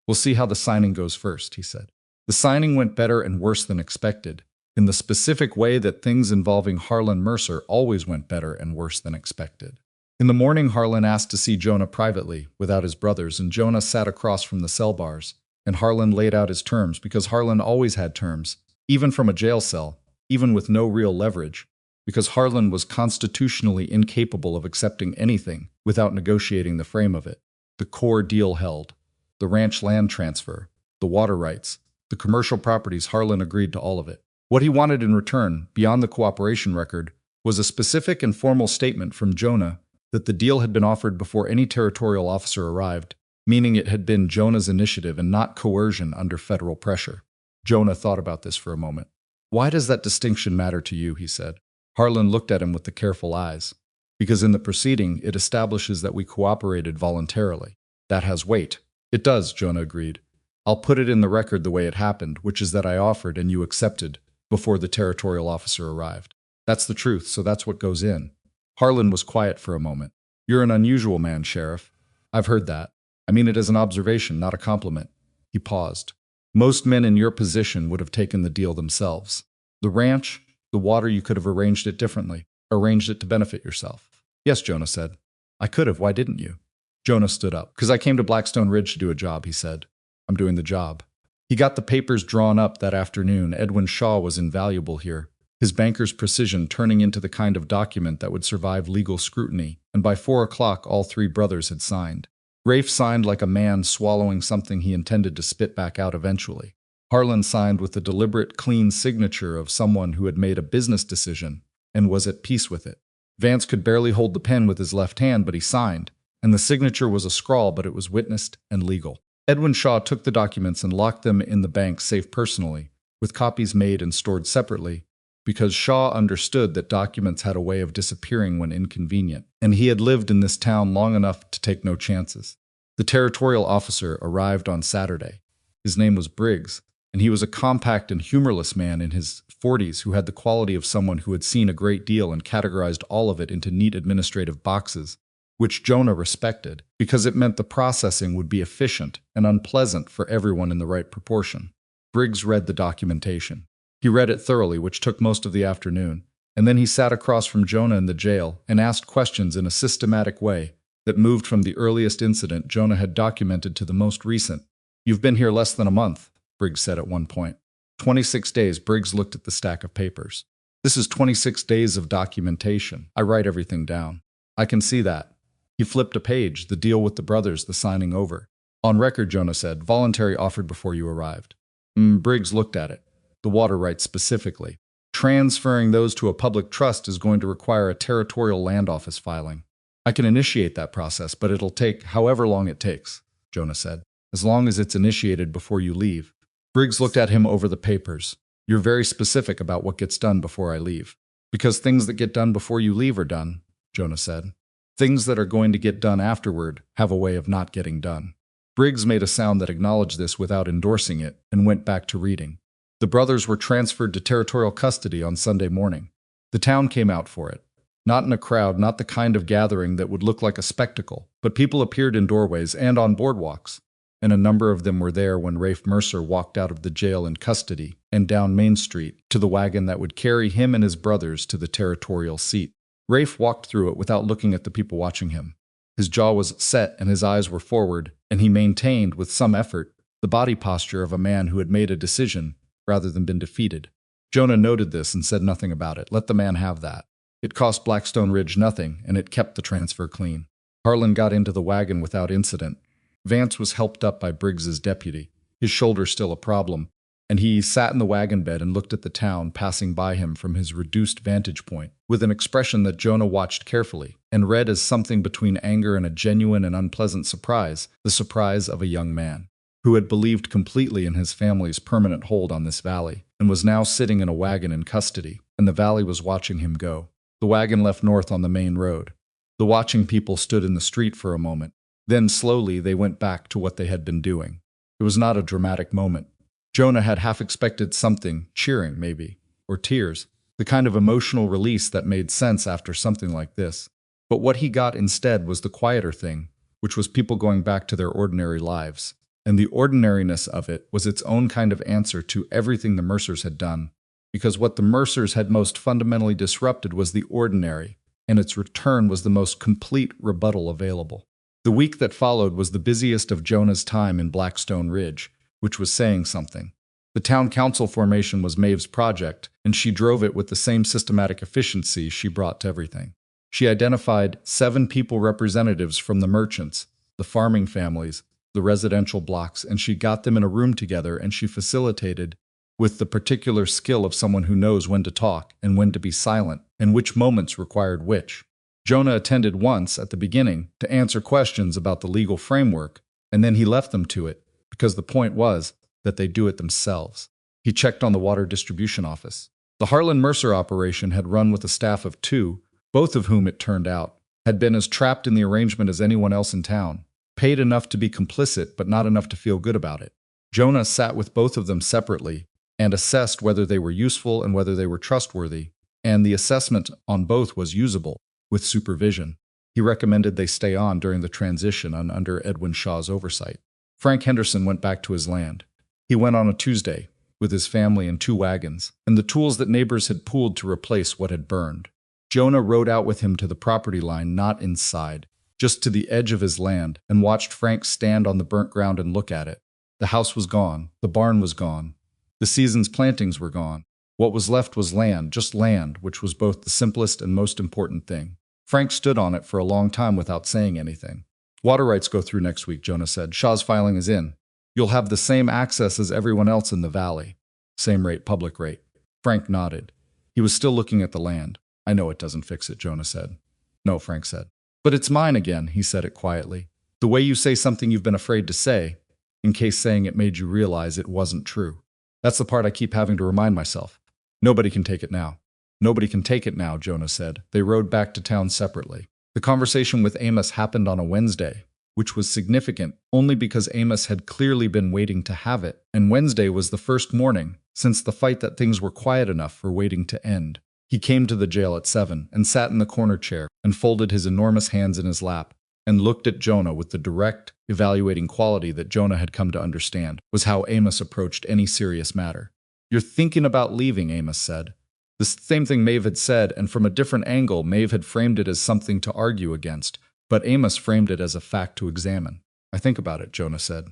We'll see how the signing goes first, he said. The signing went better and worse than expected, in the specific way that things involving Harlan Mercer always went better and worse than expected. In the morning, Harlan asked to see Jonah privately, without his brothers, and Jonah sat across from the cell bars, and Harlan laid out his terms, because Harlan always had terms, even from a jail cell, even with no real leverage, because Harlan was constitutionally incapable of accepting anything without negotiating the frame of it. The core deal held. The ranch land transfer, the water rights, the commercial properties. Harlan agreed to all of it. What he wanted in return, beyond the cooperation record, was a specific and formal statement from Jonah that the deal had been offered before any territorial officer arrived, meaning it had been Jonah's initiative and not coercion under federal pressure. Jonah thought about this for a moment. Why does that distinction matter to you, he said. Harlan looked at him with the careful eyes. Because in the proceeding, it establishes that we cooperated voluntarily. That has weight. It does, Jonah agreed. I'll put it in the record the way it happened, which is that I offered and you accepted before the territorial officer arrived. That's the truth, so that's what goes in. Harlan was quiet for a moment. You're an unusual man, Sheriff. I've heard that. I mean it as an observation, not a compliment. He paused. Most men in your position would have taken the deal themselves. The ranch, the water, you could have arranged it differently. Arranged it to benefit yourself. Yes, Jonah said. I could have. Why didn't you? Jonah stood up. Because I came to Blackstone Ridge to do a job, he said. I'm doing the job. He got the papers drawn up that afternoon. Edwin Shaw was invaluable here. His banker's precision turning into the kind of document that would survive legal scrutiny, and by 4 o'clock all three brothers had signed. Rafe signed like a man swallowing something he intended to spit back out eventually. Harlan signed with the deliberate, clean signature of someone who had made a business decision and was at peace with it. Vance could barely hold the pen with his left hand, but he signed, and the signature was a scrawl, but it was witnessed and legal. Edwin Shaw took the documents and locked them in the bank safe personally, with copies made and stored separately, because Shaw understood that documents had a way of disappearing when inconvenient, and he had lived in this town long enough to take no chances. The territorial officer arrived on Saturday. His name was Briggs, and he was a compact and humorless man in his 40s who had the quality of someone who had seen a great deal and categorized all of it into neat administrative boxes, which Jonah respected, because it meant the processing would be efficient and unpleasant for everyone in the right proportion. Briggs read the documentation. He read it thoroughly, which took most of the afternoon, and then he sat across from Jonah in the jail and asked questions in a systematic way that moved from the earliest incident Jonah had documented to the most recent. You've been here less than a month, Briggs said at one point. 26 days, Briggs looked at the stack of papers. This is 26 days of documentation. I write everything down. I can see that. He flipped a page, the deal with the brothers, the signing over. On record, Jonah said, voluntary offered before you arrived. Briggs looked at it. The water rights specifically. Transferring those to a public trust is going to require a territorial land office filing. I can initiate that process, but it'll take however long it takes, Jonah said, as long as it's initiated before you leave. Briggs looked at him over the papers. You're very specific about what gets done before I leave. Because things that get done before you leave are done, Jonah said. Things that are going to get done afterward have a way of not getting done. Briggs made a sound that acknowledged this without endorsing it and went back to reading. The brothers were transferred to territorial custody on Sunday morning. The town came out for it. Not in a crowd, not the kind of gathering that would look like a spectacle, but people appeared in doorways and on boardwalks, and a number of them were there when Rafe Mercer walked out of the jail in custody and down Main Street to the wagon that would carry him and his brothers to the territorial seat. Rafe walked through it without looking at the people watching him. His jaw was set and his eyes were forward, and he maintained, with some effort, the body posture of a man who had made a decision rather than been defeated. Jonah noted this and said nothing about it. Let the man have that. It cost Blackstone Ridge nothing, and it kept the transfer clean. Harlan got into the wagon without incident. Vance was helped up by Briggs's deputy, his shoulder still a problem, and he sat in the wagon bed and looked at the town passing by him from his reduced vantage point, with an expression that Jonah watched carefully and read as something between anger and a genuine and unpleasant surprise, the surprise of a young man who had believed completely in his family's permanent hold on this valley and was now sitting in a wagon in custody, and the valley was watching him go. The wagon left north on the main road. The watching people stood in the street for a moment. Then slowly they went back to what they had been doing. It was not a dramatic moment. Jonah had half expected something, cheering maybe, or tears, the kind of emotional release that made sense after something like this. But what he got instead was the quieter thing, which was people going back to their ordinary lives. And the ordinariness of it was its own kind of answer to everything the Mercers had done, because what the Mercers had most fundamentally disrupted was the ordinary, and its return was the most complete rebuttal available. The week that followed was the busiest of Jonah's time in Blackstone Ridge, which was saying something. The town council formation was Maeve's project, and she drove it with the same systematic efficiency she brought to everything. She identified 7 people representatives from the merchants, the farming families, the residential blocks, and she got them in a room together, and she facilitated, with the particular skill of someone who knows when to talk and when to be silent, and which moments required which. Jonah attended once at the beginning to answer questions about the legal framework, and then he left them to it, because the point was that they do it themselves. He checked on the water distribution office. The Harlan Mercer operation had run with a staff of 2, both of whom, it turned out, had been as trapped in the arrangement as anyone else in town. Paid enough to be complicit, but not enough to feel good about it. Jonah sat with both of them separately and assessed whether they were useful and whether they were trustworthy, and the assessment on both was usable, with supervision. He recommended they stay on during the transition under Edwin Shaw's oversight. Frank Henderson went back to his land. He went on a Tuesday, with his family and 2 wagons, and the tools that neighbors had pooled to replace what had burned. Jonah rode out with him to the property line, not inside, just to the edge of his land, and watched Frank stand on the burnt ground and look at it. The house was gone. The barn was gone. The season's plantings were gone. What was left was land, just land, which was both the simplest and most important thing. Frank stood on it for a long time without saying anything. Water rights go through next week, Jonah said. Shaw's filing is in. You'll have the same access as everyone else in the valley. Same rate, public rate. Frank nodded. He was still looking at the land. I know it doesn't fix it, Jonah said. No, Frank said. But it's mine again, he said it quietly. The way you say something you've been afraid to say, in case saying it made you realize it wasn't true. That's the part I keep having to remind myself. Nobody can take it now. Nobody can take it now, Jonah said. They rode back to town separately. The conversation with Amos happened on a Wednesday, which was significant only because Amos had clearly been waiting to have it, and Wednesday was the first morning since the fight that things were quiet enough for waiting to end. He came to the jail at 7 and sat in the corner chair and folded his enormous hands in his lap and looked at Jonah with the direct, evaluating quality that Jonah had come to understand was how Amos approached any serious matter. You're thinking about leaving, Amos said. The same thing Maeve had said, and from a different angle, Maeve had framed it as something to argue against, but Amos framed it as a fact to examine. I think about it, Jonah said.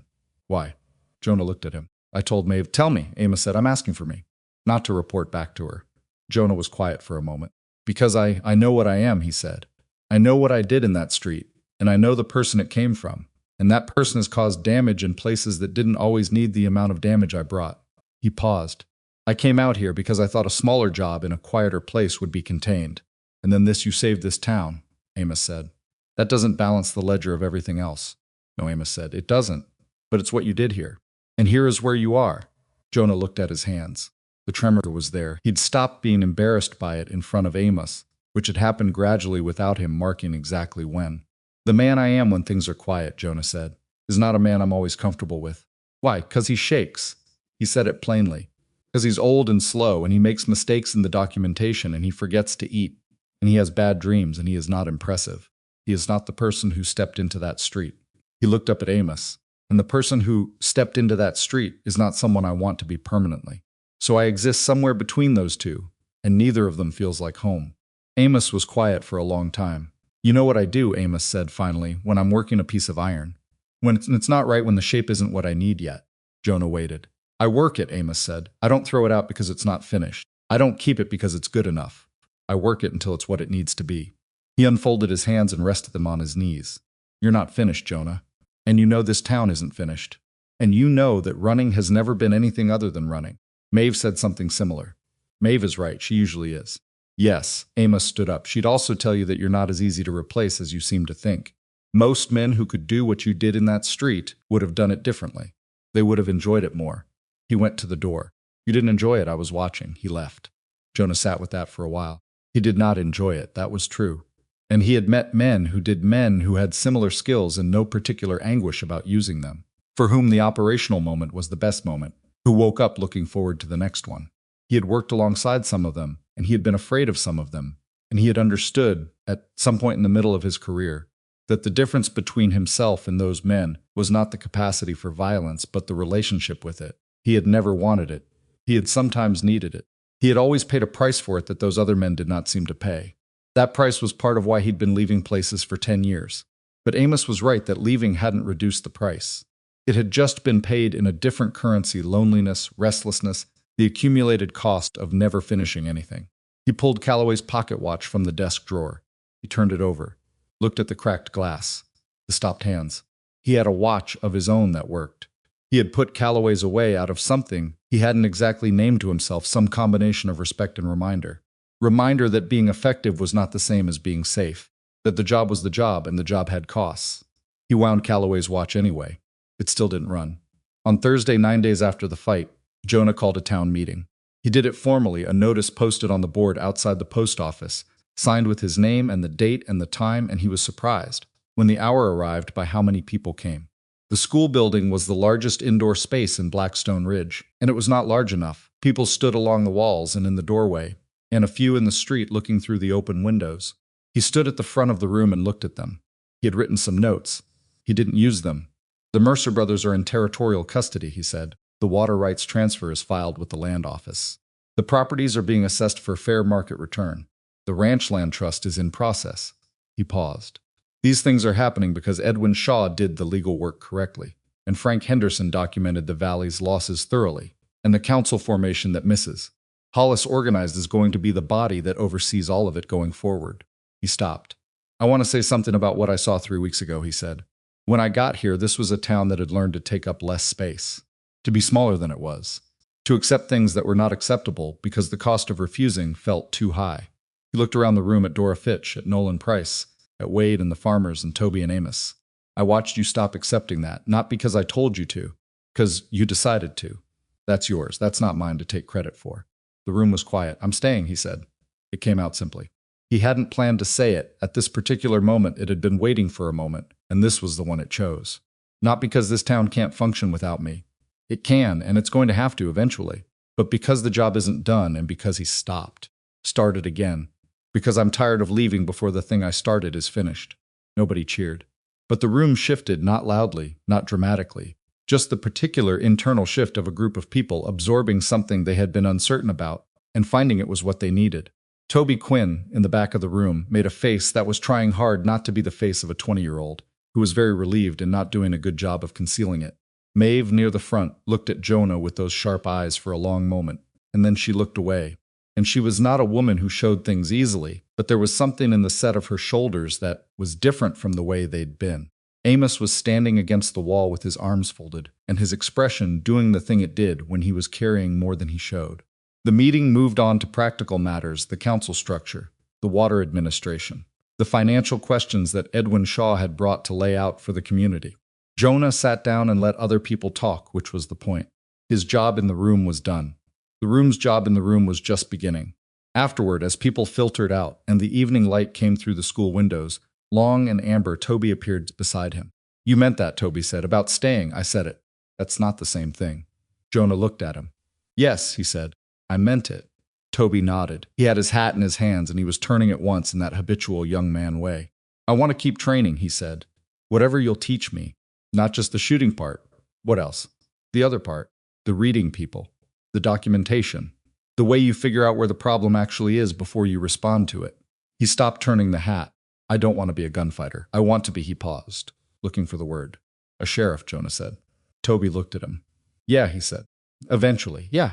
Why? Jonah looked at him. I told Maeve, tell me, Amos said, I'm asking for me. Not to report back to her. Jonah was quiet for a moment. Because I know what I am, he said. I know what I did in that street, and I know the person it came from, and that person has caused damage in places that didn't always need the amount of damage I brought. He paused. I came out here because I thought a smaller job in a quieter place would be contained. And then you saved this town, Amos said. That doesn't balance the ledger of everything else. No, Amos said. It doesn't. But it's what you did here. And here is where you are. Jonah looked at his hands. The tremor was there. He'd stopped being embarrassed by it in front of Amos, which had happened gradually without him marking exactly when. The man I am when things are quiet, Jonah said, is not a man I'm always comfortable with. Why? 'Cause he shakes. He said it plainly. 'Cause he's old and slow, and he makes mistakes in the documentation, and he forgets to eat, and he has bad dreams, and he is not impressive. He is not the person who stepped into that street. He looked up at Amos, and the person who stepped into that street is not someone I want to be permanently. So I exist somewhere between those two, and neither of them feels like home. Amos was quiet for a long time. You know what I do, Amos said finally, when I'm working a piece of iron. When it's not right, when the shape isn't what I need yet. Jonah waited. I work it, Amos said. I don't throw it out because it's not finished. I don't keep it because it's good enough. I work it until it's what it needs to be. He unfolded his hands and rested them on his knees. You're not finished, Jonah. And you know this town isn't finished. And you know that running has never been anything other than running. Maeve said something similar. Maeve is right, she usually is. Yes, Amos stood up. She'd also tell you that you're not as easy to replace as you seem to think. Most men who could do what you did in that street would have done it differently. They would have enjoyed it more. He went to the door. You didn't enjoy it, I was watching. He left. Jonah sat with that for a while. He did not enjoy it, that was true. And he had met men who had similar skills and no particular anguish about using them, for whom the operational moment was the best moment, who woke up looking forward to the next one. He had worked alongside some of them, and he had been afraid of some of them, and he had understood, at some point in the middle of his career, that the difference between himself and those men was not the capacity for violence, but the relationship with it. He had never wanted it. He had sometimes needed it. He had always paid a price for it that those other men did not seem to pay. That price was part of why he'd been leaving places for 10 years. But Amos was right that leaving hadn't reduced the price. It had just been paid in a different currency: loneliness, restlessness, the accumulated cost of never finishing anything. He pulled Calloway's pocket watch from the desk drawer. He turned it over, looked at the cracked glass, the stopped hands. He had a watch of his own that worked. He had put Calloway's away out of something he hadn't exactly named to himself, some combination of respect and reminder. Reminder that being effective was not the same as being safe, that the job was the job and the job had costs. He wound Calloway's watch anyway. It still didn't run. On Thursday, 9 days after the fight, Jonah called a town meeting. He did it formally, a notice posted on the board outside the post office, signed with his name and the date and the time, and he was surprised, when the hour arrived, by how many people came. The school building was the largest indoor space in Blackstone Ridge, and it was not large enough. People stood along the walls and in the doorway, and a few in the street looking through the open windows. He stood at the front of the room and looked at them. He had written some notes. He didn't use them. The Mercer brothers are in territorial custody, he said. The water rights transfer is filed with the land office. The properties are being assessed for fair market return. The ranch land trust is in process. He paused. These things are happening because Edwin Shaw did the legal work correctly, and Frank Henderson documented the valley's losses thoroughly, and the council formation that misses. Hollis Organized is going to be the body that oversees all of it going forward. He stopped. I want to say something about what I saw 3 weeks ago, he said. When I got here, this was a town that had learned to take up less space, to be smaller than it was, to accept things that were not acceptable because the cost of refusing felt too high. He looked around the room at Dora Fitch, at Nolan Price, at Wade and the farmers and Toby and Amos. I watched you stop accepting that, not because I told you to, because you decided to. That's yours. That's not mine to take credit for. The room was quiet. I'm staying, he said. It came out simply. He hadn't planned to say it. At this particular moment, it had been waiting for a moment, and this was the one it chose. Not because this town can't function without me. It can, and it's going to have to eventually. But because the job isn't done, and because he stopped. Started again. Because I'm tired of leaving before the thing I started is finished. Nobody cheered. But the room shifted, not loudly, not dramatically. Just the particular internal shift of a group of people absorbing something they had been uncertain about, and finding it was what they needed. Toby Quinn, in the back of the room, made a face that was trying hard not to be the face of a 20-year-old, who was very relieved and not doing a good job of concealing it. Maeve, near the front, looked at Jonah with those sharp eyes for a long moment, and then she looked away. And she was not a woman who showed things easily, but there was something in the set of her shoulders that was different from the way they'd been. Amos was standing against the wall with his arms folded, and his expression doing the thing it did when he was carrying more than he showed. The meeting moved on to practical matters, the council structure, the water administration, the financial questions that Edwin Shaw had brought to lay out for the community. Jonah sat down and let other people talk, which was the point. His job in the room was done. The room's job in the room was just beginning. Afterward, as people filtered out and the evening light came through the school windows, long and amber, Toby appeared beside him. You meant that, Toby said. About staying, I said it. That's not the same thing. Jonah looked at him. Yes, he said. I meant it. Toby nodded. He had his hat in his hands and he was turning it once in that habitual young man way. I want to keep training, he said. Whatever you'll teach me. Not just the shooting part. What else? The other part. The reading people. The documentation. The way you figure out where the problem actually is before you respond to it. He stopped turning the hat. I don't want to be a gunfighter. I want to be, he paused, looking for the word. A sheriff, Jonah said. Toby looked at him. Yeah, he said. Eventually, yeah.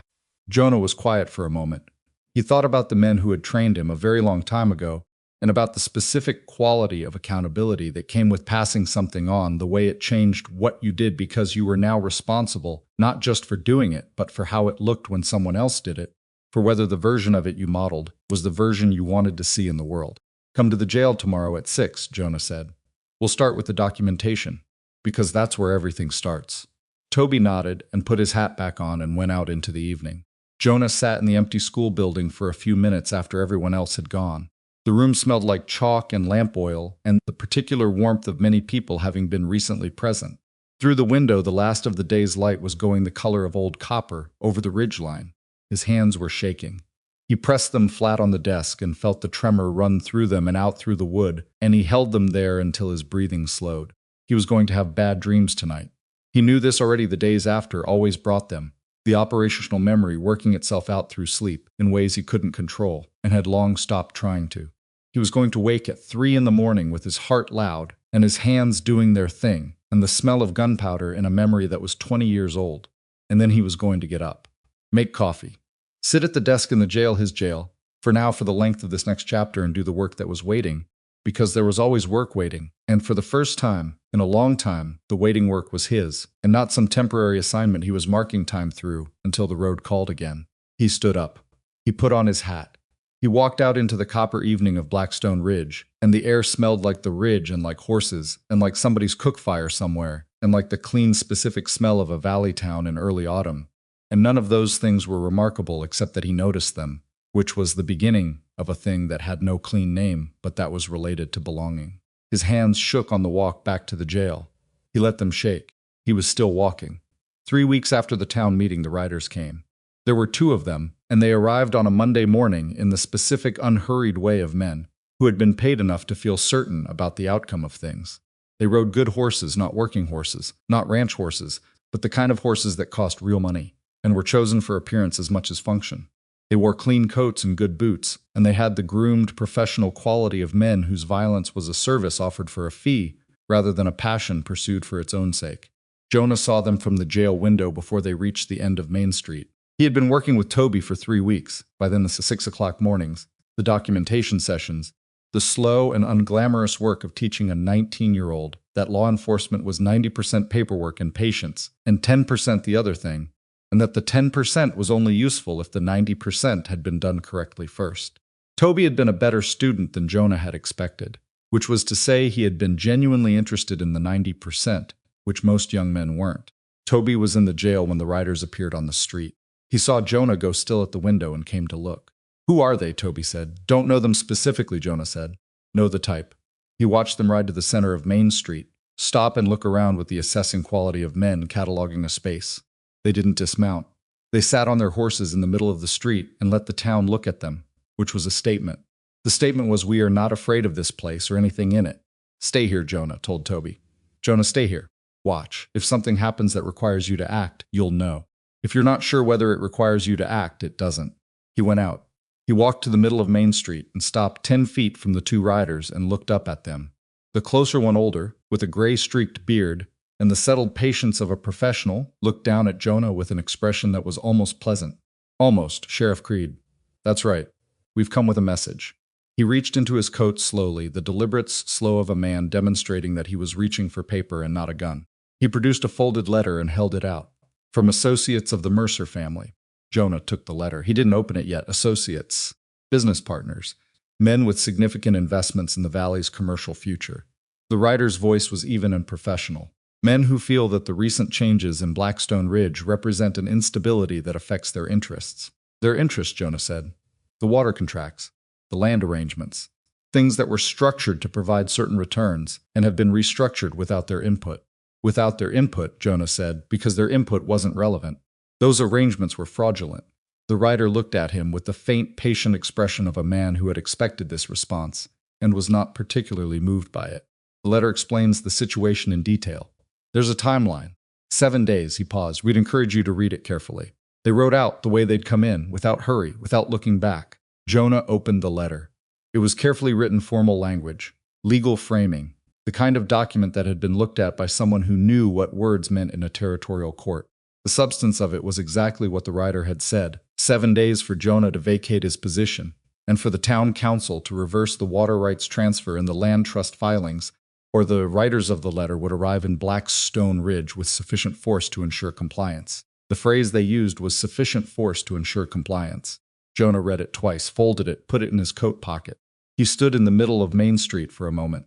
Jonah was quiet for a moment. He thought about the men who had trained him a very long time ago, and about the specific quality of accountability that came with passing something on, the way it changed what you did because you were now responsible, not just for doing it, but for how it looked when someone else did it, for whether the version of it you modeled was the version you wanted to see in the world. Come to the jail tomorrow at 6, Jonah said. We'll start with the documentation, because that's where everything starts. Toby nodded and put his hat back on and went out into the evening. Jonah sat in the empty school building for a few minutes after everyone else had gone. The room smelled like chalk and lamp oil and the particular warmth of many people having been recently present. Through the window, the last of the day's light was going the color of old copper over the ridgeline. His hands were shaking. He pressed them flat on the desk and felt the tremor run through them and out through the wood, and he held them there until his breathing slowed. He was going to have bad dreams tonight. He knew this already. The days after always brought them, the operational memory working itself out through sleep in ways he couldn't control and had long stopped trying to. He was going to wake at 3 in the morning with his heart loud and his hands doing their thing and the smell of gunpowder in a memory that was 20 years old. And then he was going to get up, make coffee, sit at the desk in the jail, his jail, for now for the length of this next chapter, and do the work that was waiting, because there was always work waiting, and for the first time in a long time, the waiting work was his, and not some temporary assignment he was marking time through until the road called again. He stood up. He put on his hat. He walked out into the copper evening of Blackstone Ridge, and the air smelled like the ridge and like horses, and like somebody's cook fire somewhere, and like the clean, specific smell of a valley town in early autumn. And none of those things were remarkable except that he noticed them, which was the beginning of a thing that had no clean name, but that was related to belonging. His hands shook on the walk back to the jail. He let them shake. He was still walking. 3 weeks after the town meeting, the riders came. There were 2 of them, and they arrived on a Monday morning in the specific, unhurried way of men who had been paid enough to feel certain about the outcome of things. They rode good horses, not working horses, not ranch horses, but the kind of horses that cost real money, and were chosen for appearance as much as function. They wore clean coats and good boots, and they had the groomed, professional quality of men whose violence was a service offered for a fee rather than a passion pursued for its own sake. Jonah saw them from the jail window before they reached the end of Main Street. He had been working with Toby for 3 weeks. By then, the 6 o'clock mornings, the documentation sessions, the slow and unglamorous work of teaching a 19-year-old that law enforcement was 90% paperwork and patience, and 10% the other thing, and that the 10% was only useful if the 90% had been done correctly first. Toby had been a better student than Jonah had expected, which was to say he had been genuinely interested in the 90%, which most young men weren't. Toby was in the jail when the riders appeared on the street. He saw Jonah go still at the window and came to look. "Who are they?" Toby said. "Don't know them specifically," Jonah said. "Know the type." He watched them ride to the center of Main Street, stop and look around with the assessing quality of men cataloging a space. They didn't dismount. They sat on their horses in the middle of the street and let the town look at them, which was a statement. The statement was, "We are not afraid of this place or anything in it." "Stay here," Jonah told Toby. "Jonah, stay here. Watch. If something happens that requires you to act, you'll know. If you're not sure whether it requires you to act, it doesn't." He went out. He walked to the middle of Main Street and stopped 10 feet from the 2 riders and looked up at them. The closer one, older, with a gray-streaked beard, and the settled patience of a professional, looked down at Jonah with an expression that was almost pleasant. "Almost, Sheriff Creed." "That's right. We've come with a message." He reached into his coat slowly, the deliberate slow of a man demonstrating that he was reaching for paper and not a gun. He produced a folded letter and held it out. "From associates of the Mercer family." Jonah took the letter. He didn't open it yet. Associates. Business partners. Men with significant investments in the valley's commercial future. The writer's voice was even and professional. Men who feel that the recent changes in Blackstone Ridge represent an instability that affects their interests. Their interests, Jonah said. The water contracts. The land arrangements. Things that were structured to provide certain returns and have been restructured without their input. Without their input, Jonah said, because their input wasn't relevant. Those arrangements were fraudulent. The writer looked at him with the faint, patient expression of a man who had expected this response and was not particularly moved by it. The letter explains the situation in detail. There's a timeline. 7 days, he paused. We'd encourage you to read it carefully. They wrote out the way they'd come in, without hurry, without looking back. Jonah opened the letter. It was carefully written formal language, legal framing, the kind of document that had been looked at by someone who knew what words meant in a territorial court. The substance of it was exactly what the writer had said: 7 days for Jonah to vacate his position, and for the town council to reverse the water rights transfer in the land trust filings, or the writers of the letter would arrive in Blackstone Ridge with sufficient force to ensure compliance. The phrase they used was sufficient force to ensure compliance. Jonah read it twice, folded it, put it in his coat pocket. He stood in the middle of Main Street for a moment.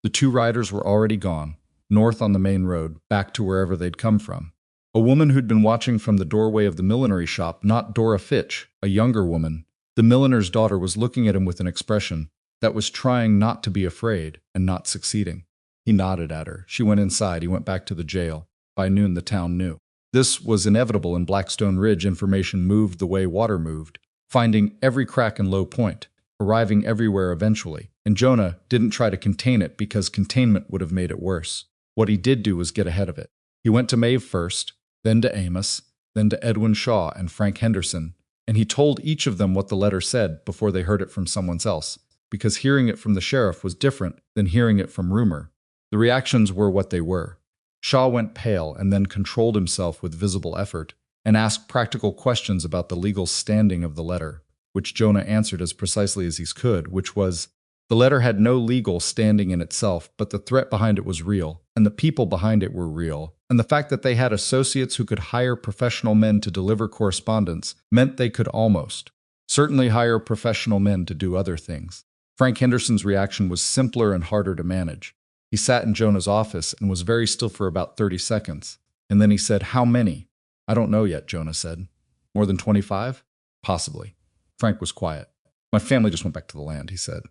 The 2 riders were already gone, north on the main road, back to wherever they'd come from. A woman who'd been watching from the doorway of the millinery shop, not Dora Fitch, a younger woman, the milliner's daughter, was looking at him with an expression that was trying not to be afraid and not succeeding. He nodded at her. She went inside. He went back to the jail. By noon, the town knew. This was inevitable in Blackstone Ridge. Information moved the way water moved, finding every crack and low point, arriving everywhere eventually. And Jonah didn't try to contain it because containment would have made it worse. What he did do was get ahead of it. He went to Maeve first, then to Amos, then to Edwin Shaw and Frank Henderson, and he told each of them what the letter said before they heard it from someone else, because hearing it from the sheriff was different than hearing it from rumor. The reactions were what they were. Shaw went pale and then controlled himself with visible effort and asked practical questions about the legal standing of the letter, which Jonah answered as precisely as he could, which was, the letter had no legal standing in itself, but the threat behind it was real, and the people behind it were real, and the fact that they had associates who could hire professional men to deliver correspondence meant they could almost certainly hire professional men to do other things. Frank Henderson's reaction was simpler and harder to manage. He sat in Jonah's office and was very still for about 30 seconds, and then he said, "How many?" "I don't know yet," Jonah said. "More than 25? Possibly." Frank was quiet. "My family just went back to the land," he said.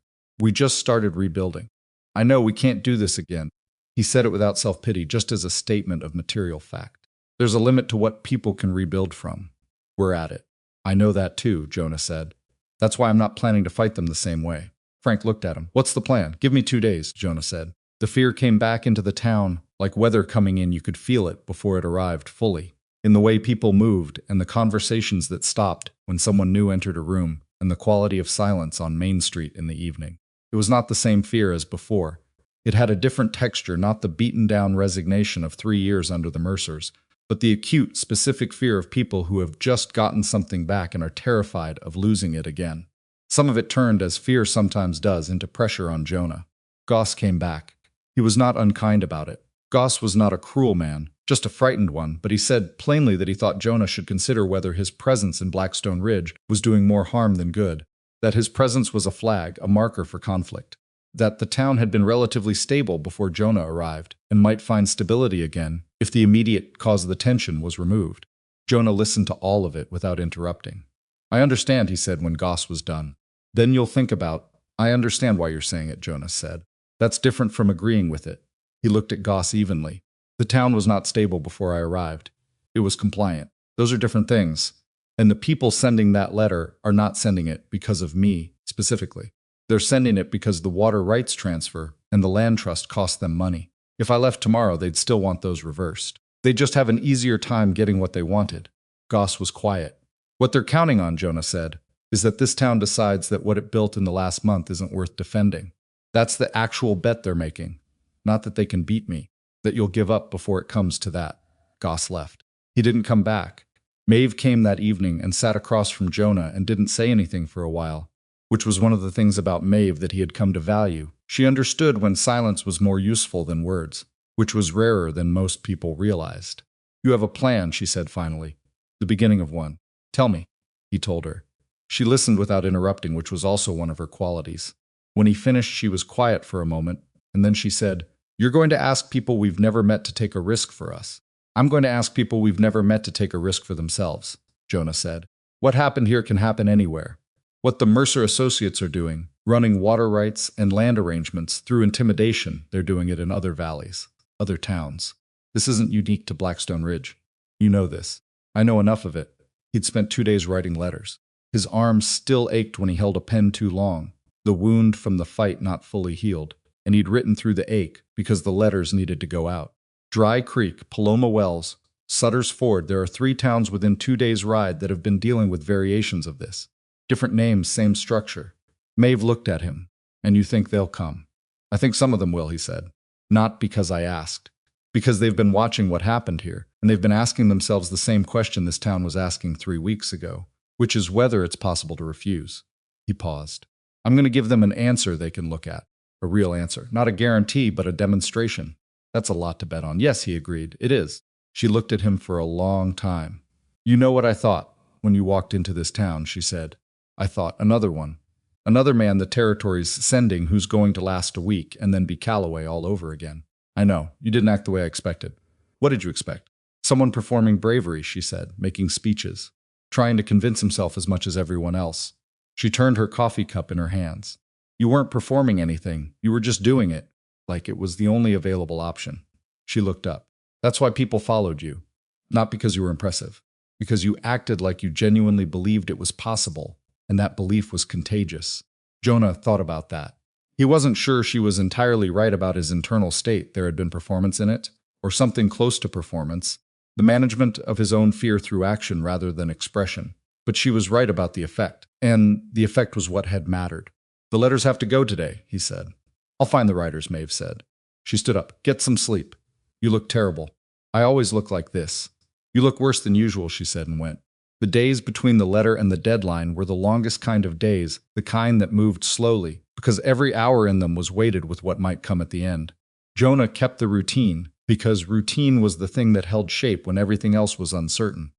"We just started rebuilding. I know we can't do this again." He said it without self-pity, just as a statement of material fact. "There's a limit to what people can rebuild from. We're at it." "I know that too," Jonah said. "That's why I'm not planning to fight them the same way." Frank looked at him. "What's the plan?" "Give me 2 days," Jonah said. The fear came back into the town, like weather coming in. You could feel it before it arrived fully, in the way people moved and the conversations that stopped when someone new entered a room, and the quality of silence on Main Street in the evening. It was not the same fear as before. It had a different texture, not the beaten-down resignation of 3 years under the Mercers, but the acute, specific fear of people who have just gotten something back and are terrified of losing it again. Some of it turned, as fear sometimes does, into pressure on Jonah. Goss came back. He was not unkind about it. Goss was not a cruel man, just a frightened one, but he said plainly that he thought Jonah should consider whether his presence in Blackstone Ridge was doing more harm than good, that his presence was a flag, a marker for conflict, that the town had been relatively stable before Jonah arrived, and might find stability again if the immediate cause of the tension was removed. Jonah listened to all of it without interrupting. "I understand," he said when Goss was done. "Then you'll think about—" "I understand why you're saying it," Jonah said. "That's different from agreeing with it." He looked at Goss evenly. "The town was not stable before I arrived. It was compliant. Those are different things. And the people sending that letter are not sending it because of me, specifically. They're sending it because the water rights transfer and the land trust cost them money. If I left tomorrow, they'd still want those reversed. They'd just have an easier time getting what they wanted." Goss was quiet. "What they're counting on," Jonah said, "is that this town decides that what it built in the last month isn't worth defending. That's the actual bet they're making. Not that they can beat me, that you'll give up before it comes to that." Goss left. He didn't come back. Maeve came that evening and sat across from Jonah and didn't say anything for a while, which was one of the things about Maeve that he had come to value. She understood when silence was more useful than words, which was rarer than most people realized. "You have a plan," she said finally. "The beginning of one." "Tell me," he told her. She listened without interrupting, which was also one of her qualities. When he finished, she was quiet for a moment, and then she said, "You're going to ask people we've never met to take a risk for us. I'm going to ask people we've never met to take a risk for themselves," Jonah said. "What happened here can happen anywhere. What the Mercer associates are doing, running water rights and land arrangements through intimidation, they're doing it in other valleys, other towns. This isn't unique to Blackstone Ridge. You know this. I know enough of it." He'd spent 2 days writing letters. His arms still ached when he held a pen too long, the wound from the fight not fully healed, and he'd written through the ache because the letters needed to go out. Dry Creek, Paloma Wells, Sutter's Ford, there are 3 towns within 2 days' ride that have been dealing with variations of this. Different names, same structure. Maeve looked at him. "And you think they'll come?" "I think some of them will," he said. "Not because I asked. Because they've been watching what happened here, and they've been asking themselves the same question this town was asking 3 weeks ago, which is whether it's possible to refuse. He paused. I'm going to give them an answer they can look at. A real answer. Not a guarantee, but a demonstration. That's a lot to bet on. Yes, he agreed. It is. She looked at him for a long time. You know what I thought when you walked into this town, she said. I thought, another one. Another man the territory's sending who's going to last a week and then be Calloway all over again. I know. You didn't act the way I expected. What did you expect? Someone performing bravery, she said, making speeches, trying to convince himself as much as everyone else. She turned her coffee cup in her hands. You weren't performing anything. You were just doing it, like it was the only available option. She looked up. That's why people followed you. Not because you were impressive. Because you acted like you genuinely believed it was possible, and that belief was contagious. Jonah thought about that. He wasn't sure she was entirely right about his internal state. There had been performance in it, or something close to performance, the management of his own fear through action rather than expression. But she was right about the effect, and the effect was what had mattered. The letters have to go today, he said. I'll find the writers, Maeve said. She stood up. Get some sleep. You look terrible. I always look like this. You look worse than usual, she said, and went. The days between the letter and the deadline were the longest kind of days, the kind that moved slowly, because every hour in them was weighted with what might come at the end. Jonah kept the routine, because routine was the thing that held shape when everything else was uncertain.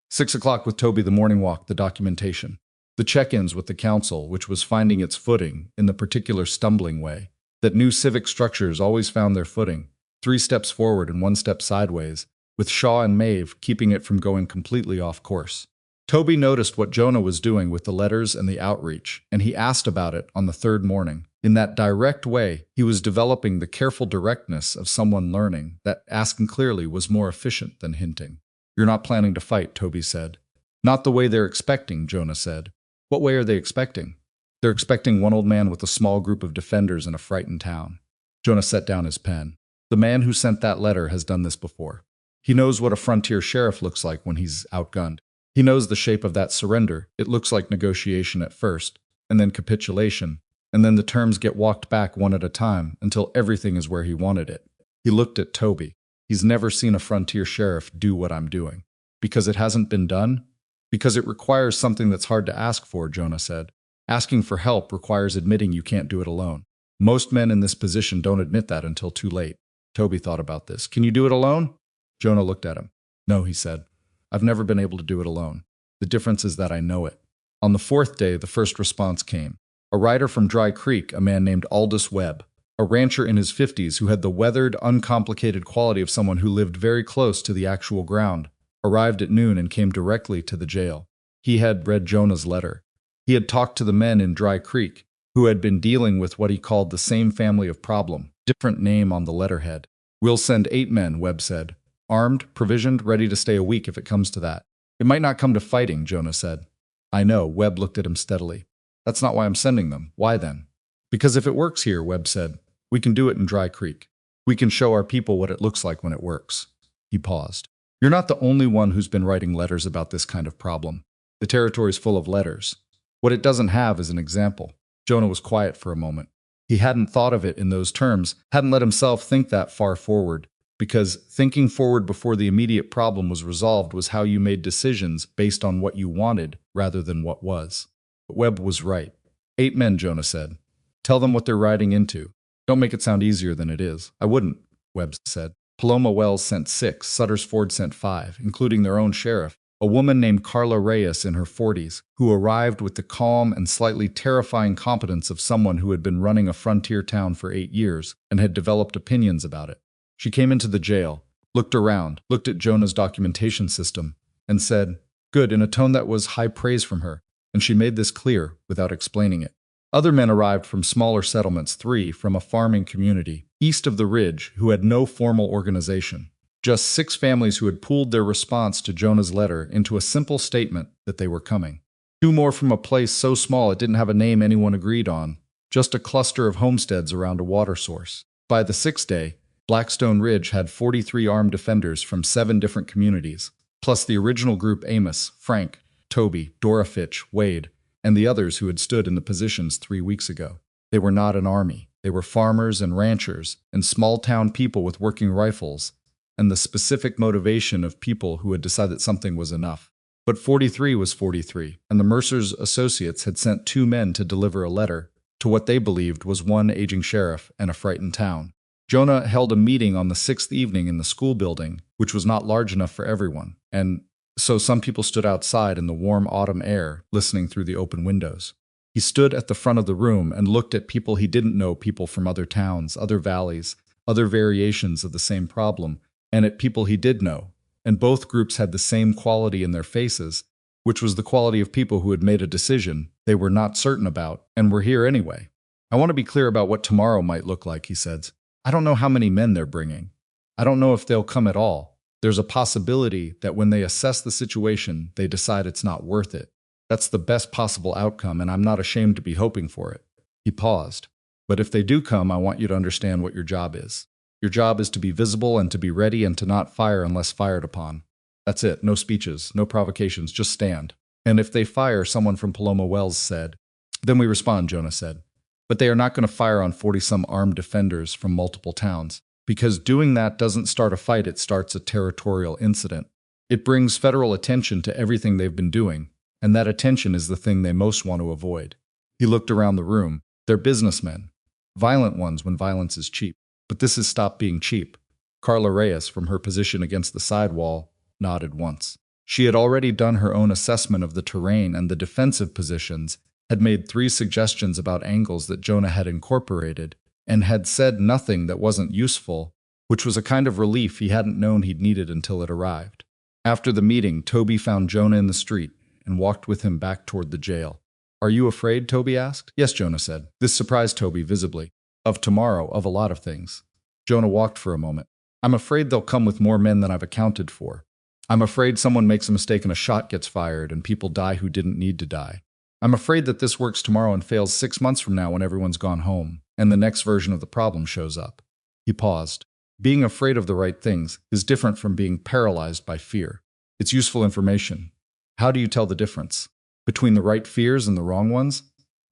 6 o'clock with Toby, the morning walk, the documentation. The check-ins with the council, which was finding its footing in the particular stumbling way, that new civic structures always found their footing, 3 steps forward and 1 step sideways, with Shaw and Maeve keeping it from going completely off course. Toby noticed what Jonah was doing with the letters and the outreach, and he asked about it on the 3rd morning. In that direct way, he was developing the careful directness of someone learning that asking clearly was more efficient than hinting. You're not planning to fight, Toby said. Not the way they're expecting, Jonah said. What way are they expecting? They're expecting one old man with a small group of defenders in a frightened town. Jonah set down his pen. The man who sent that letter has done this before. He knows what a frontier sheriff looks like when he's outgunned. He knows the shape of that surrender. It looks like negotiation at first, and then capitulation, and then the terms get walked back one at a time until everything is where he wanted it. He looked at Toby. He's never seen a frontier sheriff do what I'm doing. Because it hasn't been done? Because it requires something that's hard to ask for, Jonah said. Asking for help requires admitting you can't do it alone. Most men in this position don't admit that until too late. Toby thought about this. Can you do it alone? Jonah looked at him. No, he said. I've never been able to do it alone. The difference is that I know it. On the 4th day, the first response came. A rider from Dry Creek, a man named Aldous Webb, a rancher in his 50s who had the weathered, uncomplicated quality of someone who lived very close to the actual ground, arrived at noon and came directly to the jail. He had read Jonah's letter. He had talked to the men in Dry Creek, who had been dealing with what he called the same family of problem, different name on the letterhead. We'll send 8 men, Webb said. Armed, provisioned, ready to stay a week if it comes to that. It might not come to fighting, Jonah said. I know, Webb looked at him steadily. That's not why I'm sending them. Why then? Because if it works here, Webb said, we can do it in Dry Creek. We can show our people what it looks like when it works. He paused. You're not the only one who's been writing letters about this kind of problem. The territory's full of letters. What it doesn't have is an example. Jonah was quiet for a moment. He hadn't thought of it in those terms, hadn't let himself think that far forward, because thinking forward before the immediate problem was resolved was how you made decisions based on what you wanted rather than what was. But Webb was right. 8 men, Jonah said. Tell them what they're riding into. Don't make it sound easier than it is. I wouldn't, Webb said. Paloma Wells sent 6, Sutter's Ford sent 5, including their own sheriff, a woman named Carla Reyes in her 40s, who arrived with the calm and slightly terrifying competence of someone who had been running a frontier town for 8 years and had developed opinions about it. She came into the jail, looked around, looked at Jonah's documentation system, and said, good, in a tone that was high praise from her, and she made this clear without explaining it. Other men arrived from smaller settlements, 3 from a farming community east of the ridge who had no formal organization. Just 6 families who had pooled their response to Jonah's letter into a simple statement that they were coming. 2 more from a place so small it didn't have a name anyone agreed on, just a cluster of homesteads around a water source. By the 6th day, Blackstone Ridge had 43 armed defenders from 7 different communities, plus the original group Amos, Frank, Toby, Dora Fitch, Wade, and the others who had stood in the positions 3 weeks ago. They were not an army. They were farmers and ranchers and small-town people with working rifles, and the specific motivation of people who had decided something was enough. But 43 was 43, and the Mercers' associates had sent 2 men to deliver a letter to what they believed was one aging sheriff and a frightened town. Jonah held a meeting on the 6th evening in the school building, which was not large enough for everyone, and so some people stood outside in the warm autumn air, listening through the open windows. He stood at the front of the room and looked at people he didn't know, people from other towns, other valleys, other variations of the same problem, and at people he did know, and both groups had the same quality in their faces, which was the quality of people who had made a decision they were not certain about and were here anyway. I want to be clear about what tomorrow might look like, he said. I don't know how many men they're bringing. I don't know if they'll come at all. There's a possibility that when they assess the situation, they decide it's not worth it. That's the best possible outcome, and I'm not ashamed to be hoping for it. He paused. But if they do come, I want you to understand what your job is. Your job is to be visible and to be ready and to not fire unless fired upon. That's it. No speeches, no provocations, just stand. And if they fire, someone from Paloma Wells said. Then we respond, Jonah said. But they are not going to fire on 40-some armed defenders from multiple towns. Because doing that doesn't start a fight, it starts a territorial incident. It brings federal attention to everything they've been doing, and that attention is the thing they most want to avoid. He looked around the room. They're businessmen. Violent ones when violence is cheap. But this has stopped being cheap. Carla Reyes, from her position against the side wall, nodded once. She had already done her own assessment of the terrain and the defensive positions, had made 3 suggestions about angles that Jonah had incorporated, and had said nothing that wasn't useful, which was a kind of relief he hadn't known he'd needed until it arrived. After the meeting, Toby found Jonah in the street and walked with him back toward the jail. Are you afraid? Toby asked. Yes, Jonah said. This surprised Toby visibly. Of tomorrow, of a lot of things. Jonah walked for a moment. I'm afraid they'll come with more men than I've accounted for. I'm afraid someone makes a mistake and a shot gets fired and people die who didn't need to die. I'm afraid that this works tomorrow and fails 6 months from now when everyone's gone home, and the next version of the problem shows up. He paused. Being afraid of the right things is different from being paralyzed by fear. It's useful information. How do you tell the difference? Between the right fears and the wrong ones?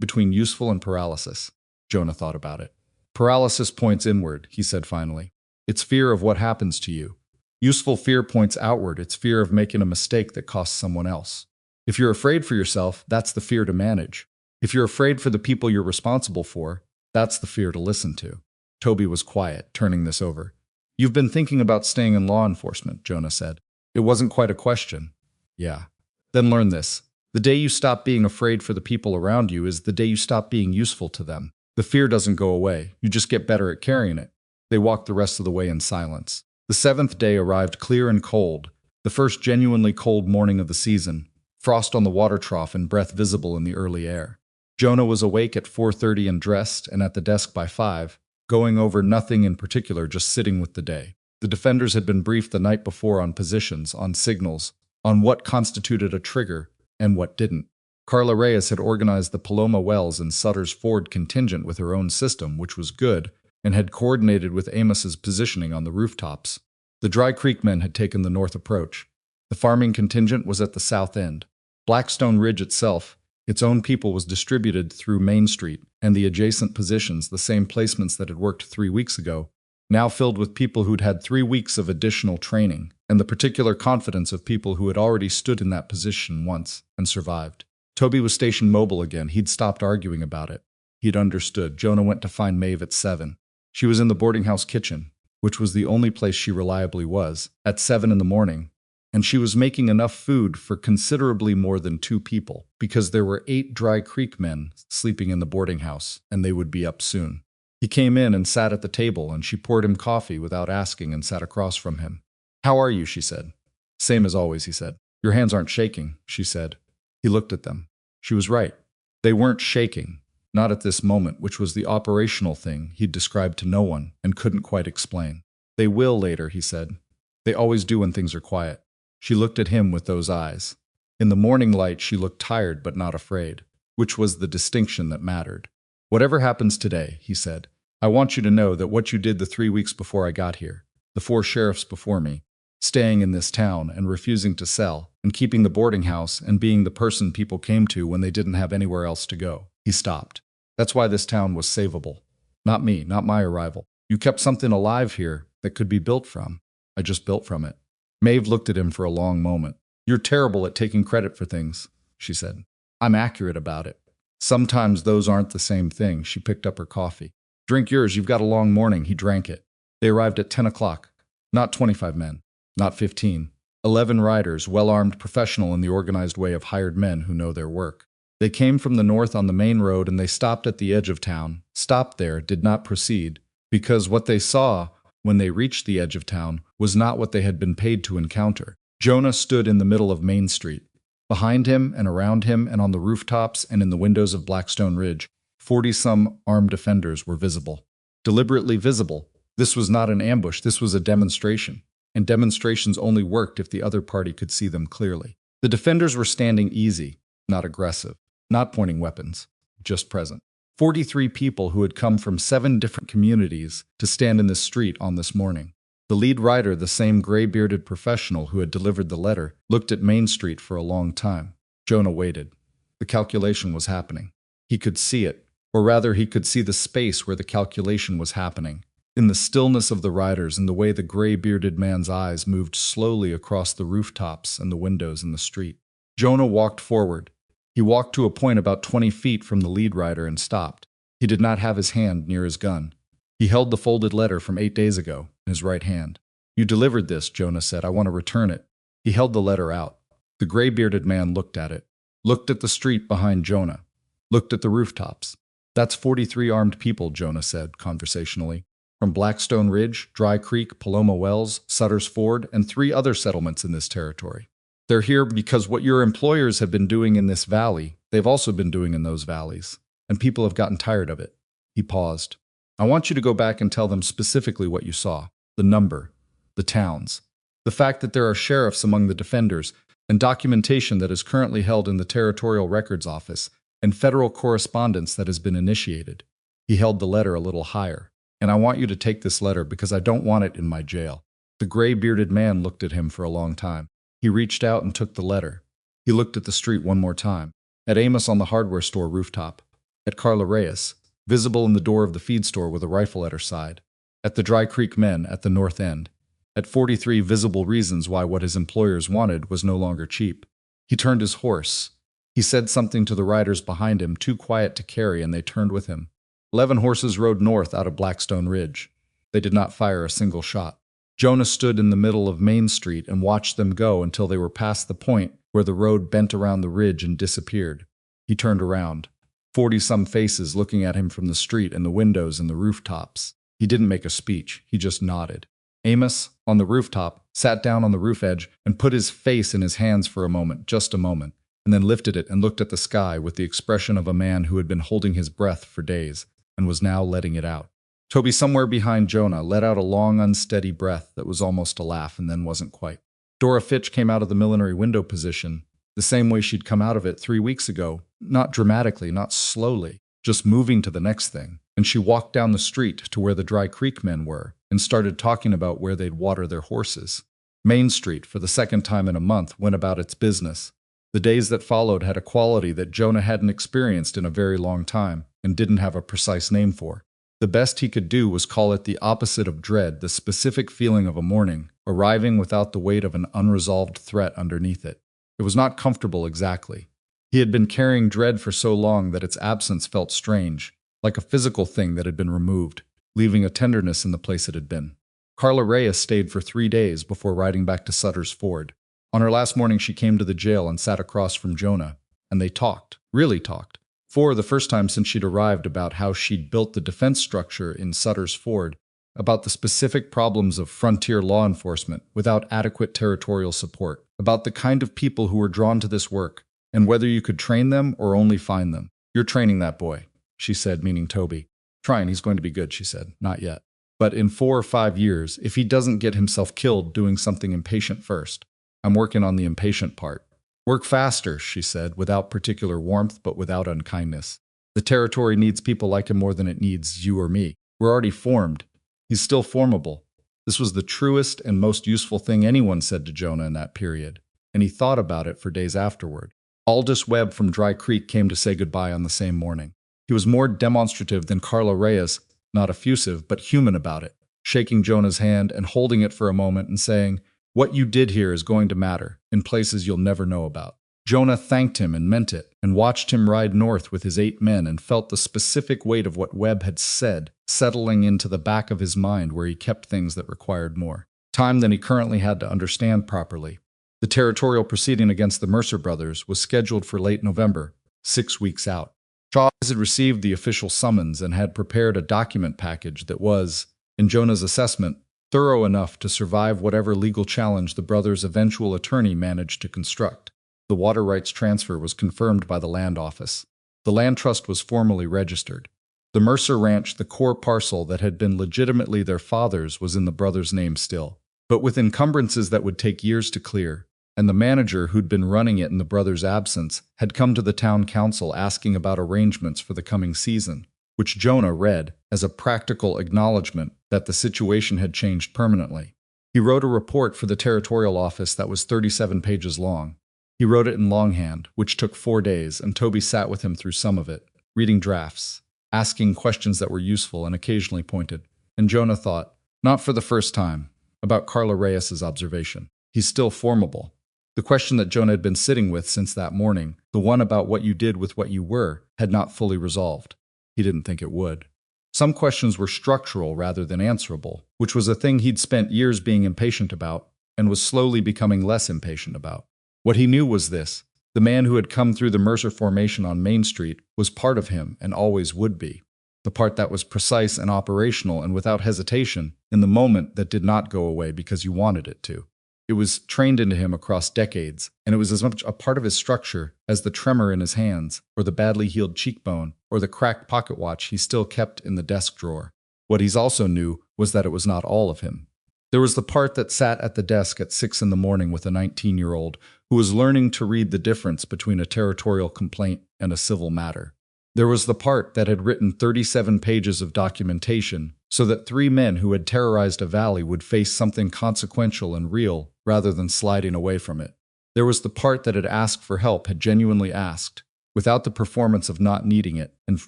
Between useful and paralysis. Jonah thought about it. Paralysis points inward, he said finally. It's fear of what happens to you. Useful fear points outward. It's fear of making a mistake that costs someone else. If you're afraid for yourself, that's the fear to manage. If you're afraid for the people you're responsible for, that's the fear to listen to. Toby was quiet, turning this over. You've been thinking about staying in law enforcement, Jonah said. It wasn't quite a question. Yeah. Then learn this. The day you stop being afraid for the people around you is the day you stop being useful to them. The fear doesn't go away. You just get better at carrying it. They walked the rest of the way in silence. The 7th day arrived clear and cold, the first genuinely cold morning of the season, frost on the water trough and breath visible in the early air. Jonah was awake at 4:30 and dressed and at the desk by 5, going over nothing in particular, just sitting with the day. The defenders had been briefed the night before on positions, on signals, on what constituted a trigger and what didn't. Carla Reyes had organized the Paloma Wells and Sutter's Ford contingent with her own system, which was good, and had coordinated with Amos's positioning on the rooftops. The Dry Creek men had taken the north approach. The farming contingent was at the south end. Blackstone Ridge itself, its own people, was distributed through Main Street, and the adjacent positions, the same placements that had worked 3 weeks ago, now filled with people who'd had 3 weeks of additional training, and the particular confidence of people who had already stood in that position once and survived. Toby was stationed mobile again. He'd stopped arguing about it. He'd understood. Jonah went to find Maeve at 7. She was in the boarding house kitchen, which was the only place she reliably was, at 7 in the morning, and she was making enough food for considerably more than 2 people, because there were 8 Dry Creek men sleeping in the boarding house, and they would be up soon. He came in and sat at the table, and she poured him coffee without asking and sat across from him. How are you? She said. Same as always, he said. Your hands aren't shaking, she said. He looked at them. She was right. They weren't shaking. Not at this moment, which was the operational thing he'd described to no one and couldn't quite explain. They will later, he said. They always do when things are quiet. She looked at him with those eyes. In the morning light, she looked tired but not afraid, which was the distinction that mattered. Whatever happens today, he said, I want you to know that what you did the 3 weeks before I got here, the 4 sheriffs before me, staying in this town and refusing to sell, and keeping the boarding house and being the person people came to when they didn't have anywhere else to go. He stopped. That's why this town was savable. Not me, not my arrival. You kept something alive here that could be built from. I just built from it. Maeve looked at him for a long moment. You're terrible at taking credit for things, she said. I'm accurate about it. Sometimes those aren't the same thing. She picked up her coffee. Drink yours, you've got a long morning. He drank it. They arrived at 10 o'clock. Not 25 men. Not 15. 11 riders, well-armed, professional in the organized way of hired men who know their work. They came from the north on the main road and they stopped at the edge of town. Stopped there, did not proceed, because what they saw when they reached the edge of town was not what they had been paid to encounter. Jonah stood in the middle of Main Street. Behind him and around him and on the rooftops and in the windows of Blackstone Ridge, 40-some armed defenders were visible. Deliberately visible. This was not an ambush, this was a demonstration. And demonstrations only worked if the other party could see them clearly. The defenders were standing easy, not aggressive, not pointing weapons, just present. 43 people who had come from 7 different communities to stand in this street on this morning. The lead rider, the same gray-bearded professional who had delivered the letter, looked at Main Street for a long time. Jonah waited. The calculation was happening. He could see it, or rather he could see the space where the calculation was happening. In the stillness of the riders and the way the gray-bearded man's eyes moved slowly across the rooftops and the windows in the street. Jonah walked forward. He walked to a point about 20 feet from the lead rider and stopped. He did not have his hand near his gun. He held the folded letter from 8 days ago in his right hand. You delivered this, Jonah said. I want to return it. He held the letter out. The gray-bearded man looked at it, looked at the street behind Jonah, looked at the rooftops. That's 43 armed people, Jonah said conversationally. From Blackstone Ridge, Dry Creek, Paloma Wells, Sutter's Ford, and 3 other settlements in this territory. They're here because what your employers have been doing in this valley, they've also been doing in those valleys, and people have gotten tired of it. He paused. I want you to go back and tell them specifically what you saw, the number, the towns, the fact that there are sheriffs among the defenders, and documentation that is currently held in the Territorial Records Office, and federal correspondence that has been initiated. He held the letter a little higher. And I want you to take this letter because I don't want it in my jail. The gray-bearded man looked at him for a long time. He reached out and took the letter. He looked at the street one more time. At Amos on the hardware store rooftop. At Carla Reyes, visible in the door of the feed store with a rifle at her side. At the Dry Creek men at the north end. At 43 visible reasons why what his employers wanted was no longer cheap. He turned his horse. He said something to the riders behind him, too quiet to carry, and they turned with him. 11 horses rode north out of Blackstone Ridge. They did not fire a single shot. Jonah stood in the middle of Main Street and watched them go until they were past the point where the road bent around the ridge and disappeared. He turned around. 40-some faces looking at him from the street and the windows and the rooftops. He didn't make a speech. He just nodded. Amos, on the rooftop, sat down on the roof edge and put his face in his hands for a moment, just a moment, and then lifted it and looked at the sky with the expression of a man who had been holding his breath for days and was now letting it out. Toby, somewhere behind Jonah, let out a long, unsteady breath that was almost a laugh and then wasn't quite. Dora Fitch came out of the millinery window position, the same way she'd come out of it 3 weeks ago, not dramatically, not slowly, just moving to the next thing, and she walked down the street to where the Dry Creek men were and started talking about where they'd water their horses. Main Street, for the second time in a month, went about its business. The days that followed had a quality that Jonah hadn't experienced in a very long time and didn't have a precise name for. The best he could do was call it the opposite of dread, the specific feeling of a morning, arriving without the weight of an unresolved threat underneath it. It was not comfortable exactly. He had been carrying dread for so long that its absence felt strange, like a physical thing that had been removed, leaving a tenderness in the place it had been. Carla Reyes stayed for 3 days before riding back to Sutter's Ford. On her last morning she came to the jail and sat across from Jonah, and they talked, really talked. For the first time since she'd arrived, about how she'd built the defense structure in Sutter's Ford, about the specific problems of frontier law enforcement without adequate territorial support, about the kind of people who were drawn to this work, and whether you could train them or only find them. You're training that boy, she said, meaning Toby. Trying, he's going to be good, she said. Not yet. But in 4 or 5 years, if he doesn't get himself killed doing something impatient first. I'm working on the impatient part. Work faster, she said, without particular warmth but without unkindness. The territory needs people like him more than it needs you or me. We're already formed. He's still formable. This was the truest and most useful thing anyone said to Jonah in that period, and he thought about it for days afterward. Aldous Webb from Dry Creek came to say goodbye on the same morning. He was more demonstrative than Carla Reyes, not effusive, but human about it. shaking Jonah's hand and holding it for a moment and saying, "What you did here is going to matter, in places you'll never know about." Jonah thanked him and meant it, and watched him ride north with his 8 men and felt the specific weight of what Webb had said settling into the back of his mind where he kept things that required more time than he currently had to understand properly. The territorial proceeding against the Mercer brothers was scheduled for late November, 6 weeks out. Shaw had received the official summons and had prepared a document package that was, in Jonah's assessment, thorough enough to survive whatever legal challenge the brothers' eventual attorney managed to construct. The water rights transfer was confirmed by the land office. The land trust was formally registered. The Mercer ranch, the core parcel that had been legitimately their father's, was in the brothers' name still, but with encumbrances that would take years to clear, and the manager who'd been running it in the brothers' absence had come to the town council asking about arrangements for the coming season, which Jonah read as a practical acknowledgement that the situation had changed permanently. He wrote a report for the territorial office that was 37 pages long. He wrote it in longhand, which took 4 days, and Toby sat with him through some of it, reading drafts, asking questions that were useful and occasionally pointed. And Jonah thought, not for the first time, about Carla Reyes's observation. He's still formidable. The question that Jonah had been sitting with since that morning, the one about what you did with what you were, had not fully resolved. He didn't think it would. Some questions were structural rather than answerable, which was a thing he'd spent years being impatient about, and was slowly becoming less impatient about. What he knew was this: the man who had come through the Mercer formation on Main Street was part of him and always would be. The part that was precise and operational and without hesitation in the moment that did not go away because you wanted it to. It was trained into him across decades, and it was as much a part of his structure as the tremor in his hands, or the badly healed cheekbone, or the cracked pocket watch he still kept in the desk drawer. What he also knew was that it was not all of him. There was the part that sat at the desk at 6 in the morning with a 19-year-old who was learning to read the difference between a territorial complaint and a civil matter. There was the part that had written 37 pages of documentation so that 3 men who had terrorized a valley would face something consequential and real rather than sliding away from it. There was the part that had asked for help, had genuinely asked, without the performance of not needing it, and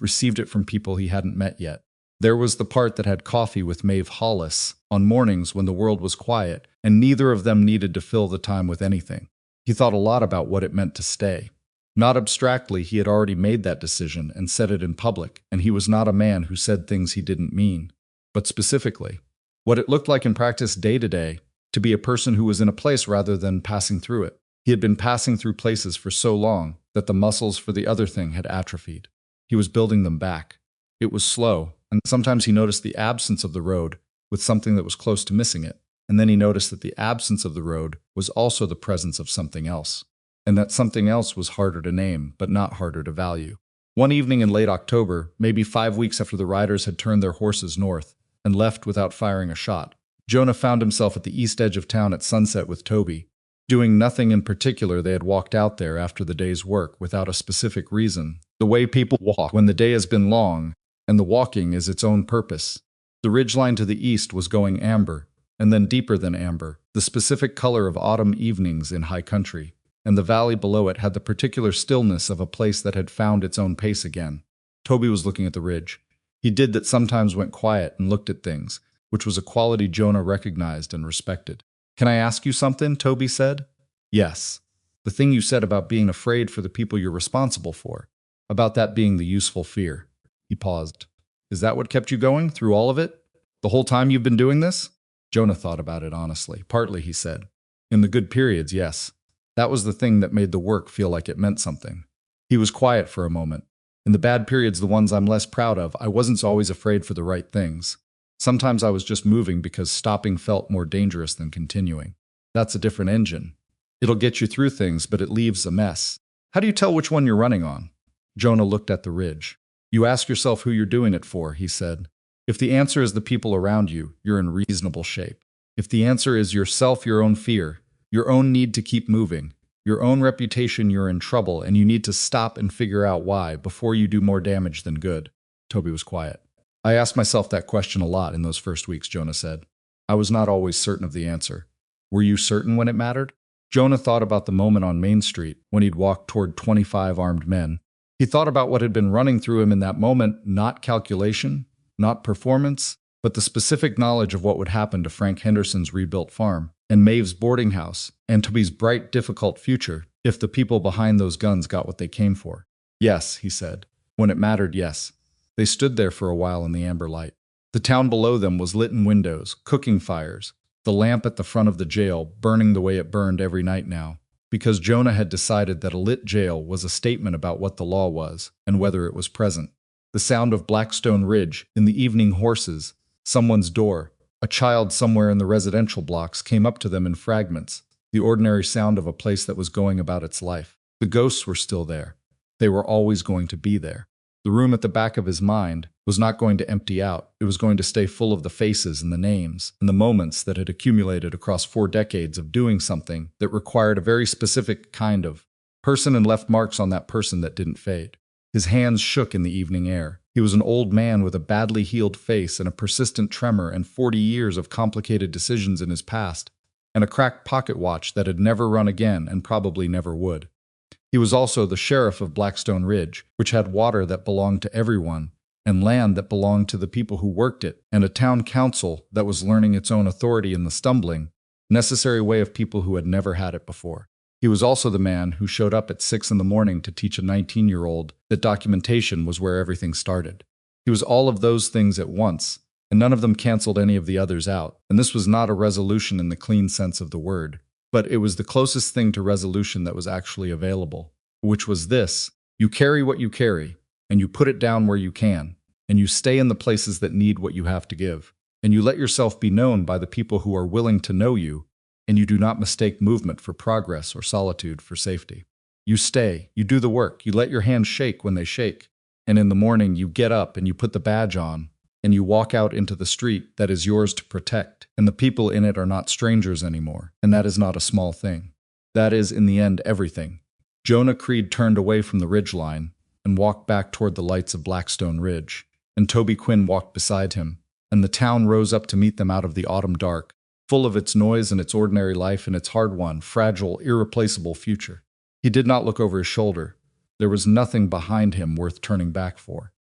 received it from people he hadn't met yet. There was the part that had coffee with Maeve Hollis on mornings when the world was quiet, and neither of them needed to fill the time with anything. He thought a lot about what it meant to stay. Not abstractly, he had already made that decision and said it in public, and he was not a man who said things he didn't mean. But specifically, what it looked like in practice day to day, to be a person who was in a place rather than passing through it. He had been passing through places for so long that the muscles for the other thing had atrophied. He was building them back. It was slow, and sometimes he noticed the absence of the road with something that was close to missing it, and then he noticed that the absence of the road was also the presence of something else, and that something else was harder to name, but not harder to value. One evening in late October, maybe 5 weeks after the riders had turned their horses north and left without firing a shot, Jonah found himself at the east edge of town at sunset with Toby. Doing nothing in particular, they had walked out there after the day's work without a specific reason, the way people walk when the day has been long, and the walking is its own purpose. The ridgeline to the east was going amber, and then deeper than amber, the specific color of autumn evenings in high country, and the valley below it had the particular stillness of a place that had found its own pace again. Toby was looking at the ridge. He did that sometimes went quiet and looked at things, which was a quality Jonah recognized and respected. "Can I ask you something?" Toby said. "Yes. The thing you said about being afraid for the people you're responsible for. About that being the useful fear." He paused. "Is that what kept you going through all of it? The whole time you've been doing this?" Jonah thought about it honestly. "Partly," he said. "In the good periods, yes. That was the thing that made the work feel like it meant something." He was quiet for a moment. "In the bad periods, the ones I'm less proud of, I wasn't always afraid for the right things. Sometimes I was just moving because stopping felt more dangerous than continuing. That's a different engine. It'll get you through things, but it leaves a mess. How do you tell which one you're running on?" Jonah looked at the ridge. "You ask yourself who you're doing it for," he said. "If the answer is the people around you, you're in reasonable shape. If the answer is yourself, your own fear, your own need to keep moving, your own reputation, you're in trouble, and you need to stop and figure out why before you do more damage than good." Toby was quiet. "I asked myself that question a lot in those first weeks," Jonah said. "I was not always certain of the answer." "Were you certain when it mattered?" Jonah thought about the moment on Main Street when he'd walked toward 25 armed men. He thought about what had been running through him in that moment, not calculation, not performance, but the specific knowledge of what would happen to Frank Henderson's rebuilt farm, and Maeve's boarding house, and Toby's bright, difficult future, if the people behind those guns got what they came for. Yes, he said. When it mattered, yes. They stood there for a while in the amber light. The town below them was lit in windows, cooking fires, the lamp at the front of the jail burning the way it burned every night now, because Jonah had decided that a lit jail was a statement about what the law was and whether it was present. The sound of Blackstone Ridge, in the evening horses, someone's door, a child somewhere in the residential blocks came up to them in fragments, the ordinary sound of a place that was going about its life. The ghosts were still there. They were always going to be there. The room at the back of his mind was not going to empty out. It was going to stay full of the faces and the names and the moments that had accumulated across 4 decades of doing something that required a very specific kind of person and left marks on that person that didn't fade. His hands shook in the evening air. He was an old man with a badly healed face and a persistent tremor and 40 years of complicated decisions in his past, and a cracked pocket watch that had never run again and probably never would. He was also the sheriff of Blackstone Ridge, which had water that belonged to everyone, and land that belonged to the people who worked it, and a town council that was learning its own authority in the stumbling, necessary way of people who had never had it before. He was also the man who showed up at 6 in the morning to teach a 19-year-old that documentation was where everything started. He was all of those things at once, and none of them canceled any of the others out, and this was not a resolution in the clean sense of the word. But it was the closest thing to resolution that was actually available, which was this: you carry what you carry, and you put it down where you can, and you stay in the places that need what you have to give, and you let yourself be known by the people who are willing to know you, and you do not mistake movement for progress or solitude for safety. You stay, you do the work, you let your hands shake when they shake, and in the morning you get up and you put the badge on, and you walk out into the street that is yours to protect, and the people in it are not strangers anymore, and that is not a small thing. That is, in the end, everything. Jonah Creed turned away from the ridgeline and walked back toward the lights of Blackstone Ridge, and Toby Quinn walked beside him, and the town rose up to meet them out of the autumn dark, full of its noise and its ordinary life and its hard-won, fragile, irreplaceable future. He did not look over his shoulder. There was nothing behind him worth turning back for.